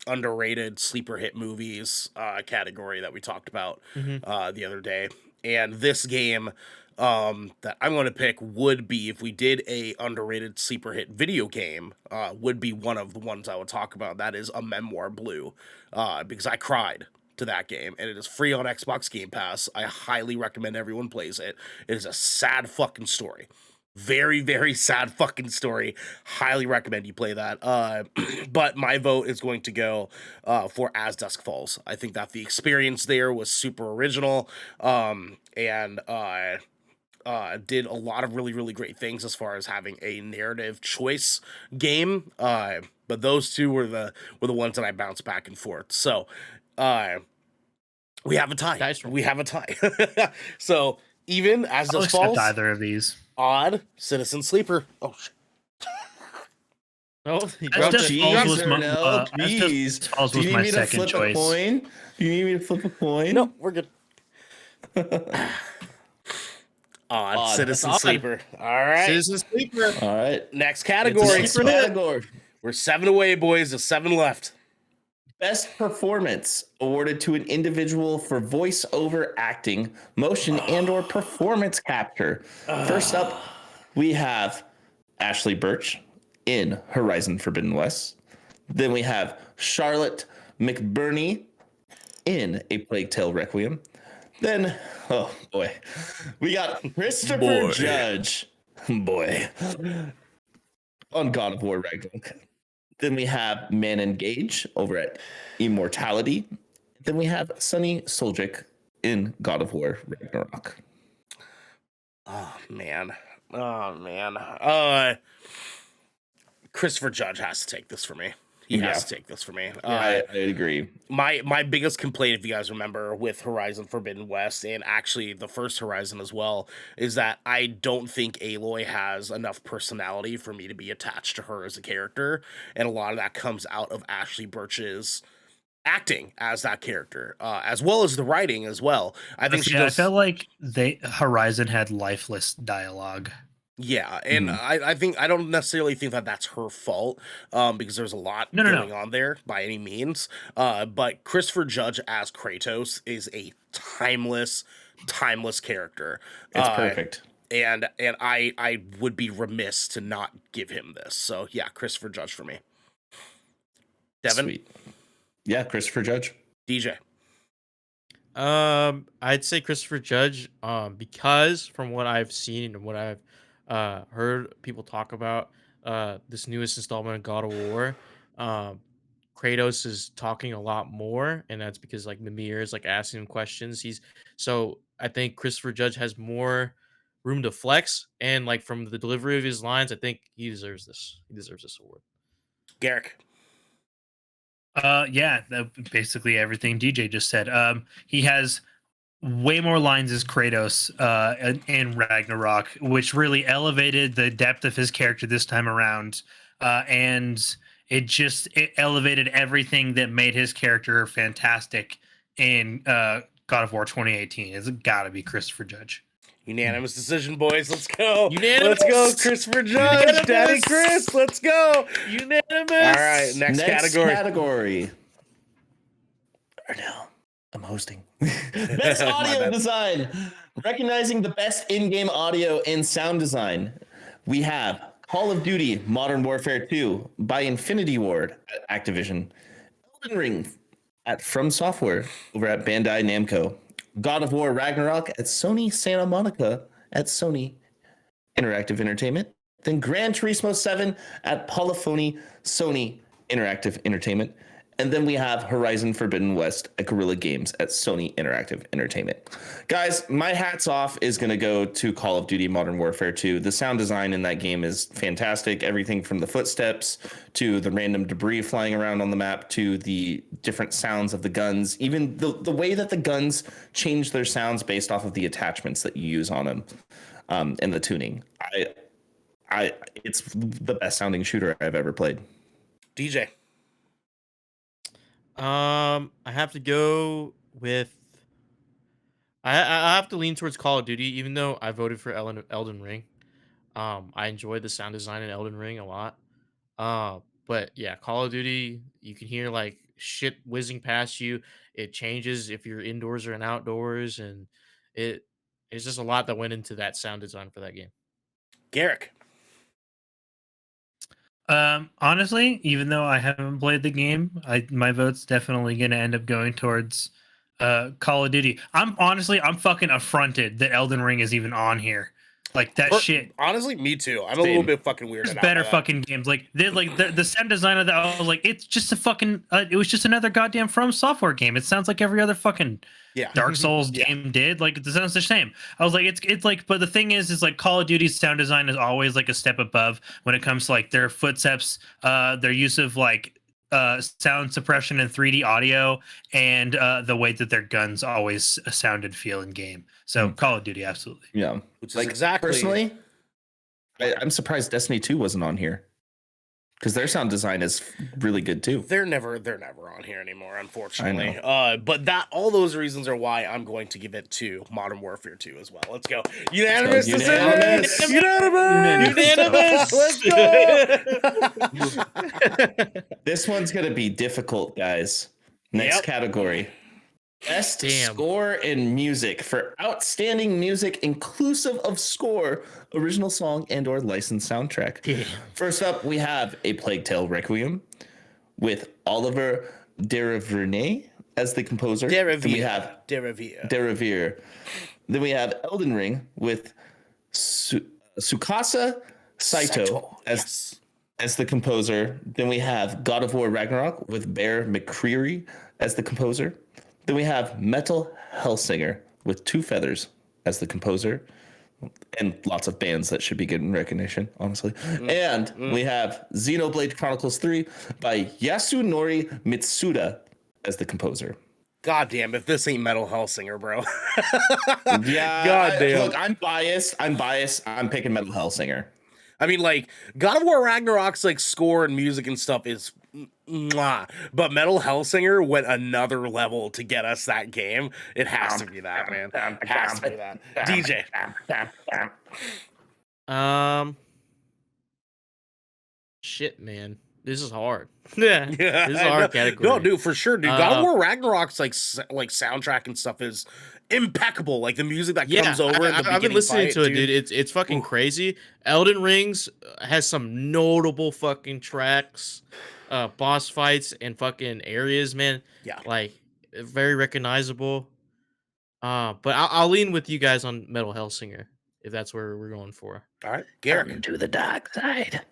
underrated sleeper hit movies category that we talked about the other day, and this game that I'm going to pick would be, if we did a underrated sleeper hit video game, would be one of the ones I would talk about. That is A Memoir Blue, because I cried to that game, and it is free on Xbox Game Pass. I highly recommend everyone plays it. It is a sad fucking story. Very, very sad fucking story. Highly recommend you play that. But my vote is going to go for As Dusk Falls. I think that the experience there was super original, and did a lot of really, really great things as far as having a narrative choice game. But those two were the ones that I bounced back and forth. So we have a tie. Nice. We have a tie. So even As I'll Dusk accept Falls, either of these. odd, Citizen Sleeper. Oh shit. Oh, he As dropped Dusk it. Falls was my, Jeez. As Dusk Falls Do was you my need me to second flip choice. a coin? Do you need me to flip a coin? No, we're good. Odd, Citizen Odd. Sleeper. All right. Citizen Sleeper. All right. Next category. Next category. We're 7 away, boys. There's 7 left. Best performance awarded to an individual for voiceover acting, motion, and/or performance capture. First up, we have Ashley Birch in Horizon Forbidden West. Then we have Charlotte McBurney in A Plague Tale Requiem. Then, oh boy, we got Christopher Judge, boy, on God of War Ragnarok. Then we have Man Engage over at Immortality. Then we have Sonny Soljic in God of War Ragnarok. Oh man. Christopher Judge has to take this for me. He has to take this for me. I agree. My biggest complaint, if you guys remember, with Horizon Forbidden West, and actually the first Horizon as well, is that I don't think Aloy has enough personality for me to be attached to her as a character, and a lot of that comes out of Ashley Birch's acting as that character, as well as the writing as well. I think I felt like Horizon had lifeless dialogue. Yeah, and I think I don't necessarily think that that's her fault, because there's a lot going on there by any means. But Christopher Judge as Kratos is a timeless character. It's perfect. And I would be remiss to not give him this. So yeah, Christopher Judge for me. Devin? Sweet. Yeah, Christopher Judge. DJ? I'd say Christopher Judge, because from what I've seen and what I've heard people talk about this newest installment of God of War, Kratos is talking a lot more, and that's because like Mimir is like asking him questions. So I think Christopher Judge has more room to flex, and like from the delivery of his lines, I think he deserves this. He deserves this award. Garrick? Yeah, basically everything DJ just said. He has way more lines as Kratos in Ragnarok, which really elevated the depth of his character this time around, and it elevated everything that made his character fantastic in God of War 2018. It's got to be Christopher Judge. Unanimous decision, boys. Let's go. Unanimous. Let's go, Christopher Judge. Unanimous. Daddy Chris. Let's go. Unanimous. All right, next category. Now, I'm hosting. Best audio design. Recognizing the best in-game audio and sound design. We have Call of Duty Modern Warfare 2 by Infinity Ward at Activision. Elden Ring at From Software over at Bandai Namco. God of War Ragnarok at Sony Santa Monica at Sony Interactive Entertainment. Then Gran Turismo 7 at Polyphony Sony Interactive Entertainment. And then we have Horizon Forbidden West at Guerrilla Games at Sony Interactive Entertainment. Guys, my hat's off is going to go to Call of Duty Modern Warfare 2. The sound design in that game is fantastic. Everything from the footsteps to the random debris flying around on the map to the different sounds of the guns. Even the way that the guns change their sounds based off of the attachments that you use on them and the tuning. It's the best sounding shooter I've ever played. DJ? I have to go with. I have to lean towards Call of Duty, even though I voted for Elden Ring. I enjoyed the sound design in Elden Ring a lot. But yeah, Call of Duty, you can hear like shit whizzing past you. It changes if you're indoors or outdoors, and it's just a lot that went into that sound design for that game. Garrick? Honestly, even though I haven't played the game, my vote's definitely going to end up going towards Call of Duty. I'm fucking affronted that Elden Ring is even on here. Like that shit. Honestly, me too. I'm a little bit fucking weird. There's better fucking games. Like the sound design of that. I was like, it's just a fucking. It was just another goddamn From Software game. It sounds like every other fucking Dark Souls game did. Like it sounds the same. I was like, it's like. But the thing is like Call of Duty's sound design is always like a step above when it comes to like their footsteps, their use of like sound suppression and 3D audio, and the way that their guns always sound and feel in game. So Call of Duty, absolutely. Yeah, which is like exactly. Personally, I'm surprised Destiny 2 wasn't on here because their sound design is really good too. They're never on here anymore, unfortunately. But all those reasons are why I'm going to give it to Modern Warfare 2 as well. Let's go. Unanimous decision. Unanimous. Let's go. This one's gonna be difficult, guys. Next category. Best score in music for outstanding music inclusive of score, original song, and or licensed soundtrack. Damn. First up, we have A Plague Tale Requiem with Oliver Derivière as the composer. Then we have Derivière. Then we have Elden Ring with Tsukasa Saito as the composer. Then we have God of War Ragnarok with Bear McCreary as the composer. Then we have Metal Hellsinger with Two Feathers as the composer, and lots of bands that should be getting recognition, honestly. And we have Xenoblade Chronicles 3 by Yasunori Mitsuda as the composer. God damn, if this ain't Metal Hellsinger, bro. Yeah. God damn. Look, I'm biased. I'm picking Metal Hellsinger. I mean, like, God of War Ragnarok's like score and music and stuff is mwah. But Metal Hellsinger went another level to get us that game. It has to be that, man. It has to be that. DJ. Shit, man, this is hard. Yeah, Yeah, this is a hard category. No, dude, for sure, dude. God of War Ragnarok's like soundtrack and stuff is impeccable. Like the music that comes over in the beginning. I've been listening fight, to it, dude. It's fucking crazy. Elden Rings has some notable fucking tracks, boss fights, and fucking areas, man. Yeah, like very recognizable. But I'll lean with you guys on Metal Hellsinger if that's where we're going for. All right, Garrett. To the dark side.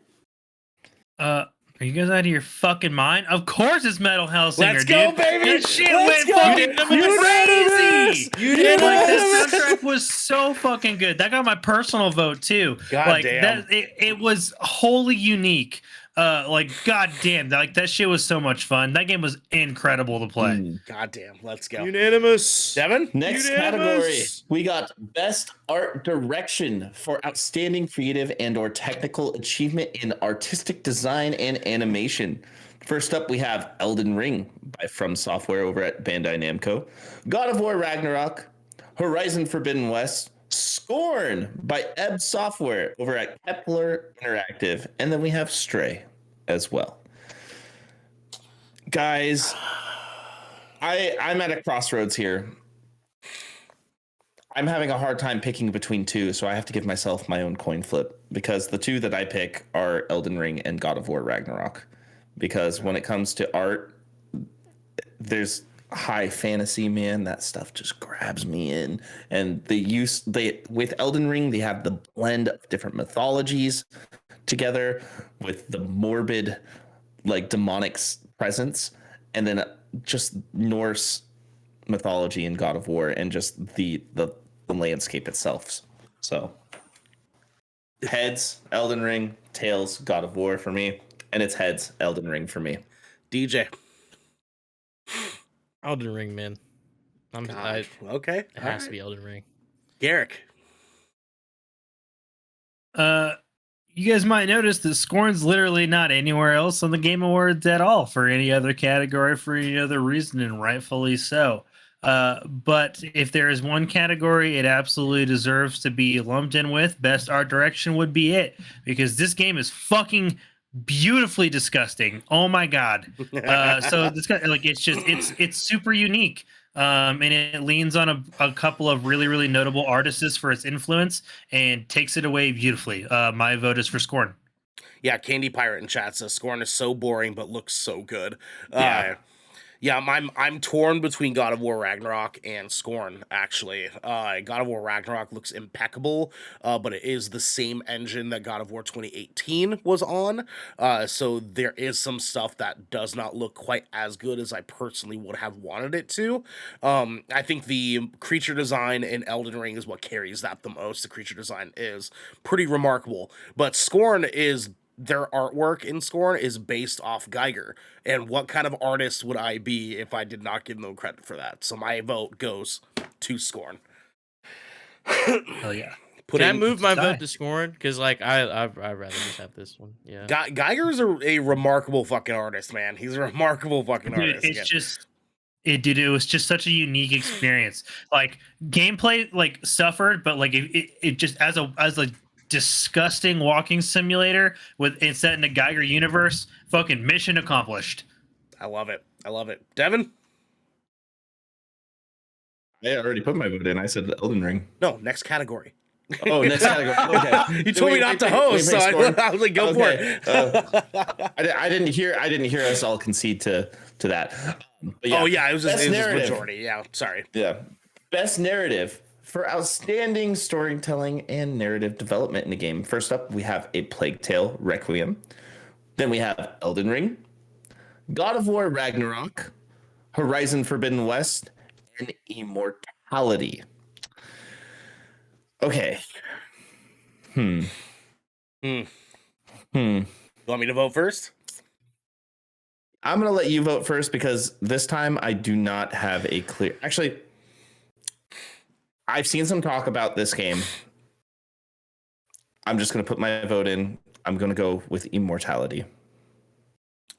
Are you guys out of your fucking mind? Of course it's Metal Hellsinger, Let's go, dude. baby! That shit Let's went go! fucking crazy. Unanimous! This soundtrack was so fucking good. That got my personal vote too. God damn. It was wholly unique. God damn, that shit was so much fun. That game was incredible to play. God damn, let's go. Unanimous. Devin? Next category, we got Best Art Direction for outstanding creative and/or technical achievement in artistic design and animation. First up, we have Elden Ring by From Software over at Bandai Namco, God of War Ragnarok, Horizon Forbidden West, Scorn by Ebb Software over at Kepler Interactive, and then we have Stray as well. Guys, I'm at a crossroads here. I'm having a hard time picking between two, so I have to give myself my own coin flip because the two that I pick are Elden Ring and God of War Ragnarok. Because when it comes to art, there's high fantasy, man, that stuff just grabs me in. And with Elden Ring, they have the blend of different mythologies together with the morbid, like demonic presence, and then just Norse mythology in God of War, and just the landscape itself. So heads, Elden Ring; tails, God of War for me, and it's heads, Elden Ring for me. DJ. Elden Ring, man. Okay. It has to be Elden Ring. Garrick. You guys might notice that Scorn's literally not anywhere else on the Game Awards at all for any other category, for any other reason, and rightfully so. But if there is one category it absolutely deserves to be lumped in with, Best Art Direction would be it, because this game is fucking beautifully disgusting. Oh my god. So this guy, it's super unique. And it leans on a couple of really, really notable artists for its influence and takes it away beautifully. My vote is for Scorn. Yeah, Candy Pirate in chat says Scorn is so boring but looks so good. Yeah, I'm torn between God of War Ragnarok and Scorn, actually. God of War Ragnarok looks impeccable, but it is the same engine that God of War 2018 was on. So there is some stuff that does not look quite as good as I personally would have wanted it to. I think the creature design in Elden Ring is what carries that the most. The creature design is pretty remarkable. But Scorn is... Their artwork in Scorn is based off Geiger. And what kind of artist would I be if I did not give them credit for that? So my vote goes to Scorn. Hell yeah. Can I move my vote to Scorn? Because I'd rather just have this one. Yeah. Geiger's a remarkable fucking artist, man. He's a remarkable fucking artist. It was just such a unique experience. Gameplay suffered, but it just as a disgusting walking simulator with it set in a Geiger universe, fucking mission accomplished. I love it. Devin? I already put my vote in. I said Elden Ring. No, next category. Oh, next category. Okay. You told me not to host, so I was like, go for it. I didn't hear us all concede to that. Yeah, it was just majority. Yeah, sorry. Yeah. Best narrative for outstanding storytelling and narrative development in the game. First up, we have A Plague Tale: Requiem. Then we have Elden Ring, God of War Ragnarok, Horizon Forbidden West, and Immortality. Okay. You want me to vote first? I'm going to let you vote first because this time I do not have a clear... Actually, I've seen some talk about this game. I'm just going to put my vote in. I'm going to go with Immortality.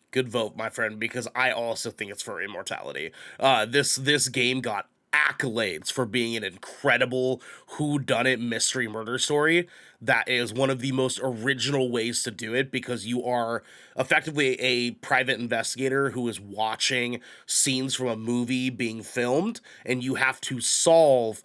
Good vote, my friend, because I also think it's for Immortality. This game got accolades for being an incredible whodunit mystery murder story that is one of the most original ways to do it, because you are effectively a private investigator who is watching scenes from a movie being filmed, and you have to solve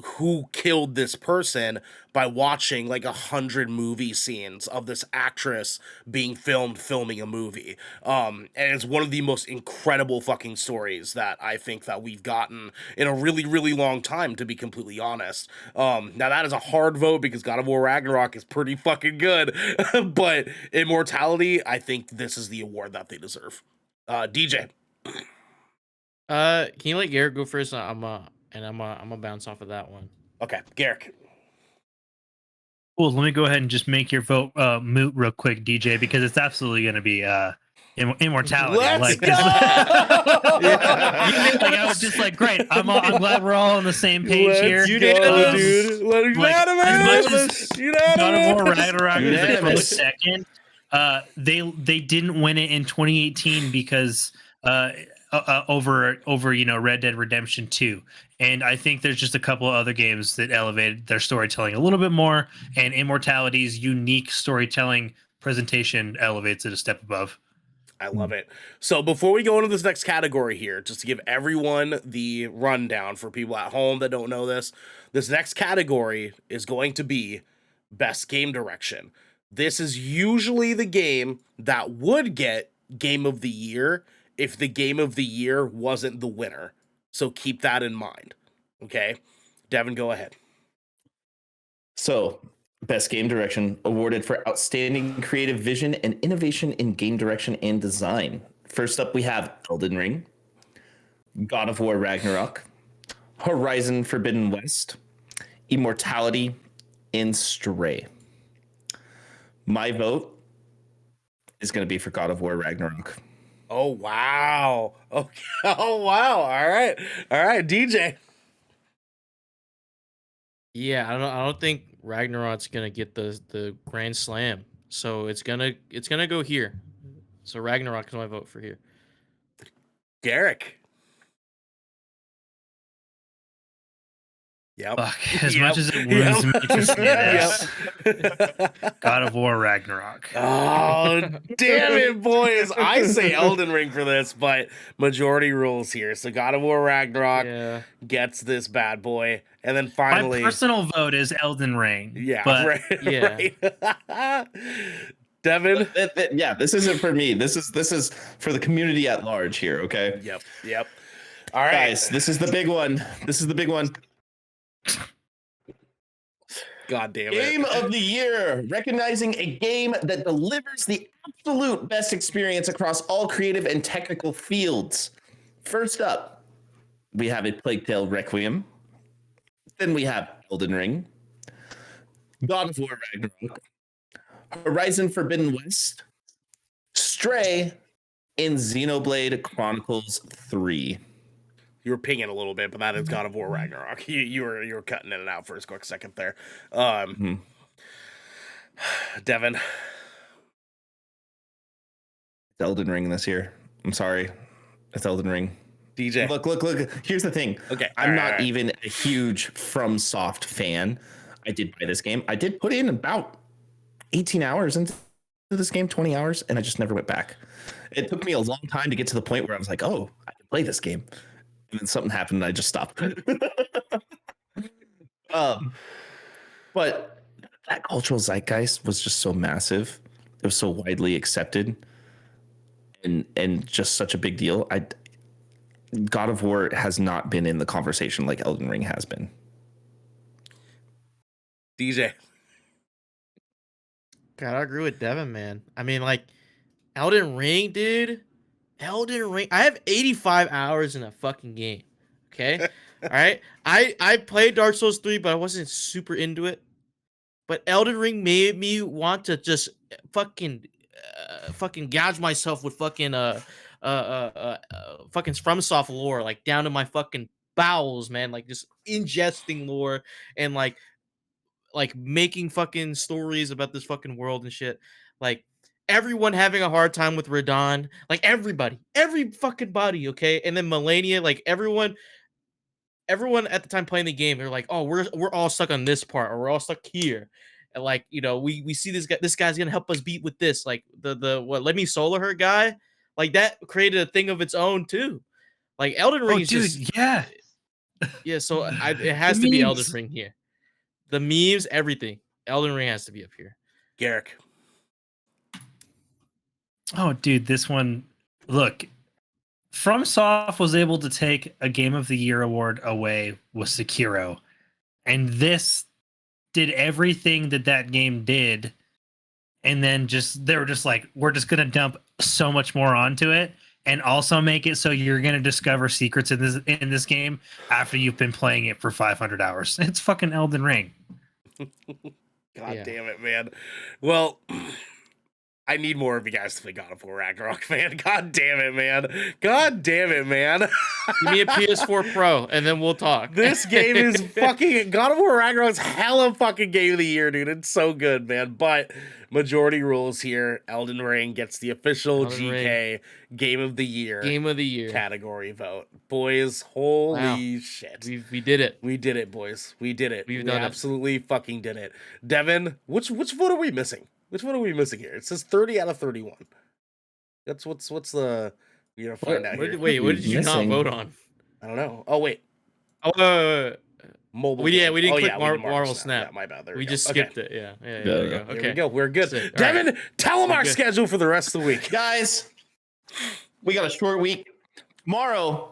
who killed this person by watching like 100 movie scenes of this actress being filming a movie. And it's one of the most incredible fucking stories that I think that we've gotten in a really, really long time, to be completely honest. Now that is a hard vote because God of War Ragnarok is pretty fucking good, but Immortality, I think this is the award that they deserve. DJ. Can you let Garrett go first? I'm gonna bounce off of that one. Okay, Garrick. Cool. Let me go ahead and just make your vote moot real quick, DJ, because it's absolutely going to be Immortality. Let's go! Like, I was just like, great. I'm glad we're all on the same page here. Unanimous, dude. Unanimous. God of War Ragnarok is a close second. They didn't win it in 2018 because over Red Dead Redemption 2. And I think there's just a couple of other games that elevated their storytelling a little bit more, and Immortality's unique storytelling presentation elevates it a step above. I love it. So before we go into this next category here, just to give everyone the rundown for people at home that don't know this next category is going to be Best Game Direction. This is usually the game that would get Game of the Year if the Game of the Year wasn't the winner. So keep that in mind. Okay? Devin, go ahead. So, Best Game Direction awarded for outstanding creative vision and innovation in game direction and design. First up, we have Elden Ring, God of War Ragnarok, Horizon Forbidden West, Immortality, and Stray. My vote is going to be for God of War Ragnarok. Oh, wow. Okay. Oh, wow. All right, DJ. Yeah, I don't think Ragnarok's gonna get the grand slam, so it's gonna go here. So Ragnarok is my vote for here. Garrick. Yep. As much as it wounds me to say this, God of War Ragnarok. Oh, damn it, boys. I say Elden Ring for this, but majority rules here. So God of War Ragnarok gets this bad boy. And then finally, my personal vote is Elden Ring. Yeah, but, right. Yeah. Right. Devin? Yeah, this isn't for me. This is for the community at large here, okay? Yep. All right. Guys, this is the big one. God damn it. Game of the Year, recognizing a game that delivers the absolute best experience across all creative and technical fields. First up, we have A Plague Tale Requiem. Then we have Elden Ring, God of War Ragnarok, Horizon Forbidden West, Stray, and Xenoblade Chronicles 3. You were pinging a little bit, but that is God of War Ragnarok. You were cutting in and out for a quick second there. Devin. It's Elden Ring this year. I'm sorry. It's Elden Ring. DJ. Look. Here's the thing. Okay. I'm not even a huge FromSoft fan. I did buy this game. I did put in about 18 hours into this game, 20 hours, and I just never went back. It took me a long time to get to the point where I was like, oh, I can play this game. And then something happened and I just stopped. But that cultural zeitgeist was just so massive. It was so widely accepted and just such a big deal. God of War has not been in the conversation like Elden Ring has been. DJ. God, I agree with Devin, man. I mean, like, Elden Ring, dude. Elden Ring. I have 85 hours in a fucking game. Okay? All right? I played Dark Souls 3, but I wasn't super into it. But Elden Ring made me want to just fucking gouge myself with fucking fucking FromSoft lore, like down to my fucking bowels, man. Like just ingesting lore and like making fucking stories about this fucking world and shit. Like everyone having a hard time with Radon, like every fucking body, okay? And then Melania, like everyone everyone at the time playing the game, they're like, oh, we're all stuck on this part, or we're all stuck here. And like, we see this guy's gonna help us beat with this. Like the what let me solo her guy, like that created a thing of its own too. Like Elden Ring is just yeah. Yeah, so it has to be Elden Ring here. The memes, everything. Elden Ring has to be up here. Garrick. Oh, dude, this one. Look, FromSoft was able to take a Game of the Year award away with Sekiro, and this did everything that game did, and then they were just like, we're just gonna dump so much more onto it, and also make it so you're gonna discover secrets in this game after you've been playing it for 500 hours. It's fucking Elden Ring. God damn it, man. Well, I need more of you guys to play God of War Ragnarok, man. God damn it, man. God damn it, man. Give me a PS4 Pro, and then we'll talk. This game is fucking... God of War Ragnarok's hella fucking game of the year, dude. It's so good, man. But majority rules here. Elden Ring gets the official GK Game of the Year. Game of the Year. Category vote. Boys, holy shit. We did it. We did it, boys. We did it. We absolutely fucking did it. Devin, which vote are we missing? Which one are we missing here? It says 30 out of 31. That's what's the you're gonna find out here. Wait, what did you not vote on? I don't know. Oh wait. Mobile. We didn't click Marvel Snap. Yeah, my bad. We just skipped it. Yeah. There we go. Okay. There we go. We're good. It. Devin, right. tell them our schedule for the rest of the week. Guys, we got a short week. Tomorrow,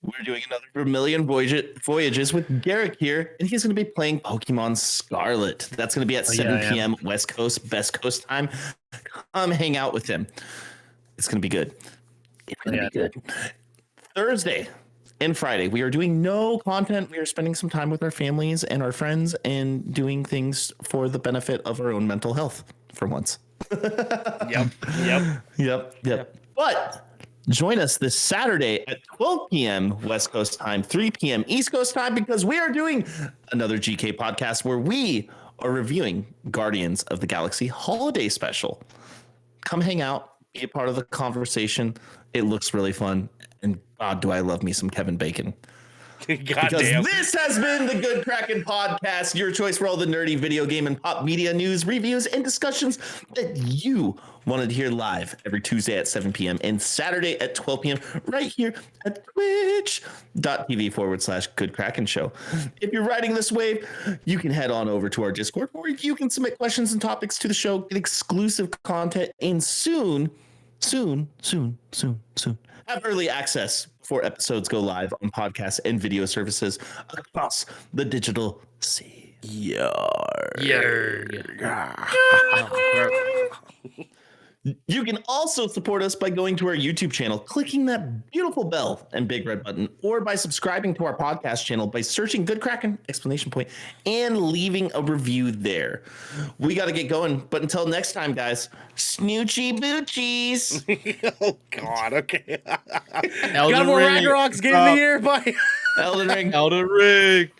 we're doing another Vermilion Voyages with Garrick here, and he's going to be playing Pokemon Scarlet. That's going to be at 7 p.m. West Coast, Best Coast time. Come hang out with him. It's going to be good. It's going to be good. Thursday and Friday, we are doing no content. We are spending some time with our families and our friends and doing things for the benefit of our own mental health for once. Yep. But join us this Saturday at 12 p.m. West Coast time, 3 p.m. East Coast time, because we are doing another GK podcast where we are reviewing Guardians of the Galaxy Holiday Special. Come hang out, be a part of the conversation. It looks really fun. And God, do I love me some Kevin Bacon. This has been the Good Kraken Podcast, your choice for all the nerdy video game and pop media news, reviews, and discussions that you wanted to hear live every Tuesday at 7 p.m. and Saturday at 12 p.m. right here at twitch.tv/Good Kraken Show. If you're riding this wave, you can head on over to our Discord where you can submit questions and topics to the show, get exclusive content, and soon, have early access before episodes go live on podcasts and video services across the digital sea. You can also support us by going to our YouTube channel, clicking that beautiful bell and big red button, or by subscribing to our podcast channel by searching Good Kraken ! And leaving a review there. We got to get going, but until next time, guys, snoochy boochies. Oh God, okay. Elden Ring. Ragnarok's Game of the Year. Bye. Elden Ring. Elden Ring.